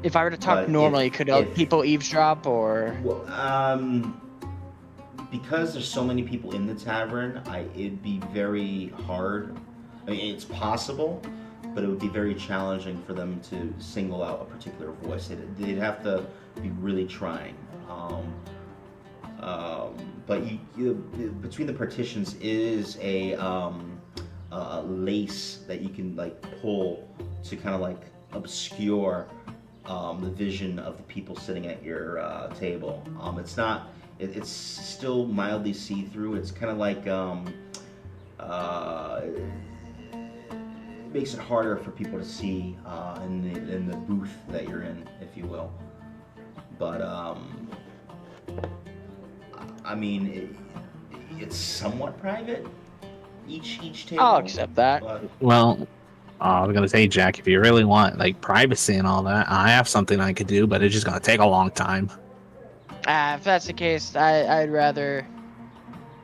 If I were to talk But normally, if- could if- people eavesdrop or? Well, because there's so many people in the tavern, it'd be very hard. I mean, it's possible, but it would be very challenging for them to single out a particular voice. They'd have to be really trying. But between the partitions is a lace that you can like pull to kind of like obscure the vision of the people sitting at your table. It's not. It's still mildly see-through. It's kind of like it makes it harder for people to see in the booth that you're in, if you will. But I mean, it's somewhat private. Each table. I'll accept that. But Well, I was gonna say, Jack, if you really want like privacy and all that, I have something I could do, but it's just gonna take a long time. If that's the case, I'd rather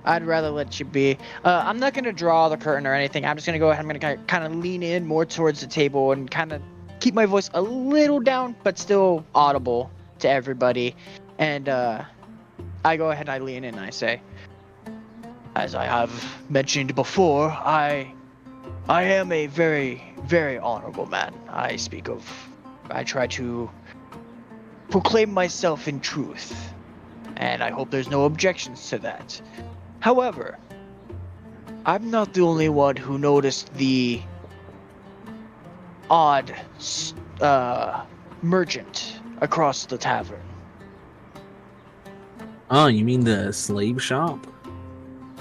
let you be. I'm not gonna draw the curtain or anything. I'm just gonna go ahead. I'm gonna kind of lean in more towards the table and kind of keep my voice a little down, but still audible to everybody. And I go ahead. I lean in and I say, as I have mentioned before, I am a very, very honorable man. I try to proclaim myself in truth, and I hope there's no objections to that. However, I'm not the only one who noticed the odd merchant across the tavern. Oh, you mean the slave shop?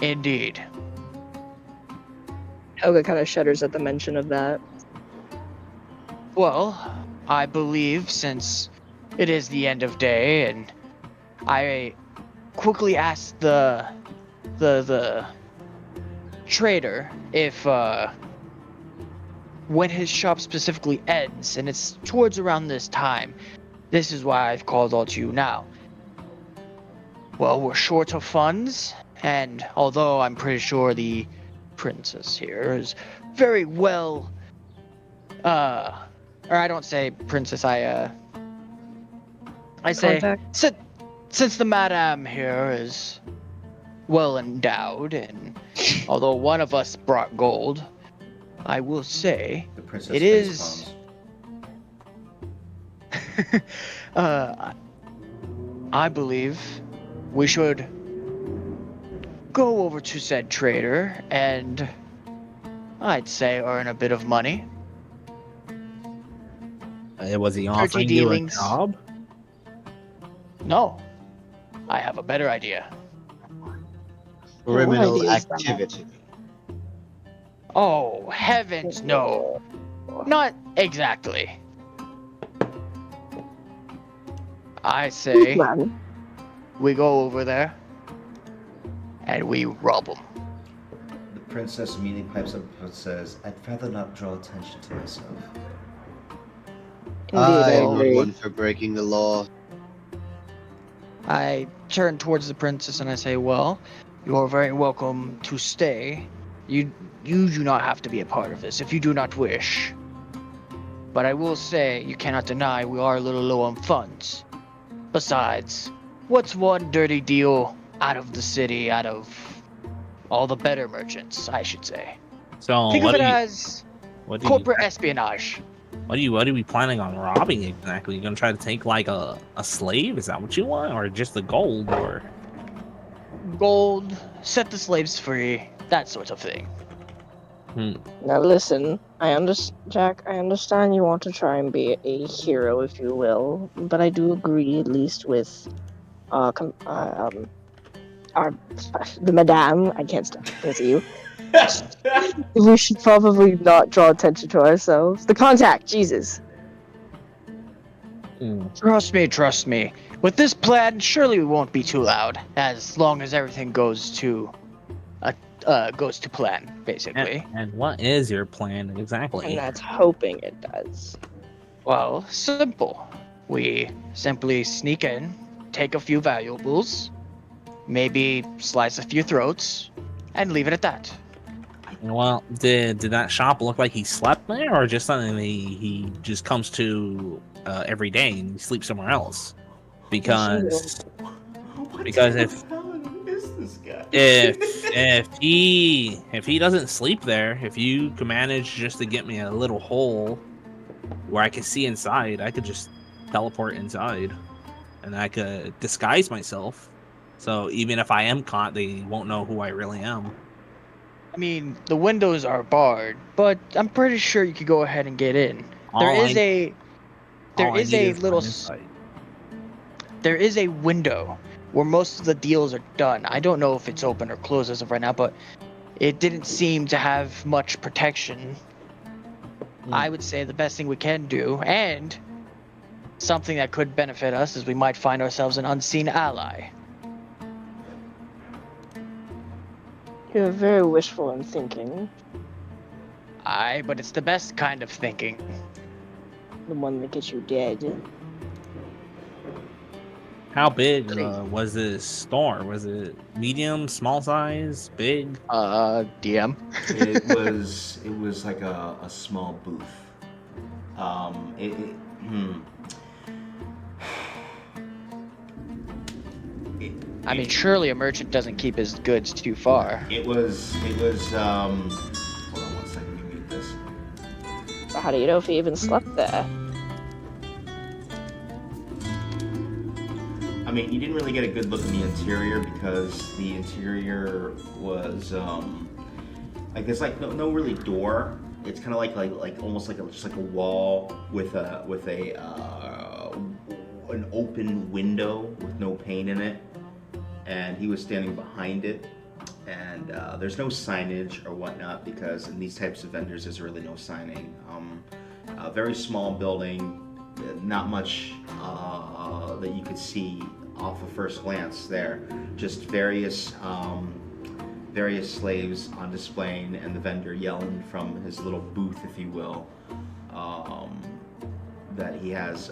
Indeed. Helga kind of shudders at the mention of that. Well, I believe since it is the end of day, and I quickly asked the trader if when his shop specifically ends, and it's towards around this time. This is why I've called out to you now. Well, we're short of funds, and although I'm pretty sure the princess here is very well, or I don't say princess, I say Contact. since the madame here is well endowed, and although one of us brought gold, I will say the princess it face is. palms. I believe we should go over to said trader and I'd say earn a bit of money. Was he Dirty offering you a dealings. job? No, I have a better idea. What Criminal idea is that? activity. Oh, heavens no. Not exactly. I say Man. we go over there and we rob them. The princess immediately pipes up and says, "I'd rather not draw attention to myself." Indeed, I I'm not agree. one for breaking the law. I turn towards the princess and I say, well, you are very welcome to stay. You do not have to be a part of this if you do not wish. But I will say, you cannot deny we are a little low on funds. Besides, what's one dirty deal out of the city, out of all the better merchants, I should say? So Think of what it are you? as What do you? corporate espionage. What are we planning on robbing exactly? You gonna try to take like a slave? Is that what you want, or just the gold? Or Gold, set the slaves free, that sort of thing. Now listen, Jack, I understand you want to try and be a hero, if you will, but I do agree, at least with, our, the madame, I can't see you. We should probably not draw attention to ourselves. The contact, Jesus. Trust me. With this plan, surely we won't be too loud, as long as everything goes to plan, basically. And what is your plan And exactly? that's hoping it does. Well, simple. We simply sneak in, take a few valuables, maybe slice a few throats, and leave it at that. Well, did that shop look like he slept there, or just something he just comes to every day and he sleeps somewhere else? Because if Who is this guy? if he doesn't sleep there, if you can manage just to get me a little hole where I can see inside, I could just teleport inside, and I could disguise myself. So even if I am caught, they won't know who I really am. I mean, the windows are barred, but I'm pretty sure you could go ahead and get in. There All is I need a is my little insight. there is a window where most of the deals are done. I don't know if it's open or closed as of right now, but it didn't seem to have much protection. I would say the best thing we can do, and something that could benefit us, is we might find ourselves an unseen ally. You're very wishful in thinking. Aye, but it's the best kind of thinking. The one that gets you dead. How big was this store? Was it medium, small size, big? DM. It was like a small booth. I mean, surely a merchant doesn't keep his goods too far. It was hold on one second, let me mute this. So how do you know if he even slept there? I mean, you didn't really get a good look in the interior because the interior was like there's like no really door. It's kind of like almost like just like a wall with an open window with no pane in it, and he was standing behind it. And there's no signage or whatnot because in these types of vendors there's really no signing. A very small building, not much that you could see off of first glance there. Just various slaves on display and the vendor yelling from his little booth, if you will, that he has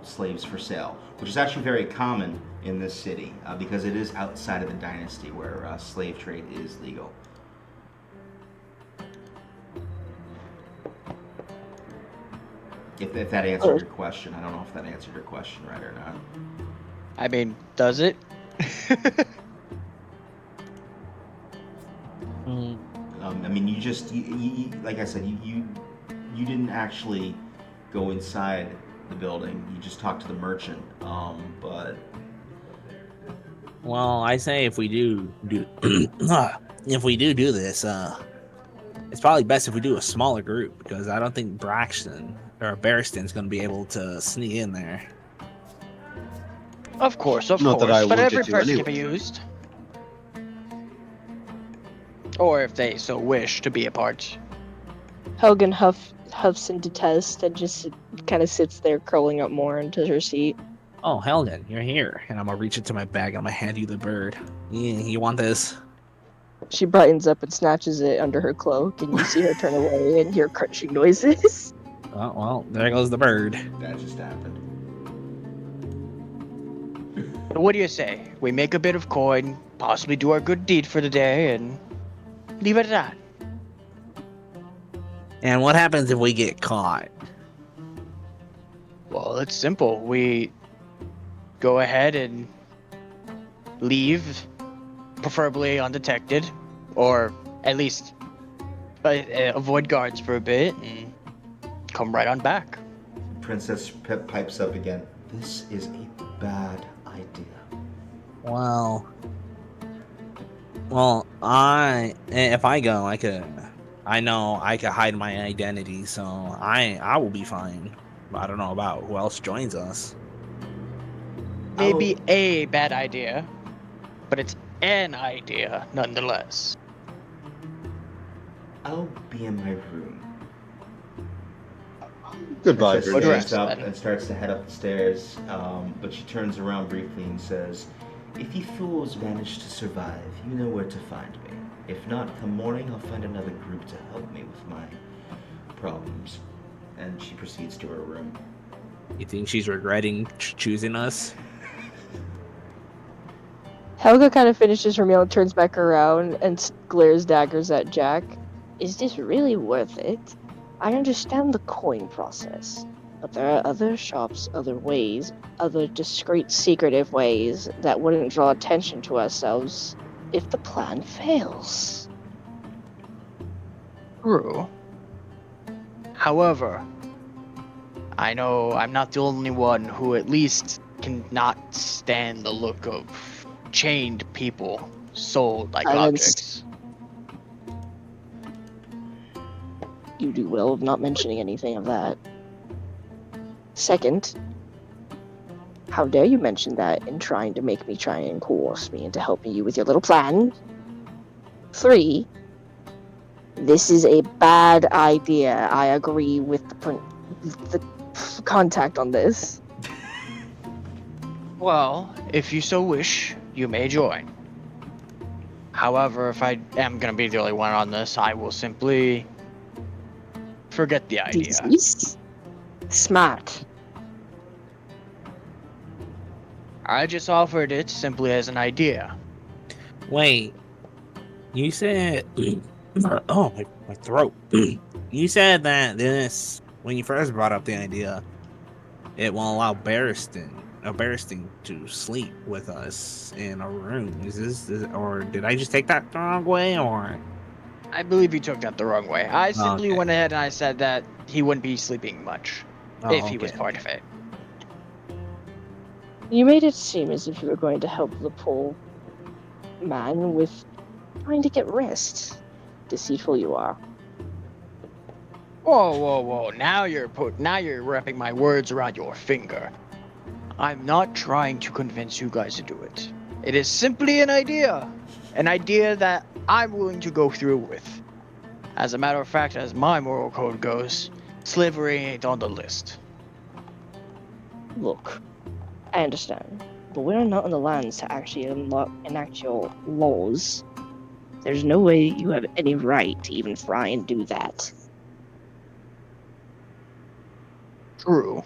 slaves for sale, which is actually very common in this city because it is outside of the dynasty where slave trade is legal. If that answered your question. I don't know if that answered your question right or not. I mean, does it? I mean, you like I said, you didn't actually go inside the building. You just talked to the merchant. But Well, I say if we do if we do this, it's probably best if we do a smaller group because I don't think Braxton or Barriston's going to be able to sneak in there. Of course, Not that I but wanted every to person can be anyway. used. Or if they so wish to be a part. Helgen huffs into test and just kind of sits there curling up more into her seat. Oh, Helden, you're here, and I'm gonna reach into my bag and I'm gonna hand you the bird. Yeah, you want this? She brightens up and snatches it under her cloak, and you see her turn away and hear crunching noises. Oh, well, there goes the bird. That just happened. So what do you say? We make a bit of coin, possibly do our good deed for the day, and leave it at that. And what happens if we get caught? Well, it's simple. We go ahead and leave, preferably undetected, or at least avoid guards for a bit and come right on back. Princess pipes up again. This is a bad idea. Well, if I go, I know I could hide my identity, so I will be fine. I don't know about who else joins us. Maybe I'll- a bad idea, but it's an idea nonetheless. I'll be in my room. Goodbye, Princess What Princess. stands rest, up then? and starts to head up the stairs, but she turns around briefly and says, "If you fools manage to survive, you know where to find me. If not, come morning, I'll find another group to help me with my problems." And she proceeds to her room. You think she's regretting choosing us? Helga kind of finishes her meal and turns back around and glares daggers at Jack. Is this really worth it? I understand the coin process, but there are other shops, other ways, other discreet, secretive ways that wouldn't draw attention to ourselves if the plan fails. True. However, I know I'm not the only one who at least cannot stand the look of chained people sold like Silenced. objects. You do well of not mentioning anything of that. Second, how dare you mention that in trying to make me try and coerce me into helping you with your little plan? 3, this is a bad idea. I agree with the contact on this. Well, if you so wish, you may join. However, if I am gonna be the only one on this, I will simply forget the idea. Deceased? Smart. I just offered it simply as an idea. Wait, you said, oh my throat. You said that this when you first brought up the idea, it will allow Barristan to sleep with us in a room. Or did I just take that the wrong way? Or I believe you took that the wrong way. I simply Okay. went ahead and I said that he wouldn't be sleeping much if he was okay. part of it. You made it seem as if you were going to help the poor man with trying to get rest. Deceitful you are. Whoa! Now you're wrapping my words around your finger. I'm not trying to convince you guys to do it. It is simply an idea that I'm willing to go through with. As a matter of fact, as my moral code goes, slavery ain't on the list. Look, I understand, but we're not in the lands to actually enact your laws. There's no way you have any right to even try and do that. True.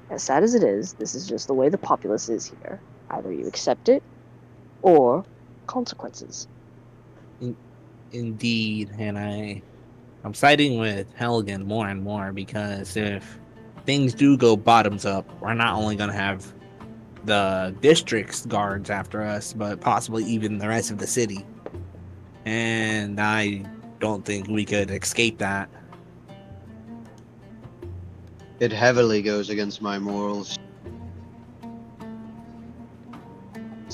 As sad as it is, this is just the way the populace is here. Either you accept it, or consequences. Indeed, and I'm siding with Helgen more and more because if things do go bottoms up, we're not only gonna have the district's guards after us, but possibly even the rest of the city. And I don't think we could escape that. It heavily goes against my morals.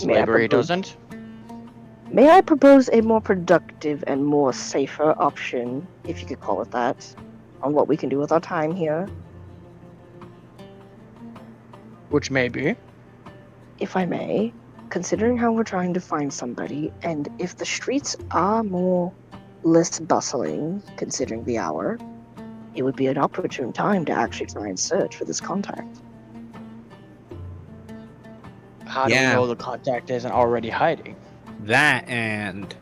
May I Slavery propose- doesn't. May I propose a more productive and more safer option, if you could call it that, on what we can do with our time here? Which may be. If I may, considering how we're trying to find somebody, and if the streets are more less bustling, considering the hour, it would be an opportune time to actually try and search for this contact. How do we Yeah. know the contact isn't already hiding? That, and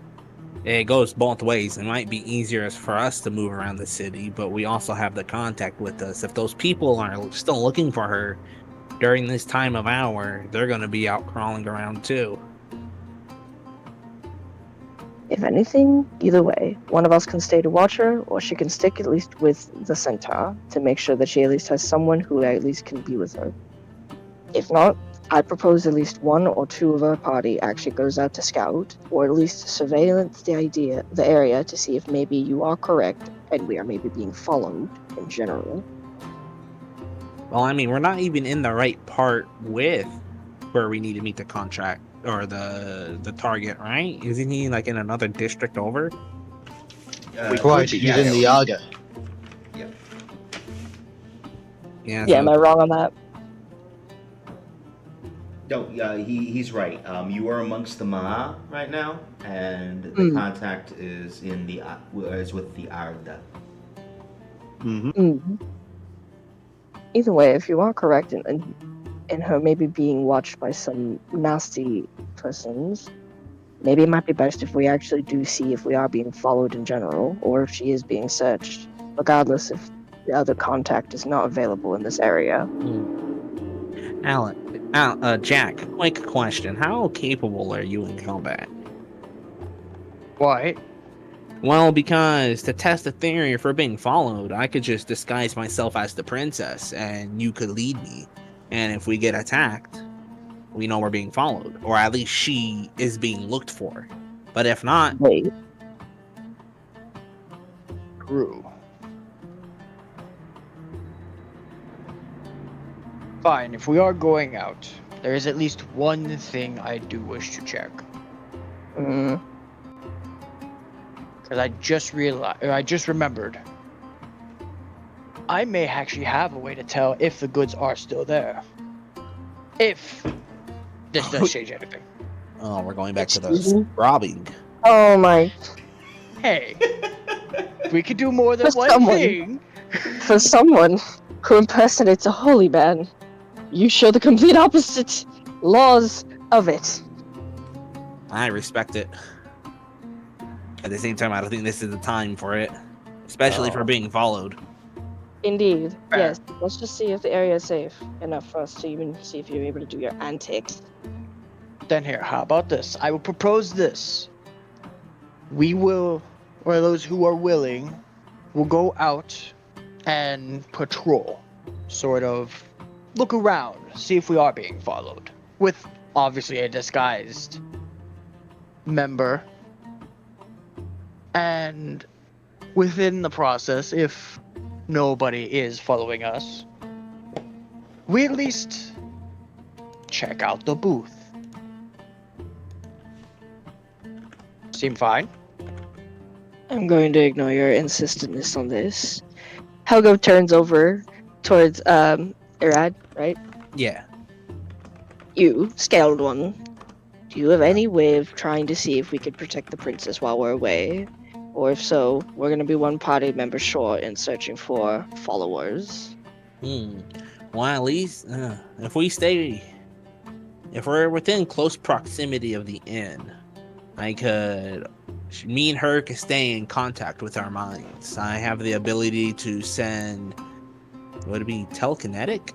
it goes both ways. It might be easier for us to move around the city, but we also have the contact with us. If those people are still looking for her during this time of hour, they're going to be out crawling around too. If anything, either way, one of us can stay to watch her, or she can stick at least with the centaur to make sure that she at least has someone who at least can be with her. If not, I propose at least one or two of our party actually goes out to scout, or at least surveillance the area to see if maybe you are correct and we are maybe being followed in general. Well, I mean, we're not even in the right part with where we need to meet the contract or the target, right? Isn't he like in another district over? Right, he's in the Aga. Yeah. Yeah, am I wrong on that? No, he's right. You are amongst the Ma'a right now, and the Mm. contact is is with the Arda. Mm. Either way, if you are correct in her maybe being watched by some nasty persons, maybe it might be best if we actually do see if we are being followed in general, or if she is being searched, regardless if the other contact is not available in this area. Jack, quick question. How capable are you in combat? Why? Well, because to test the theory, if we're being followed, I could just disguise myself as the princess and you could lead me. And if we get attacked, we know we're being followed, or at least she is being looked for. But if not, Wait, True. Fine, if we are going out, there is at least one thing I do wish to check. mm, Because I just remembered. I may actually have a way to tell if the goods are still there. If this does change anything. oh, we're going back to Excuse the me? robbing. oh my, Hey, we could do more than For one someone. thing. for someone who impersonates a holy man, you show the complete opposite laws of it. I respect it. At the same time, I don't think this is the time for it, especially for No. being followed. Indeed, Fair. yes. Let's just see if the area is safe enough for us to even see if you're able to do your antics. Then here, how about this? I will propose this. We will, or those who are willing, will go out and patrol. Sort of look around, see if we are being followed. With obviously a disguised member. And within the process, if nobody is following us, we at least check out the booth. Seem fine? I'm going to ignore your insistentness on this. Helgo turns over towards Irad, right? Yeah. You, scaled one. Do you have any way of trying to see if we could protect the princess while we're away? Or if so, we're gonna be one party member short in searching for followers. Well, at least if we're within close proximity of the inn, me and her could stay in contact with our minds. I have the ability to send, would it be telekinetic?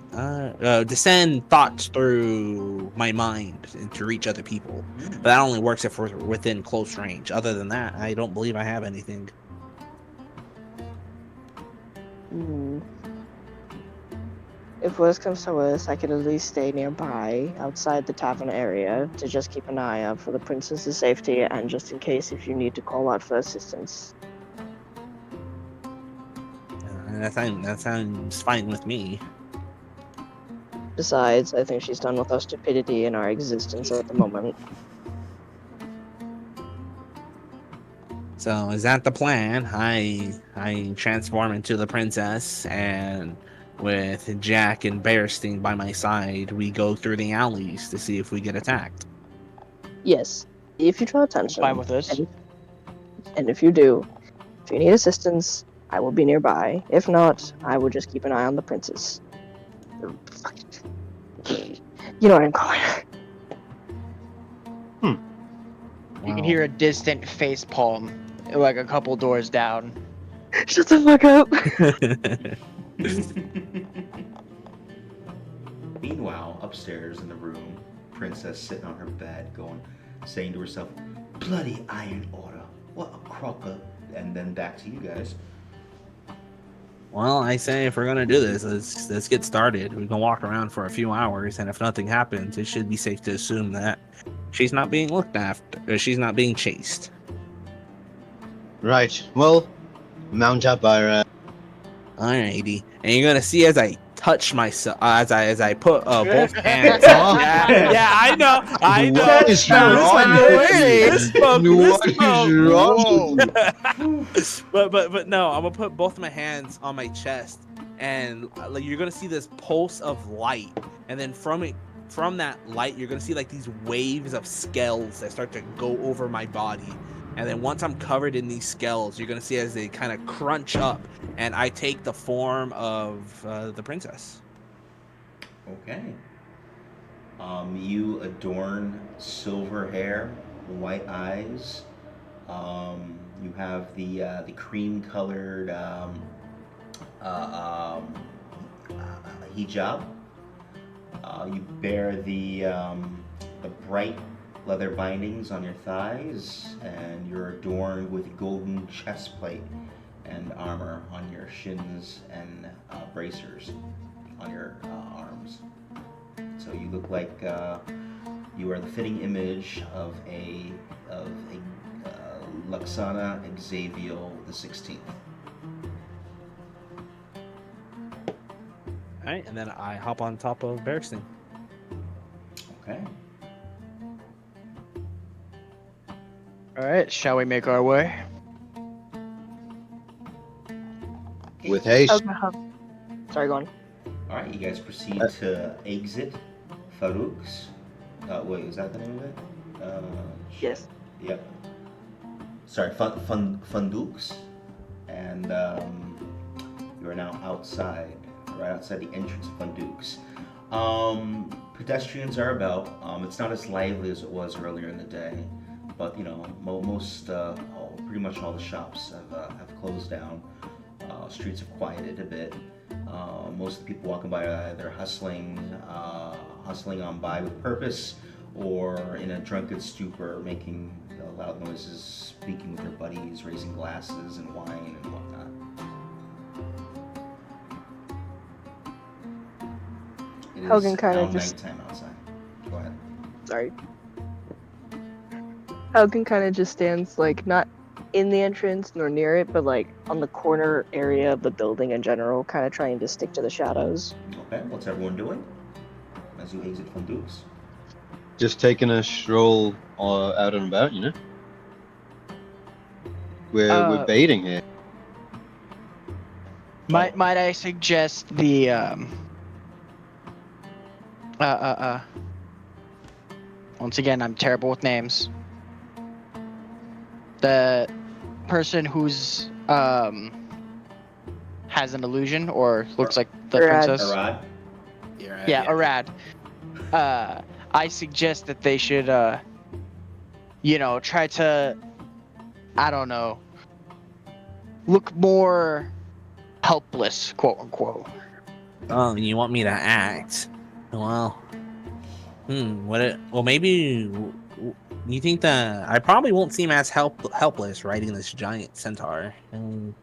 To send thoughts through my mind and to reach other people. But that only works if we're within close range. Other than that, I don't believe I have anything. If worst comes to worst, I could at least stay nearby, outside the tavern area, to just keep an eye out for the princess's safety, and just in case if you need to call out for assistance. That sounds fine with me. Besides, I think she's done with our stupidity and our existence at the moment. So is that the plan? I transform into the princess, and with Jack and Bearstein by my side, we go through the alleys to see if we get attacked. Yes, if you draw I'm attention, fine with this. and if you do, if you need assistance, I will be nearby. If not, I will just keep an eye on the princess. You know what I'm calling her. You can hear a distant face palm, like a couple doors down. Shut the fuck up. Meanwhile, upstairs in the room, Princess sitting on her bed, saying to herself, "Bloody Iron Order, what a crocker!" And then back to you guys. Well, I say if we're gonna do this, let's get started. We can walk around for a few hours, and if nothing happens, it should be safe to assume that she's not being looked after, or she's not being chased. Right. Well, mount up our. Alrighty, and you're gonna see as I touch myself, as I put both hands. Oh. Yeah, I know. What is wrong with you? What is wrong with you? but no, I'm gonna put both my hands on my chest, and like you're gonna see this pulse of light, and then from that light, you're gonna see like these waves of scales that start to go over my body, and then once I'm covered in these scales, you're gonna see as they kind of crunch up, and I take the form of the princess. Okay. You adorn silver hair, white eyes. You have the cream-colored hijab. You bear the bright leather bindings on your thighs, and you're adorned with golden chest plate and armor on your shins and bracers on your arms. So you look like you are the fitting image of a Luxana Xavier the 16th. All right, and then I hop on top of Bearstein. Okay. All right, shall we make our way? With haste. Okay. Sorry, go on. All right, you guys proceed to exit Farouk's. Wait, is that the name of it? Yes. Yep. Sorry, Funduks, and you are now outside, right outside the entrance of Funduks. Pedestrians are about. It's not as lively as it was earlier in the day, but you know, pretty much all the shops have closed down. Streets have quieted a bit. Most of the people walking by are either hustling on by with purpose, or in a drunken stupor, making loud noises, speaking with their buddies, raising glasses and wine and whatnot. It is Hogan kinda now just- nighttime outside. Go ahead. Sorry. Falcon kind of just stands, like, not in the entrance nor near it, but like on the corner area of the building in general, kind of trying to stick to the shadows. Okay, what's everyone doing as you exit from Duke's? Just taking a stroll out and about, you know? We're baiting here. Might I suggest the once again, I'm terrible with names. The person who's has an illusion or looks like the Arad. princess. Arad? Yeah, Arad. I suggest that they should try to, I don't know, look more helpless, quote unquote. Oh, you want me to act? Well, maybe you think that I probably won't seem as helpless riding this giant centaur. And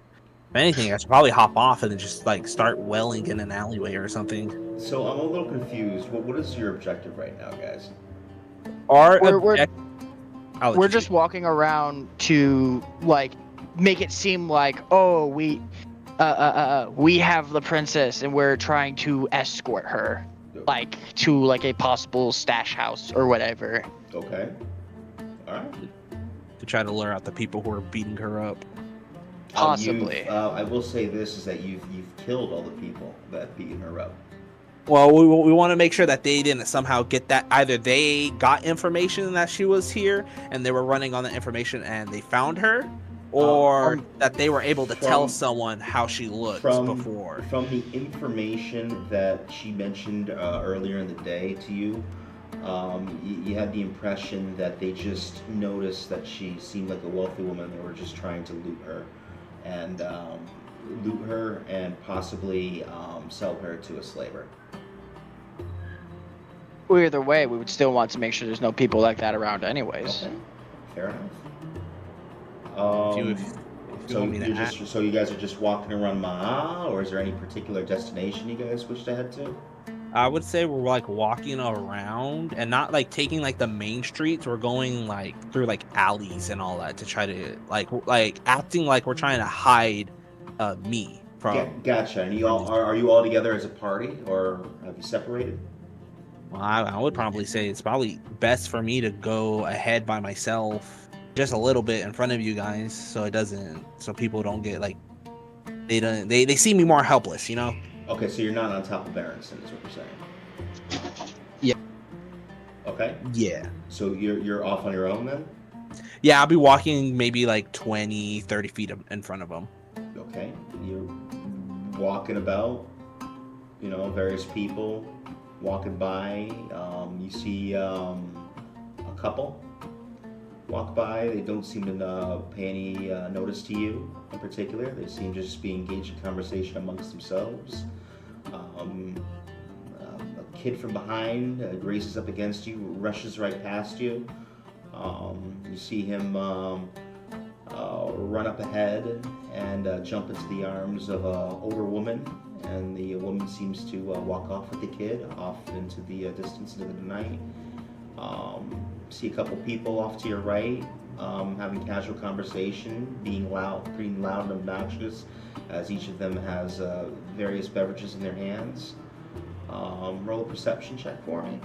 if anything, I should probably hop off and then just like start welling in an alleyway or something. So I'm a little confused. What is your objective right now, guys? We're just walking around to like make it seem like, oh, we have the princess and we're trying to escort her. like to like a possible stash house or whatever. Okay. All right. To try to lure out the people who are beating her up. Possibly. I will say this is that you've killed all the people that beat her up. Well, we want to make sure that they didn't somehow get that. Either they got information that she was here and they were running on the information and they found her, or that they were able to tell someone how she looked before. From the information that she mentioned earlier in the day to you, you had the impression that they just noticed that she seemed like a wealthy woman. They were just trying to loot her and possibly sell her to a slaver. Well, either way, we would still want to make sure there's no people like that around anyways. Okay. Fair enough. So you guys are just walking around Ma'a, or is there any particular destination you guys wish to head to? I would say we're like walking around and not like taking like the main streets. We're going like through like alleys and all that to try to like acting like we're trying to hide me from. Gotcha. And are you all together as a party, or have you separated? Well, I would probably say it's probably best for me to go ahead by myself, just a little bit in front of you guys, so people don't get like they see me more helpless, you know. Okay, so you're not on top of Berenson, is what you're saying. Yeah. Okay. Yeah. So you're off on your own then? Yeah, I'll be walking maybe like 20, 30 feet in front of them. Okay. You're walking about, various people walking by. You see a couple walk by. They don't seem to pay any notice to you in particular. They seem to just be engaged in conversation amongst themselves. A kid from behind graces up against you, rushes right past you. You see him run up ahead and jump into the arms of an older woman, and the woman seems to walk off with the kid off into the distance into the night. See a couple people off to your right having casual conversation, being pretty loud and obnoxious, as each of them has various beverages in their hands. Roll a perception check for me.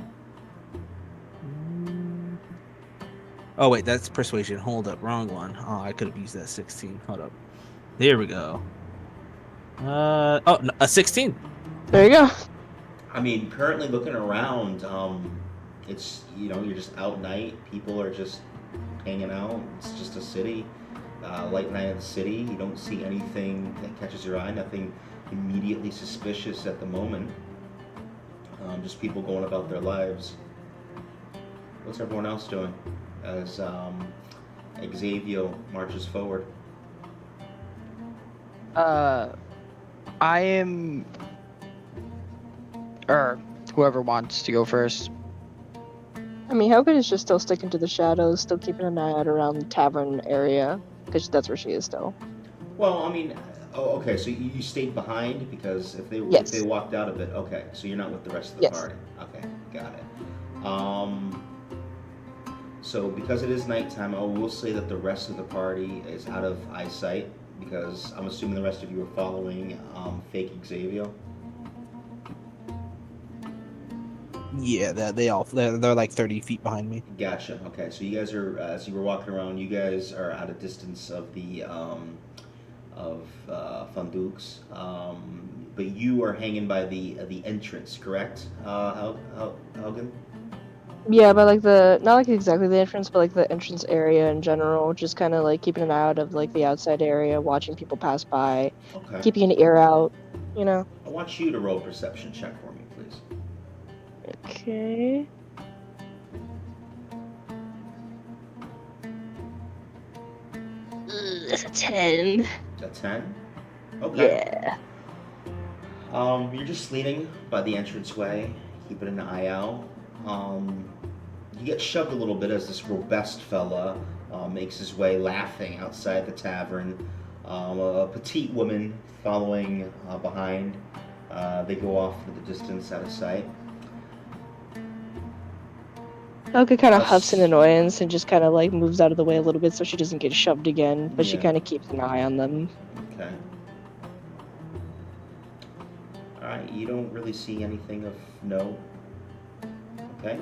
Oh wait, that's persuasion. Hold up, wrong one. Oh, I could have used that 16. Hold up. There we go. A 16. There you go. I mean, currently looking around, it's you're just out at night. People are just hanging out. It's just a city, light night of the city. You don't see anything that catches your eye. Nothing immediately suspicious at the moment. Just people going about their lives. What's everyone else doing as Xavier marches forward? I am, or whoever wants to go first. I mean, Hogan is just still sticking to the shadows, still keeping an eye out around the tavern area, because that's where she is still. Well, I mean, okay, so you stayed behind because if they walked out of it, okay, so you're not with the rest of the party. Okay, got it. So because it is nighttime, I will say that the rest of the party is out of eyesight, because I'm assuming the rest of you are following fake Xavier. Yeah, they're like 30 feet behind me. Gotcha. Okay, so you guys are, as you were walking around, you guys are at a distance of the Funduks, but you are hanging by the entrance, correct, Helgen? Yeah, but like not like exactly the entrance, but like the entrance area in general, just kind of like keeping an eye out of like the outside area, watching people pass by, Okay. keeping an ear out, I want you to roll a perception check for me, please. Okay. It's a 10. A 10? Okay. Yeah. You're just leaning by the entranceway, keeping an eye out. You get shoved a little bit as this robust fella makes his way laughing outside the tavern. A petite woman following behind. They go off into the distance out of sight. Helga kind of huffs in annoyance and just kind of like moves out of the way a little bit so she doesn't get shoved again, but she Yeah. kind of keeps an eye on them. Okay. Alright, you don't really see anything of note Okay.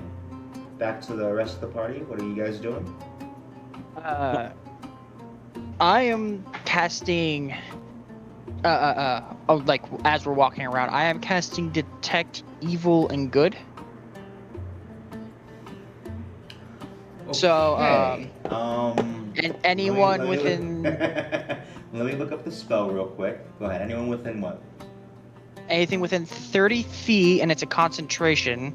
Back to the rest of the party. What are you guys doing? I am casting. Like as we're walking around, I am casting detect evil and good. So, Okay. and anyone within Let me look up the spell real quick. Go ahead. Anyone within what? anything within 30 feet, and it's a concentration,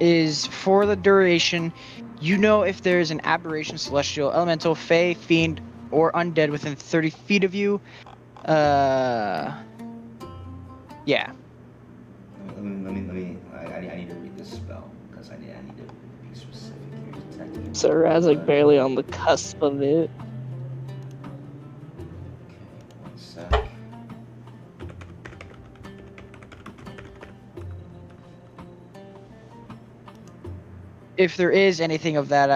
is for the duration. You know if there is an aberration, celestial, elemental, fey, fiend, or undead within 30 feet of you. Yeah. I need to read this spell because I need to be specific here. Detect evil. So Razak Good. barely on the cusp of it. Okay, one sec. If there is anything of that,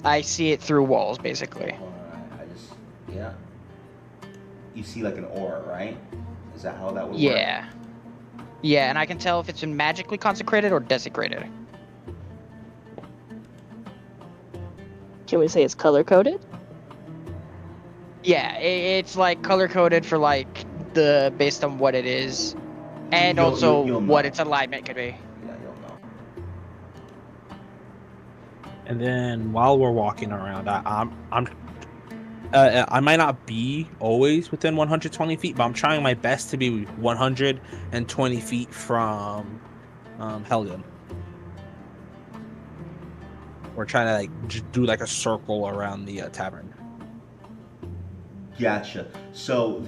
I see it through walls, basically. Alright, yeah. You see like an aura, right? Is that how that would work? Yeah. Yeah, and I can tell if it's been magically consecrated or desecrated. Can we say it's color coded? Yeah, it's like color coded for like the based on what it is, and also You'll what know. its alignment could be. Yeah, you'll know. And then while we're walking around, I might not be always within 120 feet, but I'm trying my best to be 120 feet from Helgen. We're trying to like just do like a circle around the tavern. Gotcha. So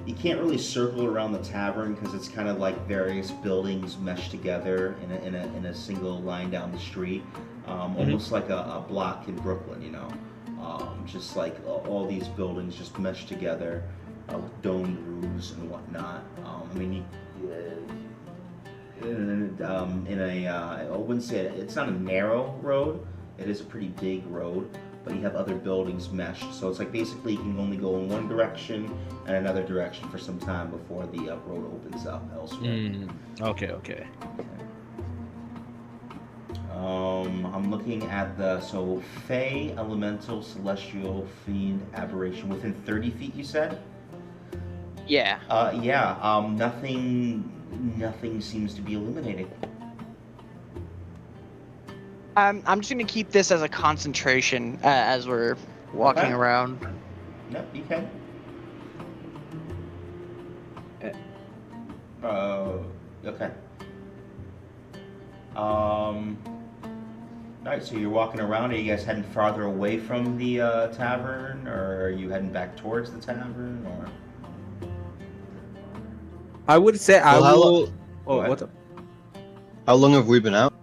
you can't really circle around the tavern because it's kind of like various buildings meshed together in a single line down the street, almost like a block in Brooklyn, you know, just like all these buildings just meshed together with domed roofs and whatnot. I mean, I wouldn't say it's not a narrow road. It is a pretty big road, but you have other buildings meshed. So it's like basically you can only go in one direction and another direction for some time before the road opens up elsewhere. Okay. I'm looking at so Fey, Elemental, Celestial, Fiend, Aberration within 30 feet. You said? Yeah. Yeah. Nothing seems to be illuminating. I'm just gonna keep this as a concentration as we're walking Okay. around. Yep, you can. Okay. Alright, so you're walking around. Are you guys heading farther away from the tavern, or are you heading back towards the tavern, or? I would say I Well, will. Oh, What? what's up? How long have we been out?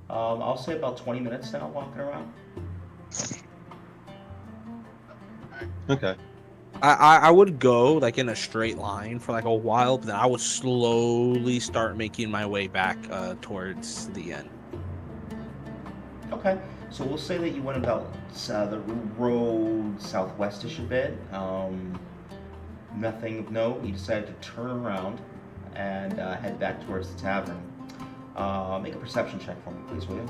I'll say about 20 minutes now, walking around. Okay. I would go like in a straight line for like a while, but then I would slowly start making my way back towards the end. Okay, so we'll say that you went about the road southwestish a bit. Nothing of note. You decided to turn around and head back towards the tavern. Make a perception check for me, please, will you?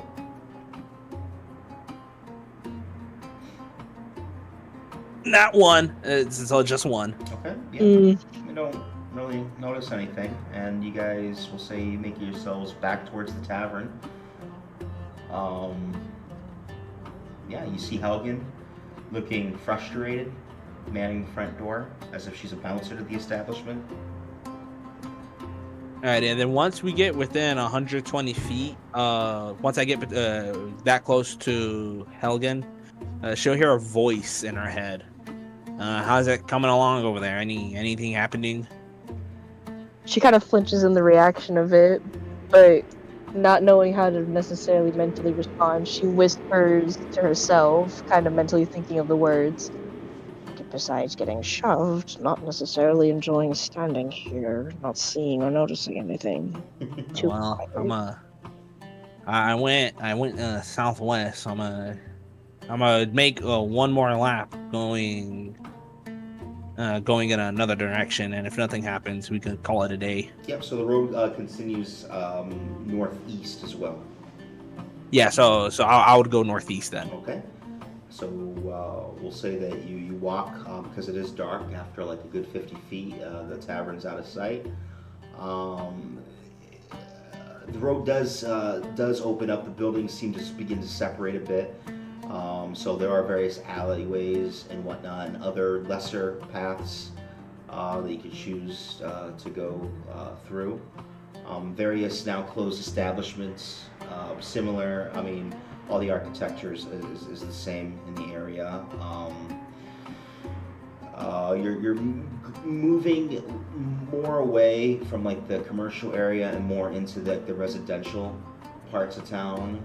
Not one. It's just one. Okay, yeah. You don't really notice anything, and you guys will say you make yourselves back towards the tavern. Yeah, you see Helgen looking frustrated, manning the front door as if she's a bouncer to the establishment. All right, and then once we get within 120 feet, once I get that close to Helgen, she'll hear a voice in her head. How's it coming along over there? Anything happening? She kind of flinches in the reaction of it, but not knowing how to necessarily mentally respond, she whispers to herself, kind of mentally thinking of the words. Besides getting shoved, not necessarily enjoying standing here, not seeing or noticing anything. Too Well, quiet. I went southwest. I'm gonna make one more lap going going in another direction, and if nothing happens, we can call it a day. Yep. So the road continues northeast as well. Yeah, so I would go northeast then. Okay. So we'll say that you walk because it is dark. After like a good 50 feet, the tavern's out of sight. Um, the road does open up. The buildings seem to begin to separate a bit. So there are various alleyways and whatnot, and other lesser paths that you could choose to go through. Various now closed establishments, similar. I mean, all the architecture is the same in the area. You're moving more away from like the commercial area and more into the residential parts of town.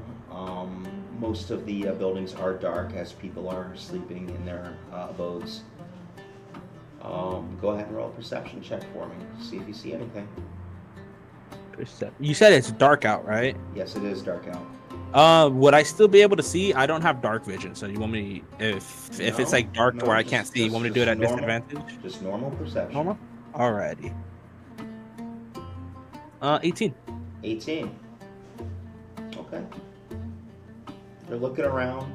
Most of the buildings are dark as people are sleeping in their abodes. Go ahead and roll a perception check for me. See if you see anything. You said it's dark out, right? Yes, it is dark out. Would I still be able to see? I don't have dark vision, so you want me if it's like dark No, where I can't see, you want me to do it at normal, disadvantage? Just normal perception. Normal? Alrighty. 18. 18. Okay. You're looking around.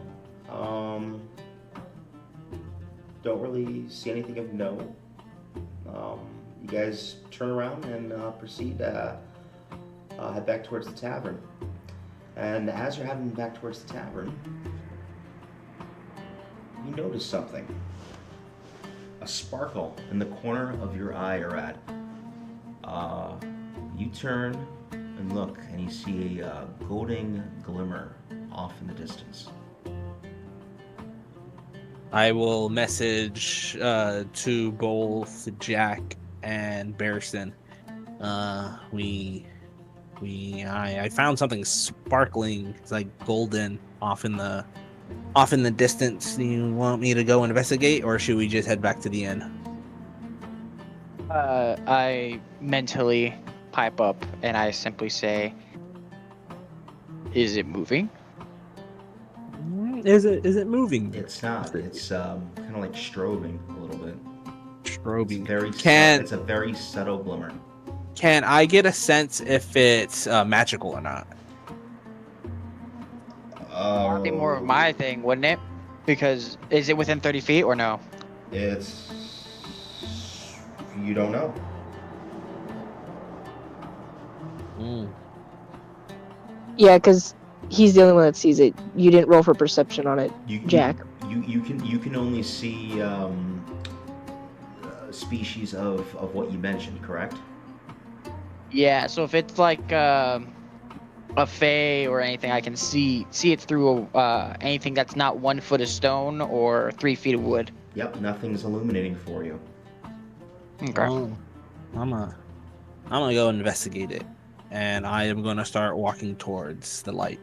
Don't really see anything of note. You guys turn around and proceed to head back towards the tavern. And as you're heading back towards the tavern, you notice something. A sparkle in the corner of your eye, Arad. You turn and look, and you see a golden glimmer off in the distance. I will message to both Jack and Barristan. I found something sparkling, it's like golden, off in the distance. Do you want me to go investigate, or should we just head back to the inn? I mentally pipe up and I simply say, "Is it moving?" Is it moving? It's not. It's kind of like strobing a little bit. Strobing. It's a very subtle glimmer. Can I get a sense if it's magical or not? That'd be more of my thing, wouldn't it? Because is it within 30 feet or no? It's... You don't know. Yeah, because he's the only one that sees it. You didn't roll for perception on it, Jack. You can only see species of what you mentioned, correct? Yeah, so if it's like a fae or anything, I can see it through anything that's not 1 foot of stone or 3 feet of wood. Yep, nothing's illuminating for you. Okay. I'm gonna go investigate it, and I am gonna start walking towards the light.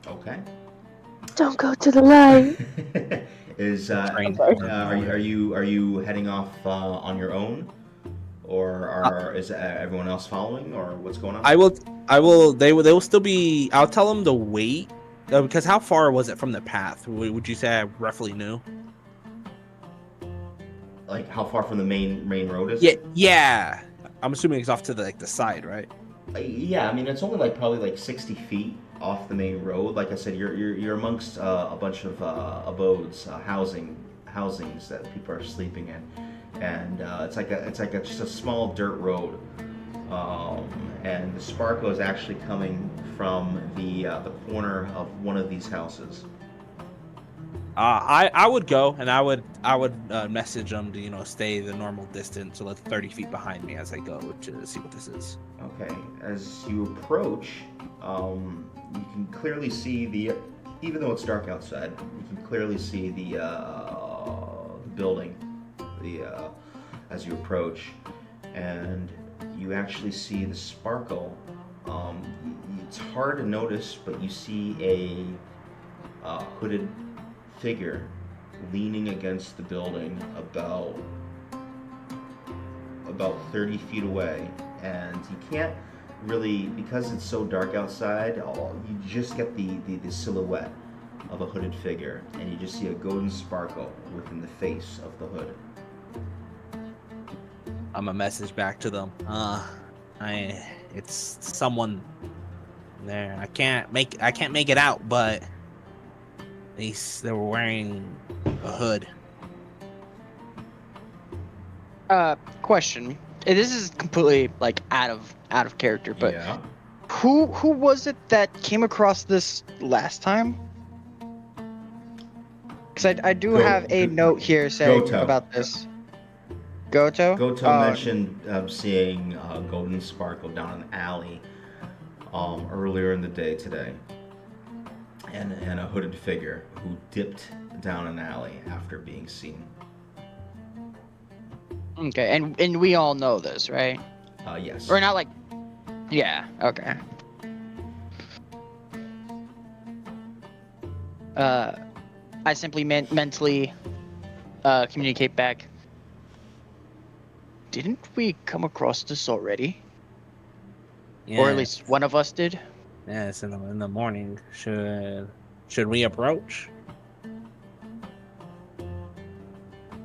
Okay. Don't go to the light. Trained. Are you heading off on your own, or is everyone else following, or what's going on? I will. They will still be. I'll tell them to wait, because how far was it from the path? Would you say I roughly knew? Like how far from the main road is it? Yeah. I'm assuming it's off to the side, right? Yeah, I mean it's only probably 60 feet off the main road. Like I said, you're amongst a bunch of abodes, housings that people are sleeping in, and it's just a small dirt road. And the sparkle is actually coming from the corner of one of these houses. I would go, and I would message them to stay the normal distance, so like 30 feet behind me as I go to see what this is. Okay, as you approach, you can clearly see even though it's dark outside, you can clearly see the building, as you approach, and you actually see the sparkle. It's hard to notice, but you see a hooded figure leaning against the building about 30 feet away, and you can't really, because it's so dark outside, you just get the silhouette. of a hooded figure, and you just see a golden sparkle within the face of the hood. I'm a message back to them. It's someone there. I can't make it out, but they were wearing a hood. Question. This is completely like out of character, but Yeah. who was it that came across this last time? Because I do have a note here saying Goto. about this. Goto? Goto mentioned seeing a golden sparkle down an alley earlier in the day today, and a hooded figure who dipped down an alley after being seen. Okay, and we all know this, right? Yes. Or not like... Yeah, okay. I simply mentally communicate back. Didn't we come across this already? Yeah, Or at least one of us did? yes, in the morning. Should we approach?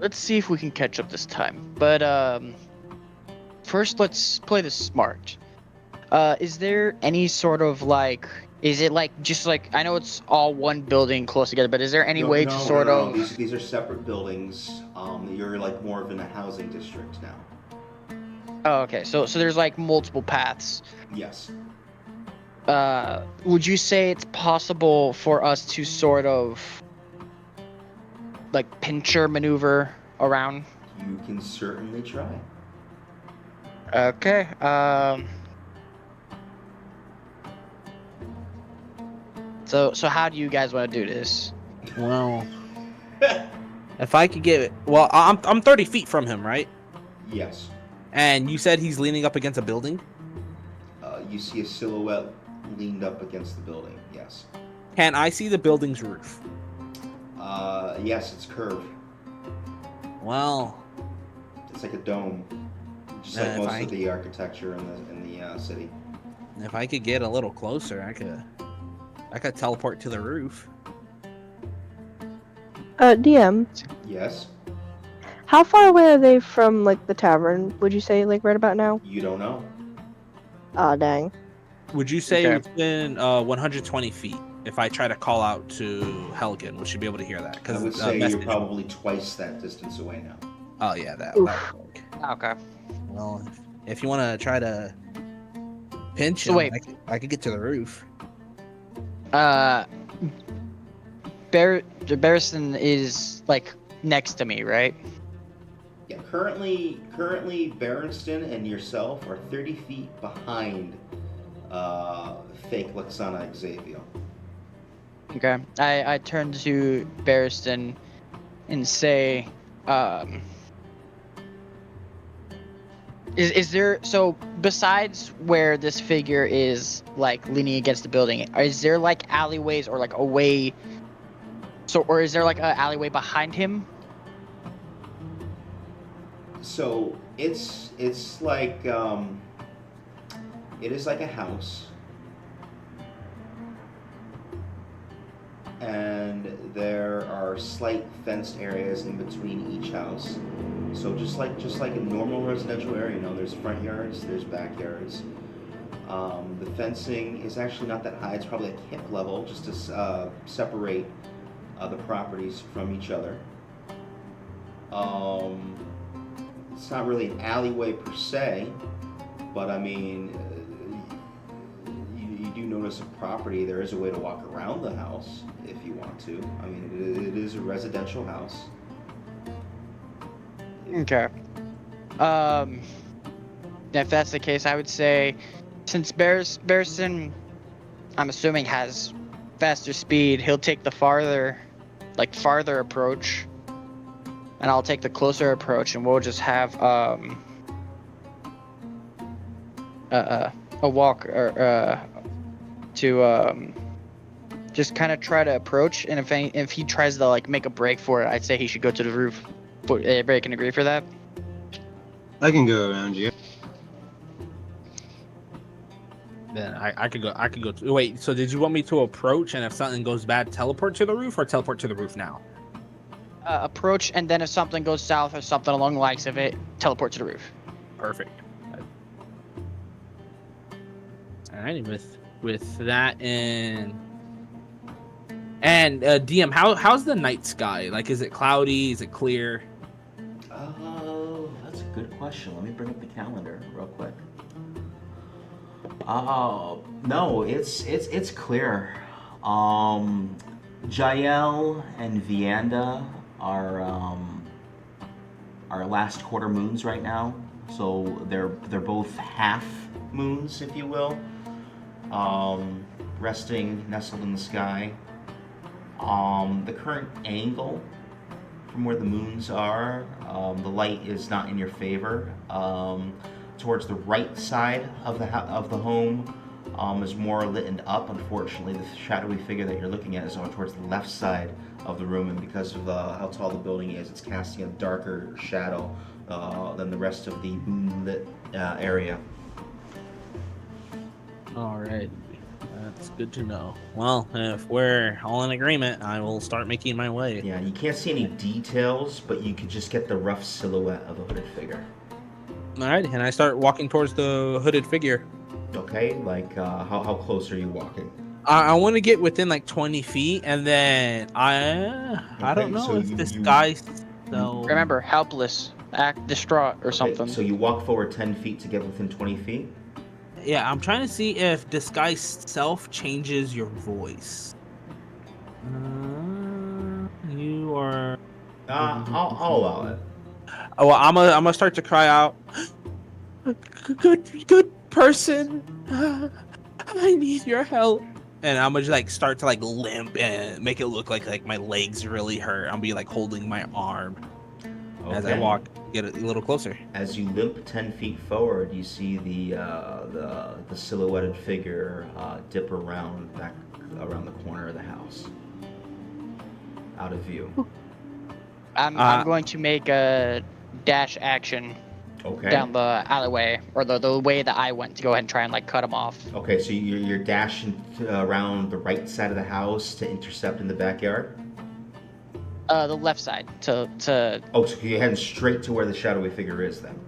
Let's see if we can catch up this time. But first let's play this smart. Is there any sort of like... Is it like just like... I know it's all one building close together, but is there any way to sort of... These are separate buildings. You're like more of in a housing district now. Oh, okay. So there's like multiple paths. Yes. Would you say it's possible for us to sort of like pincher maneuver around? You can certainly try. Okay. So how do you guys want to do this? Well, if I could get it. Well, I'm 30 feet from him, right? Yes. And you said he's leaning up against a building. You see a silhouette leaned up against the building. Yes. Can I see the building's roof? Yes, it's curved. Well, It's like a dome, just like most of the architecture in the city. if I could get a little closer, I could teleport to the roof. DM, Yes. how far away are they from like the tavern? Would you say like right about now? You don't know. Ah, dang. Would you say Okay. within 120 feet? If I try to call out to Helgen, would she be able to hear that? I would say you're probably twice that distance away now. Oh yeah, that Oof. would work. Okay. Well, if you want to try to pinch So him, wait. I could get to the roof. Barristan is like next to me, right? Yeah. Currently, Berenstain and yourself are 30 feet behind fake Luxana Xavier. Okay. I turn to Barristan and say, is there, so besides where this figure is like leaning against the building, is there like alleyways or like a way, or is there like an alleyway behind him? So it's like it is like a house, and there are slight fenced areas in between each house. So just like a normal residential area, there's front yards, there's backyards. The fencing is actually not that high; it's probably like hip level, just to separate the properties from each other. It's not really an alleyway per se, but I mean, you do notice a property. There is a way to walk around the house if you want to. I mean, it is a residential house. Okay. If that's the case, I would say, since Barristan, I'm assuming, has faster speed, he'll take the farther approach, and I'll take the closer approach, and we'll just have a walk to just kind of try to approach, and if he tries to like make a break for it, I'd say he should go to the roof. Everybody can agree for that? I can go around you. then I could go. I could go. Wait. So did you want me to approach, and if something goes bad, teleport to the roof, or teleport to the roof now? Approach, and then if something goes south or something along the likes of it, teleport to the roof. Perfect. Alrighty, with that and DM, how's the night sky? Like, is it cloudy? Is it clear? Oh, that's a good question. Let me bring up the calendar real quick. Oh, no, it's clear. Jael and Vianda are last quarter moons right now, so they're both half moons, if you will, resting nestled in the sky. The current angle from where the moons are, the light is not in your favor. Towards the right side of the home is more lit and up. Unfortunately, the shadowy figure that you're looking at is towards the left side of the room, and because of how tall the building is, it's casting a darker shadow than the rest of the moonlit area. All right, that's good to know. Well, if we're all in agreement, I will start making my way. Yeah, you can't see any details, but you can just get the rough silhouette of a hooded figure. All right, and I start walking towards the hooded figure. Okay, like how close are you walking? I want to get within like 20 feet, and then I don't know so if you- this you- guy's so. Remember, helpless, act distraught, or something. So you walk forward 10 feet to get within 20 feet? Yeah, I'm trying to see if disguise self changes your voice. You are. I'll allow it. Oh, well, I'm gonna start to cry out. Good person. I need your help. And I'm gonna just like start to like limp and make it look like my legs really hurt. I'll be like holding my arm as I walk, get a little closer. As you limp 10 feet forward, you see the silhouetted figure dip around back around the corner of the house, out of view. I'm going to make a dash action Okay. down the alleyway, or the way that I went, to go ahead and try and like cut him off. Okay, so you're dashing around the right side of the house to intercept in the backyard? The left side to. Oh, so you're heading straight to where the shadowy figure is then?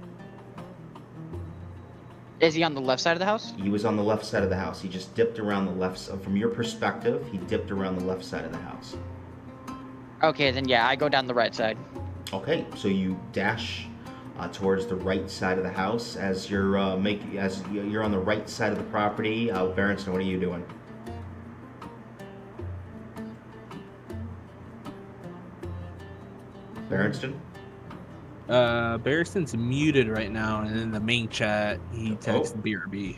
Is he on the left side of the house? He was on the left side of the house. He just dipped around the left side. From your perspective, he dipped around the left side of the house. Okay, then yeah, I go down the right side. Okay, so you dash towards the right side of the house as you're you're on the right side of the property. Berenson, what are you doing? Berenston? Barriston's muted right now, and in the main chat, he texts BRB.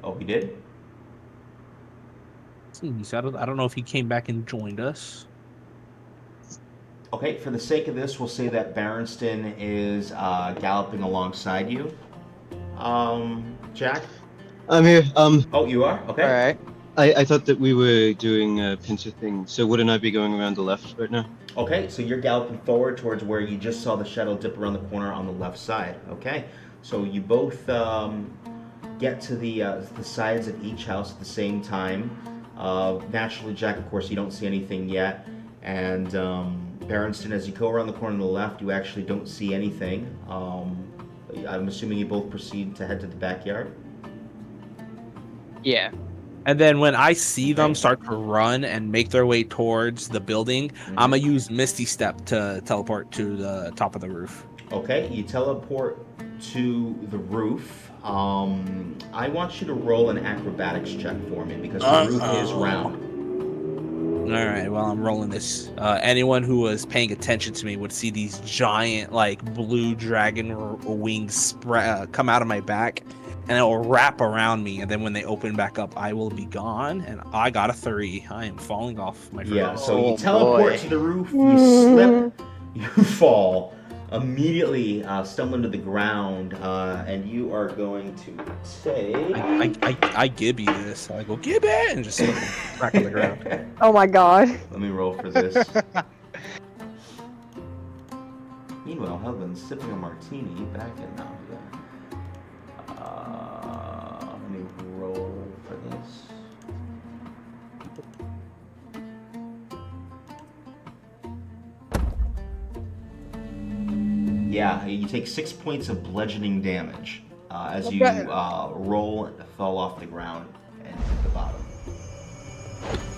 Oh, he did? So I don't know if he came back and joined us. Okay, for the sake of this, we'll say that Berenston is galloping alongside you. Jack? I'm here. Oh, you are? Okay. All right. I thought that we were doing a pincer thing, so wouldn't I be going around the left right now? Okay, so you're galloping forward towards where you just saw the shadow dip around the corner on the left side. Okay, so you both get to the sides of each house at the same time. Naturally, Jack, of course, you don't see anything yet. And Berenston, as you go around the corner on the left, you actually don't see anything. I'm assuming you both proceed to head to the backyard. Yeah. And then when I see them start to run and make their way towards the building, I'm gonna use Misty Step to teleport to the top of the roof. Okay, you teleport to the roof. I want you to roll an acrobatics check for me because the roof is round. All right, well, I'm rolling this. Anyone who was paying attention to me would see these giant, like, blue dragon wings come out of my back, and it will wrap around me. And then when they open back up, I will be gone. And I got a 3. I am falling off my friend. Yeah, so you teleport to the roof, you slip, you fall, immediately stumble into the ground, and you are going to take... I Gibby this. I go, Gibby! And just crack on the ground. Oh my god. Let me roll for this. Meanwhile, husband's sipping a martini back in Navia. Let me roll. this. Yeah, you take 6 points of bludgeoning damage as you roll and fall off the ground and hit the bottom.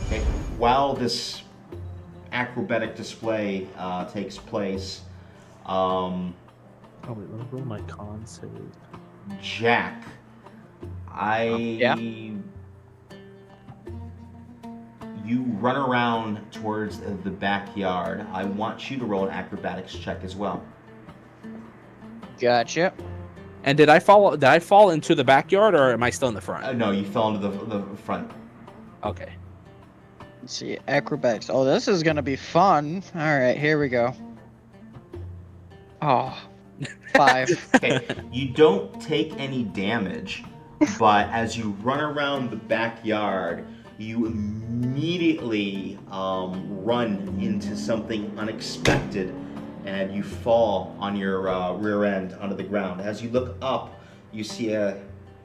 Okay, while this acrobatic display takes place, Oh wait, let me roll my con save. Jack, Yeah? You run around towards the backyard. I want you to roll an acrobatics check as well. Gotcha. And did I fall into the backyard, or am I still in the front? No, you fell into the front. Okay. Let's see, acrobatics. Oh, this is gonna be fun. All right, here we go. Oh, 5. Okay, you don't take any damage, but as you run around the backyard, you immediately run into something unexpected, and you fall on your rear end onto the ground. As you look up, you see the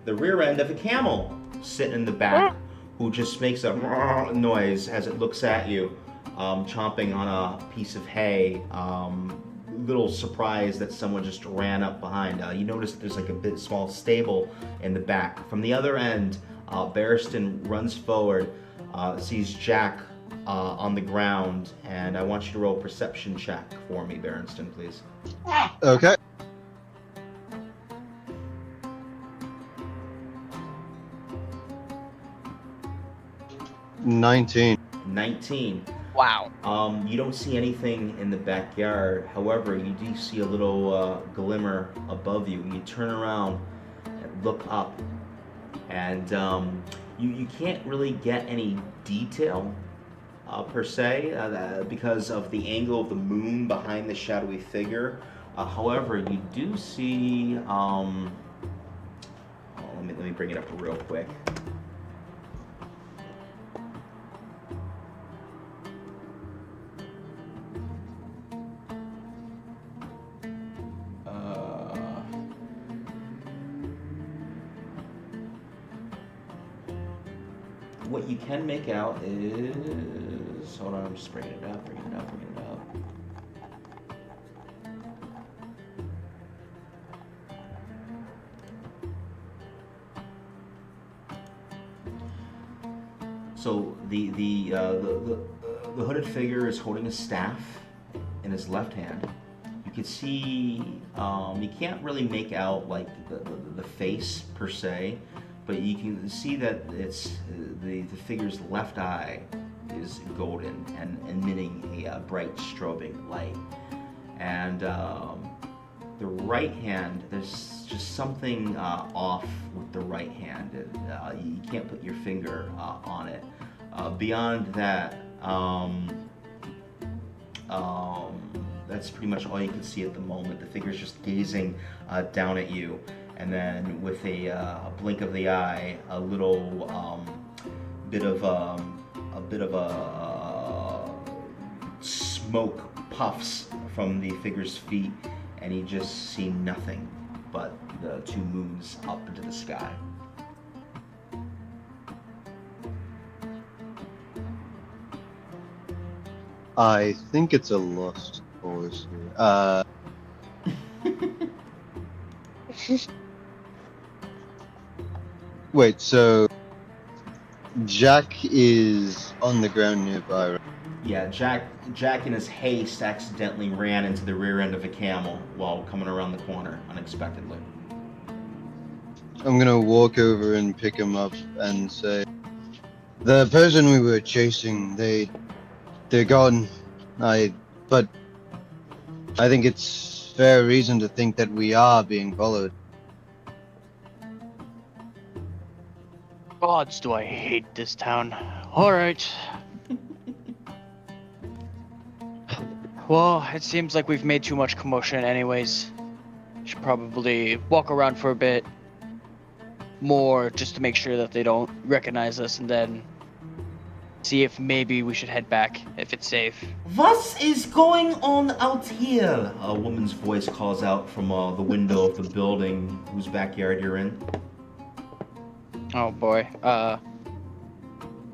rear end of a camel sitting in the back, who just makes a noise as it looks at you, chomping on a piece of hay. Little surprised that someone just ran up behind. You notice that there's like a small stable in the back. From the other end, Barristan runs forward, sees Jack on the ground, and I want you to roll a perception check for me, Barristan, please. Okay. $19. 19. Wow. You don't see anything in the backyard. However, you do see a little glimmer above you. You turn around and look up, and you can't really get any detail per se because of the angle of the moon behind the shadowy figure. However, you do see. Let me bring it up real quick. What you can make out is, hold on, I'm just bringing it up. So the hooded figure is holding a staff in his left hand. You can see, you can't really make out like the face per se, but you can see that it's the figure's left eye is golden and emitting a bright strobing light, and the right hand, there's just something off with the right hand. You can't put your finger on it. Beyond that, that's pretty much all you can see at the moment. The figure's just gazing down at you. And then with a blink of the eye, a little bit of smoke puffs from the figure's feet, and you just see nothing but the two moons up into the sky. I think it's a lost cause here. Wait, so Jack is on the ground nearby, right? Yeah, Jack in his haste accidentally ran into the rear end of a camel while coming around the corner unexpectedly. I'm gonna walk over and pick him up and say, the person we were chasing, they're gone. But I think it's fair reason to think that we are being followed. Gods, do I hate this town. Alright. Well, it seems like we've made too much commotion anyways. Should probably walk around for a bit more just to make sure that they don't recognize us, and then see if maybe we should head back if it's safe. What is going on out here? A woman's voice calls out from the window of the building whose backyard you're in. Oh boy.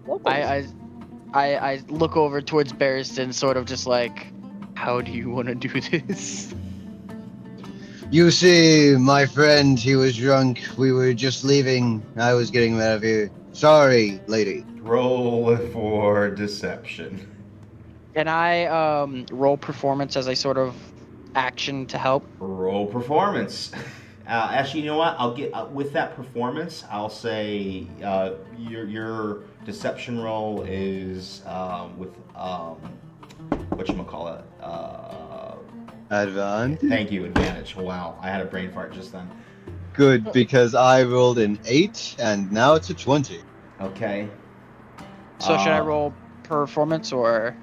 I look over towards Barristan, sort of just like, how do you want to do this? You see, my friend, he was drunk. We were just leaving. I was getting him out of here. Sorry, lady. Roll for deception. Can I roll performance as a sort of action to help? Roll performance. Actually, you know what? I'll get with that performance. I'll say your deception roll is with whatchamacallit. Advantage? Thank you, advantage. Wow, I had a brain fart just then. Good, because I rolled an 8, and now it's a 20. Okay. So should I roll performance or?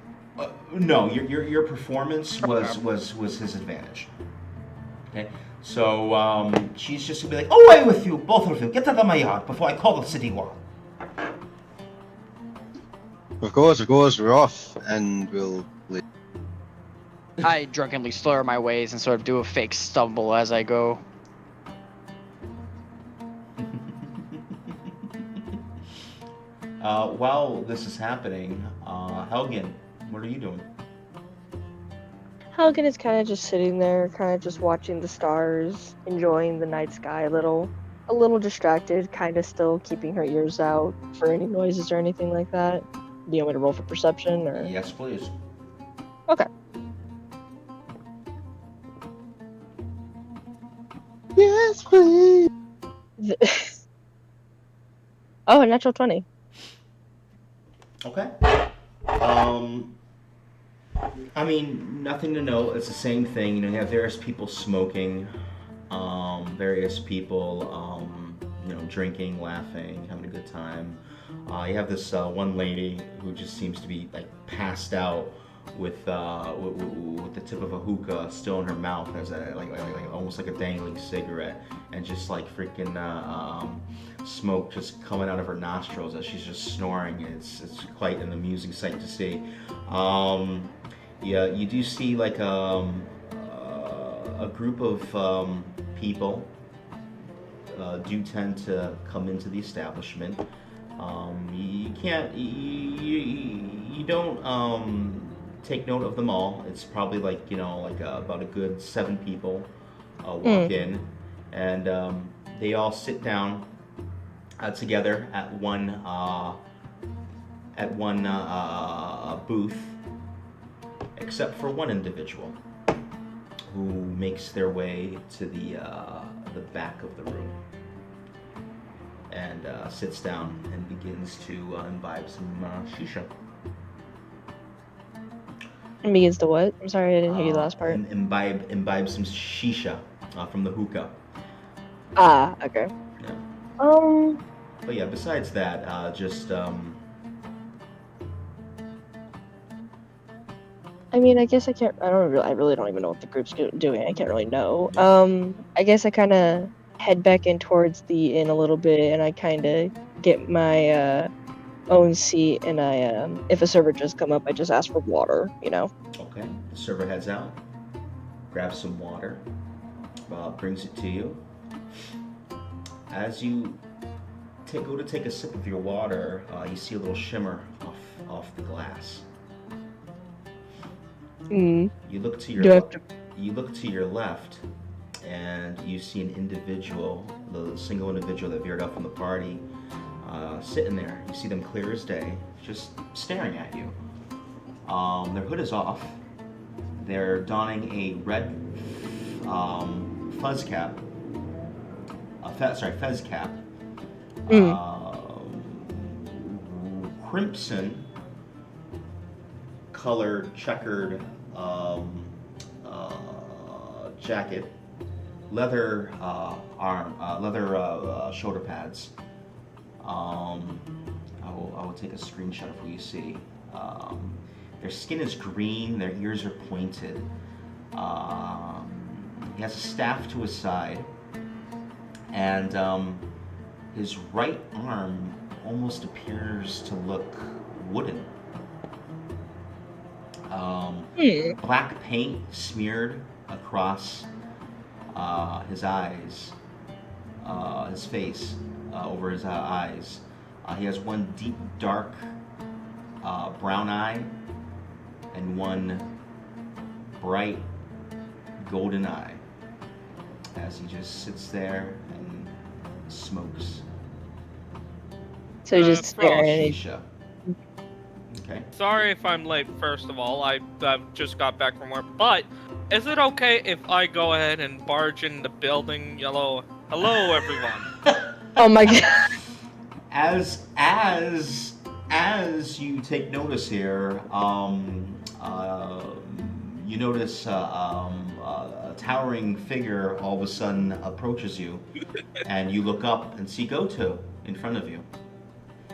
No, your performance was his advantage. Okay, so she's just gonna be like, "Away with you, both of you! Get out of my yard before I call the city wall." Of course, we're off, and we'll leave. I drunkenly slur my ways and sort of do a fake stumble as I go. While this is happening, Helgen, what are you doing? Helgen is kind of just sitting there, kind of just watching the stars, enjoying the night sky a little distracted, kind of still keeping her ears out for any noises or anything like that. Do you want me to roll for perception or? Yes, please. Okay. Yes, please. Oh, a natural 20. Okay. I mean, nothing to note. It's the same thing. You know, you have various people smoking, various people, drinking, laughing, having a good time. You have this one lady who just seems to be like passed out with the tip of a hookah still in her mouth as like almost like a dangling cigarette, and just like freaking smoke just coming out of her nostrils as she's just snoring. It's quite an amusing sight to see. Yeah, you do see like a group of people do tend to come into the establishment. You can't, you don't take note of them all. It's probably like about a good 7 people walk in, and they all sit down together at one booth, except for one individual who makes their way to the back of the room and sits down and begins to imbibe some shisha. And begins to what? I'm sorry, I didn't hear you the last part. Imbibe some shisha from the hookah. Ah, okay. Yeah. But yeah, besides that, just I mean, I guess I can't. I really don't even know what the group's doing. I can't really know. I guess I kind of head back in towards the inn a little bit, and I kind of get my own seat. And I, if a server does come up, I just ask for water. Okay. The server heads out, grabs some water, brings it to you. As you go to take a sip of your water, you see a little shimmer off the glass. You look to your left, and you see an individual, the single individual that veered off from the party, sitting there. You see them clear as day, just staring at you. Their hood is off. They're donning a red fez cap. Crimson colored checkered jacket, leather shoulder pads. I will take a screenshot of who you see. Their skin is green. Their ears are pointed. He has a staff to his side, and his right arm almost appears to look wooden. Black paint smeared across his eyes, his face, over his eyes. He has one deep, dark brown eye and one bright golden eye as he just sits there and smokes So he's just Frost. staring. shisha. Okay. Sorry if I'm late, first of all. I've just got back from work. But is it okay if I go ahead and barge in the building? Hello, everyone. Oh my god. As you take notice here, you notice a towering figure all of a sudden approaches you, and you look up and see Goto in front of you.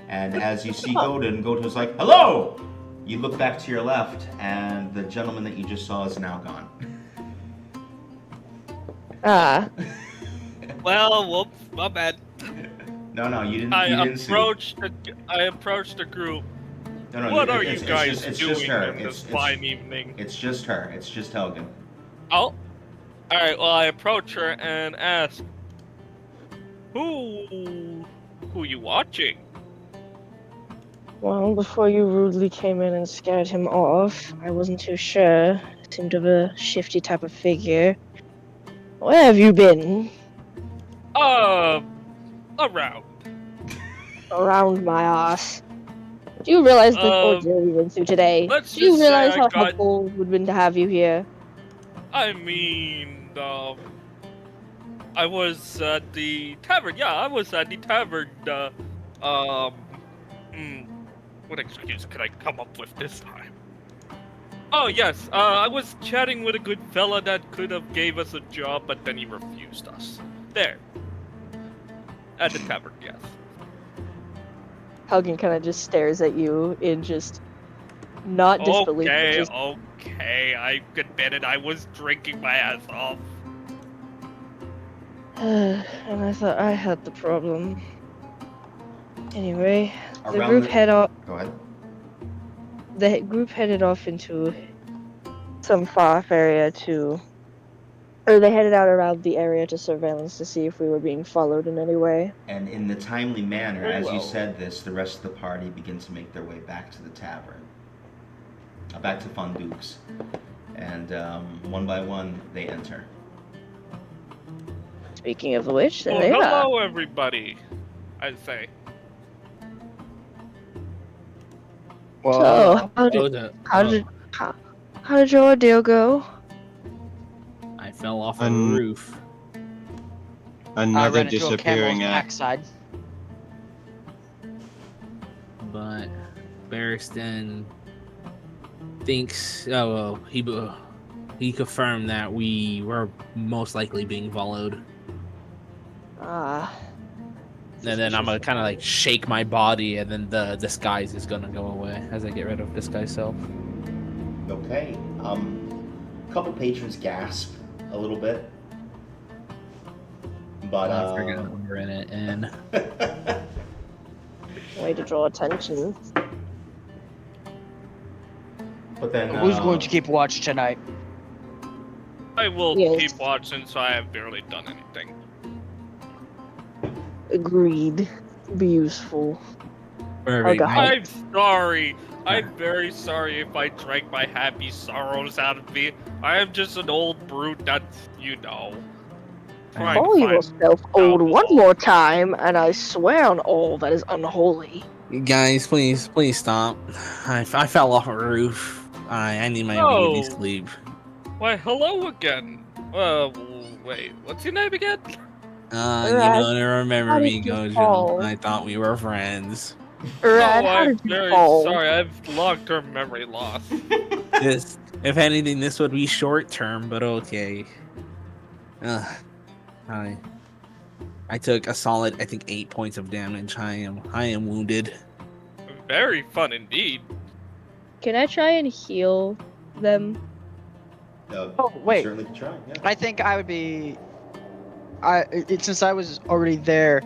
And as you see Goto's like, "Hello!" You look back to your left, and the gentleman that you just saw is now gone. Ah. Well, whoops, my bad. No, you didn't. I You didn't see. I approached the group. No, What are you it's guys just doing her. in this fine evening? It's just her. It's just Helgen. Oh, all right. Well, I approach her and ask, "Who you watching?" Well, before you rudely came in and scared him off, I wasn't too sure. Seemed of a shifty type of figure. Where have you been? Around. Around my ass. Do you realize the ordeal we went through today? let's Do you just say realize I how got- helpful it would have been to have you here? I mean, I was at the tavern. Yeah, I was at the tavern. What excuse could I come up with this time? Oh yes, I was chatting with a good fella that could have gave us a job, but then he refused us. There. At the tavern, yes. Helgen kind of just stares at you in just not disbelief. but just, Okay, I admit it, I was drinking my ass off. and I thought I had the problem. Anyway, the Around group the- head off. Go ahead. The group headed off into some far-off area they headed out around the area to surveillance to see if we were being followed in any way. And in the timely manner, Very as you well. said this, the rest of the party begins to make their way back to the tavern, back to Fonduke's, and one by one they enter. Speaking of which, there Oh, they are. hello everybody, I'd say. Well, So, how did your ordeal go? I fell off a Un- roof. I Another ran into a disappearing camel's act. backside. But Barristan thinks. Oh well, he confirmed that we were most likely being followed. Ah, And then I'm gonna kind of like shake my body, and then the disguise is gonna go away as I get rid of disguise self. Okay. A couple patrons gasp a little bit, but I forgot when we're in it, and way to draw attention. but then Who's going to keep watch tonight? I will Yes. keep watching, so I have barely done anything. Agreed. Be useful. perfect. God. I'm sorry. I'm very sorry if I drank my happy sorrows out of me. I am just an old brute that's, trying to Call find yourself old one alcohol. more time, and I swear on all that is unholy. Guys, please stop. I fell off a roof. I need my Oh. beauty sleep. Why, hello again. Wait, what's your name again? You Rad, don't remember how me, did you Gojo. fall? I thought we were friends. Rad, Oh, how I'm did you very fall? sorry. I have long-term memory loss. This, if anything, this would be short term, but okay. I took a solid, I think, 8 points of damage. I am wounded. Very fun indeed. Can I try and heal them? Oh, wait. Certainly can try. Yeah. I think I would be. Since I was already there,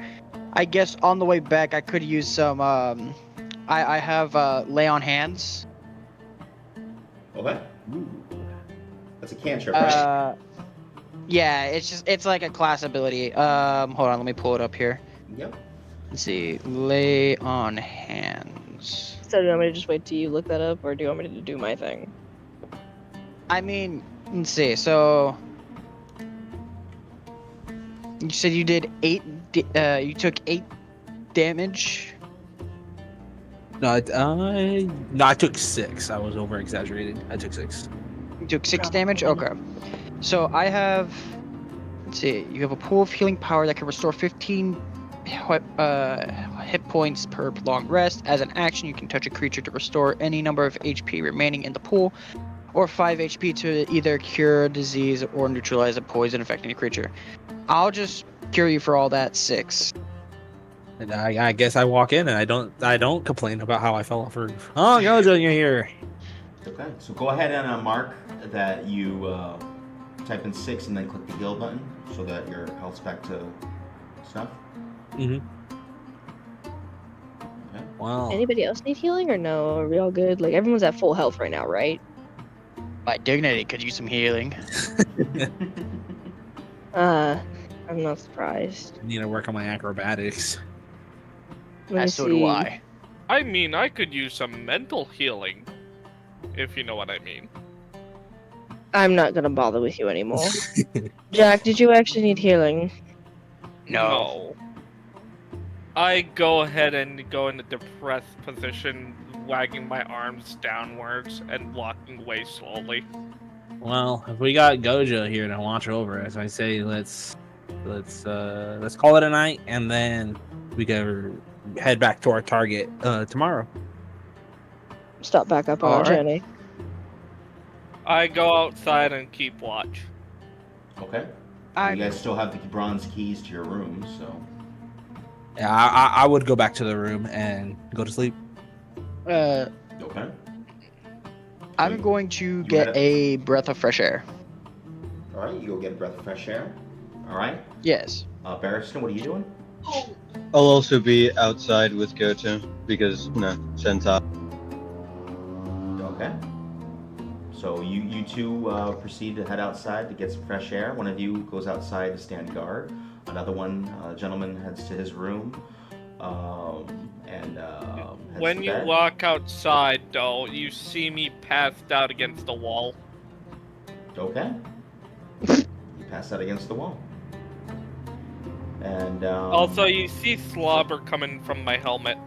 I guess on the way back I could use some. I have lay on hands. Okay. Ooh. That's a cantrip, right? Yeah, it's like a class ability. Hold on, let me pull it up here. Yep. Let's see. Lay on hands. So do you want me to just wait till you look that up, or do you want me to do my thing? I mean, let's see. So you said you did you took 8 damage. No, I took 6. I was over exaggerated. I took 6. You took 6 damage. Okay. So I have. Let's see. You have a pool of healing power that can restore 15 hit points per prolonged rest. As an action, you can touch a creature to restore any number of HP remaining in the pool, or 5 HP to either cure a disease or neutralize a poison affecting a creature. I'll just cure you for all that 6. And I guess I walk in and I don't complain about how I fell off a roof. Oh, Gojo, you're here. Okay, so go ahead and mark that you type in 6 and then click the heal button so that your health's back to snuff. Mm-hmm. Okay. Wow. Anybody else need healing or no? Are we all good? Like everyone's at full health right now, right? My dignity could use some healing. I'm not surprised. I need to work on my acrobatics. Let me As so do see. I. I mean, I could use some mental healing, if you know what I mean. I'm not gonna bother with you anymore. Jack, did you actually need healing? No. I go ahead and go in a depressed position, wagging my arms downwards and walking away slowly. Well, if we got Gojo here to watch over us, I say let's call it a night, and then we can head back to our target tomorrow. Stop back up on our Alright. journey. I go outside and keep watch. Okay. I You guys still have the bronze keys to your room, so. Yeah, I would go back to the room and go to sleep. Okay. I'm going to read get it? a breath of fresh air. All right, you go get a breath of fresh air. All right. Yes. Barristan, what are you doing? I'll also be outside with Goto because Centaur. Okay. So you two proceed to head outside to get some fresh air. One of you goes outside to stand guard. Another one, gentleman, heads to his room. Heads When to you bed. walk outside, though, you see me passed out against the wall. Okay. You pass out against the wall. And Also, you see slobber coming from my helmet,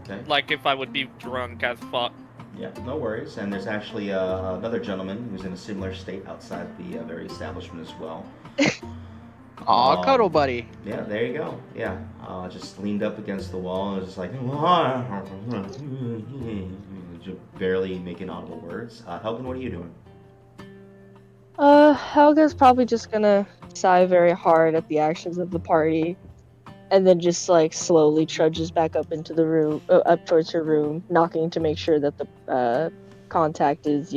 okay. like if I would be drunk as fuck. Yeah, no worries. And there's actually another gentleman who's in a similar state outside the very establishment as well. Aw, cuddle buddy. Yeah, there you go. Yeah, just leaned up against the wall and was just like, just barely making audible words. Helgen, what are you doing? Helga's probably just gonna sigh very hard at the actions of the party, and then just like slowly trudges back up into the room, up towards her room, knocking to make sure that the contact is,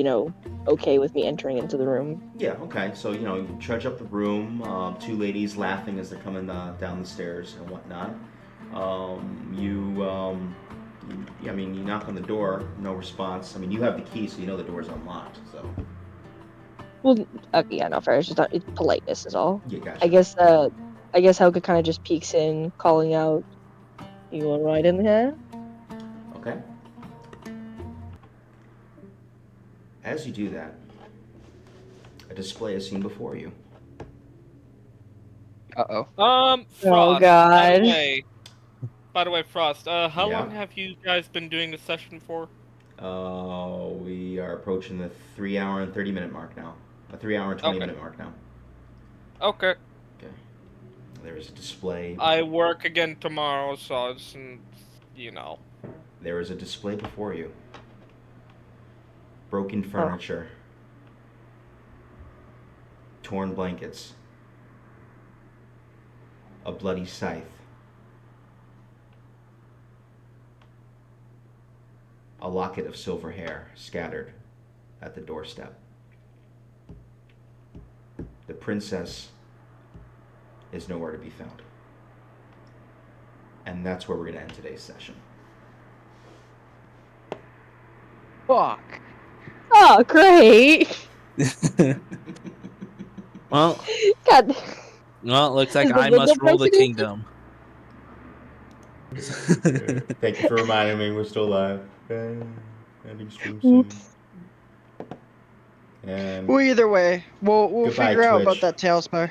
okay with me entering into the room. Yeah, okay. So, you trudge up the room, two ladies laughing as they're coming down the stairs and whatnot. You knock on the door, no response. I mean, you have the key, so you know the door's unlocked, so. Well, yeah, no, fair. It's just it's politeness is all. Yeah, gotcha. I guess Helga kind of just peeks in, calling out, "You going right in here?" Okay. As you do that, a display is seen before you. Uh-oh. Frost. Oh, God. By the way, Frost. How Yeah? long have you guys been doing this session for? We are approaching the 3 hour and 30 minute mark now. A 3 hour and 20 minute mark now. Okay. Okay. There is a display. I work again tomorrow, so it's, There is a display before you. Broken furniture. Torn blankets. A bloody scythe. A locket of silver hair scattered at the doorstep. The princess is nowhere to be found. And that's where we're going to end today's session. Fuck. Oh, great! Well, God. it looks like Is the I must window rule the broken? kingdom. Thank you for reminding me we're still live. Ending stream soon. Oops. And Well, either way, we'll Goodbye, figure out about Twitch. that Tailspire.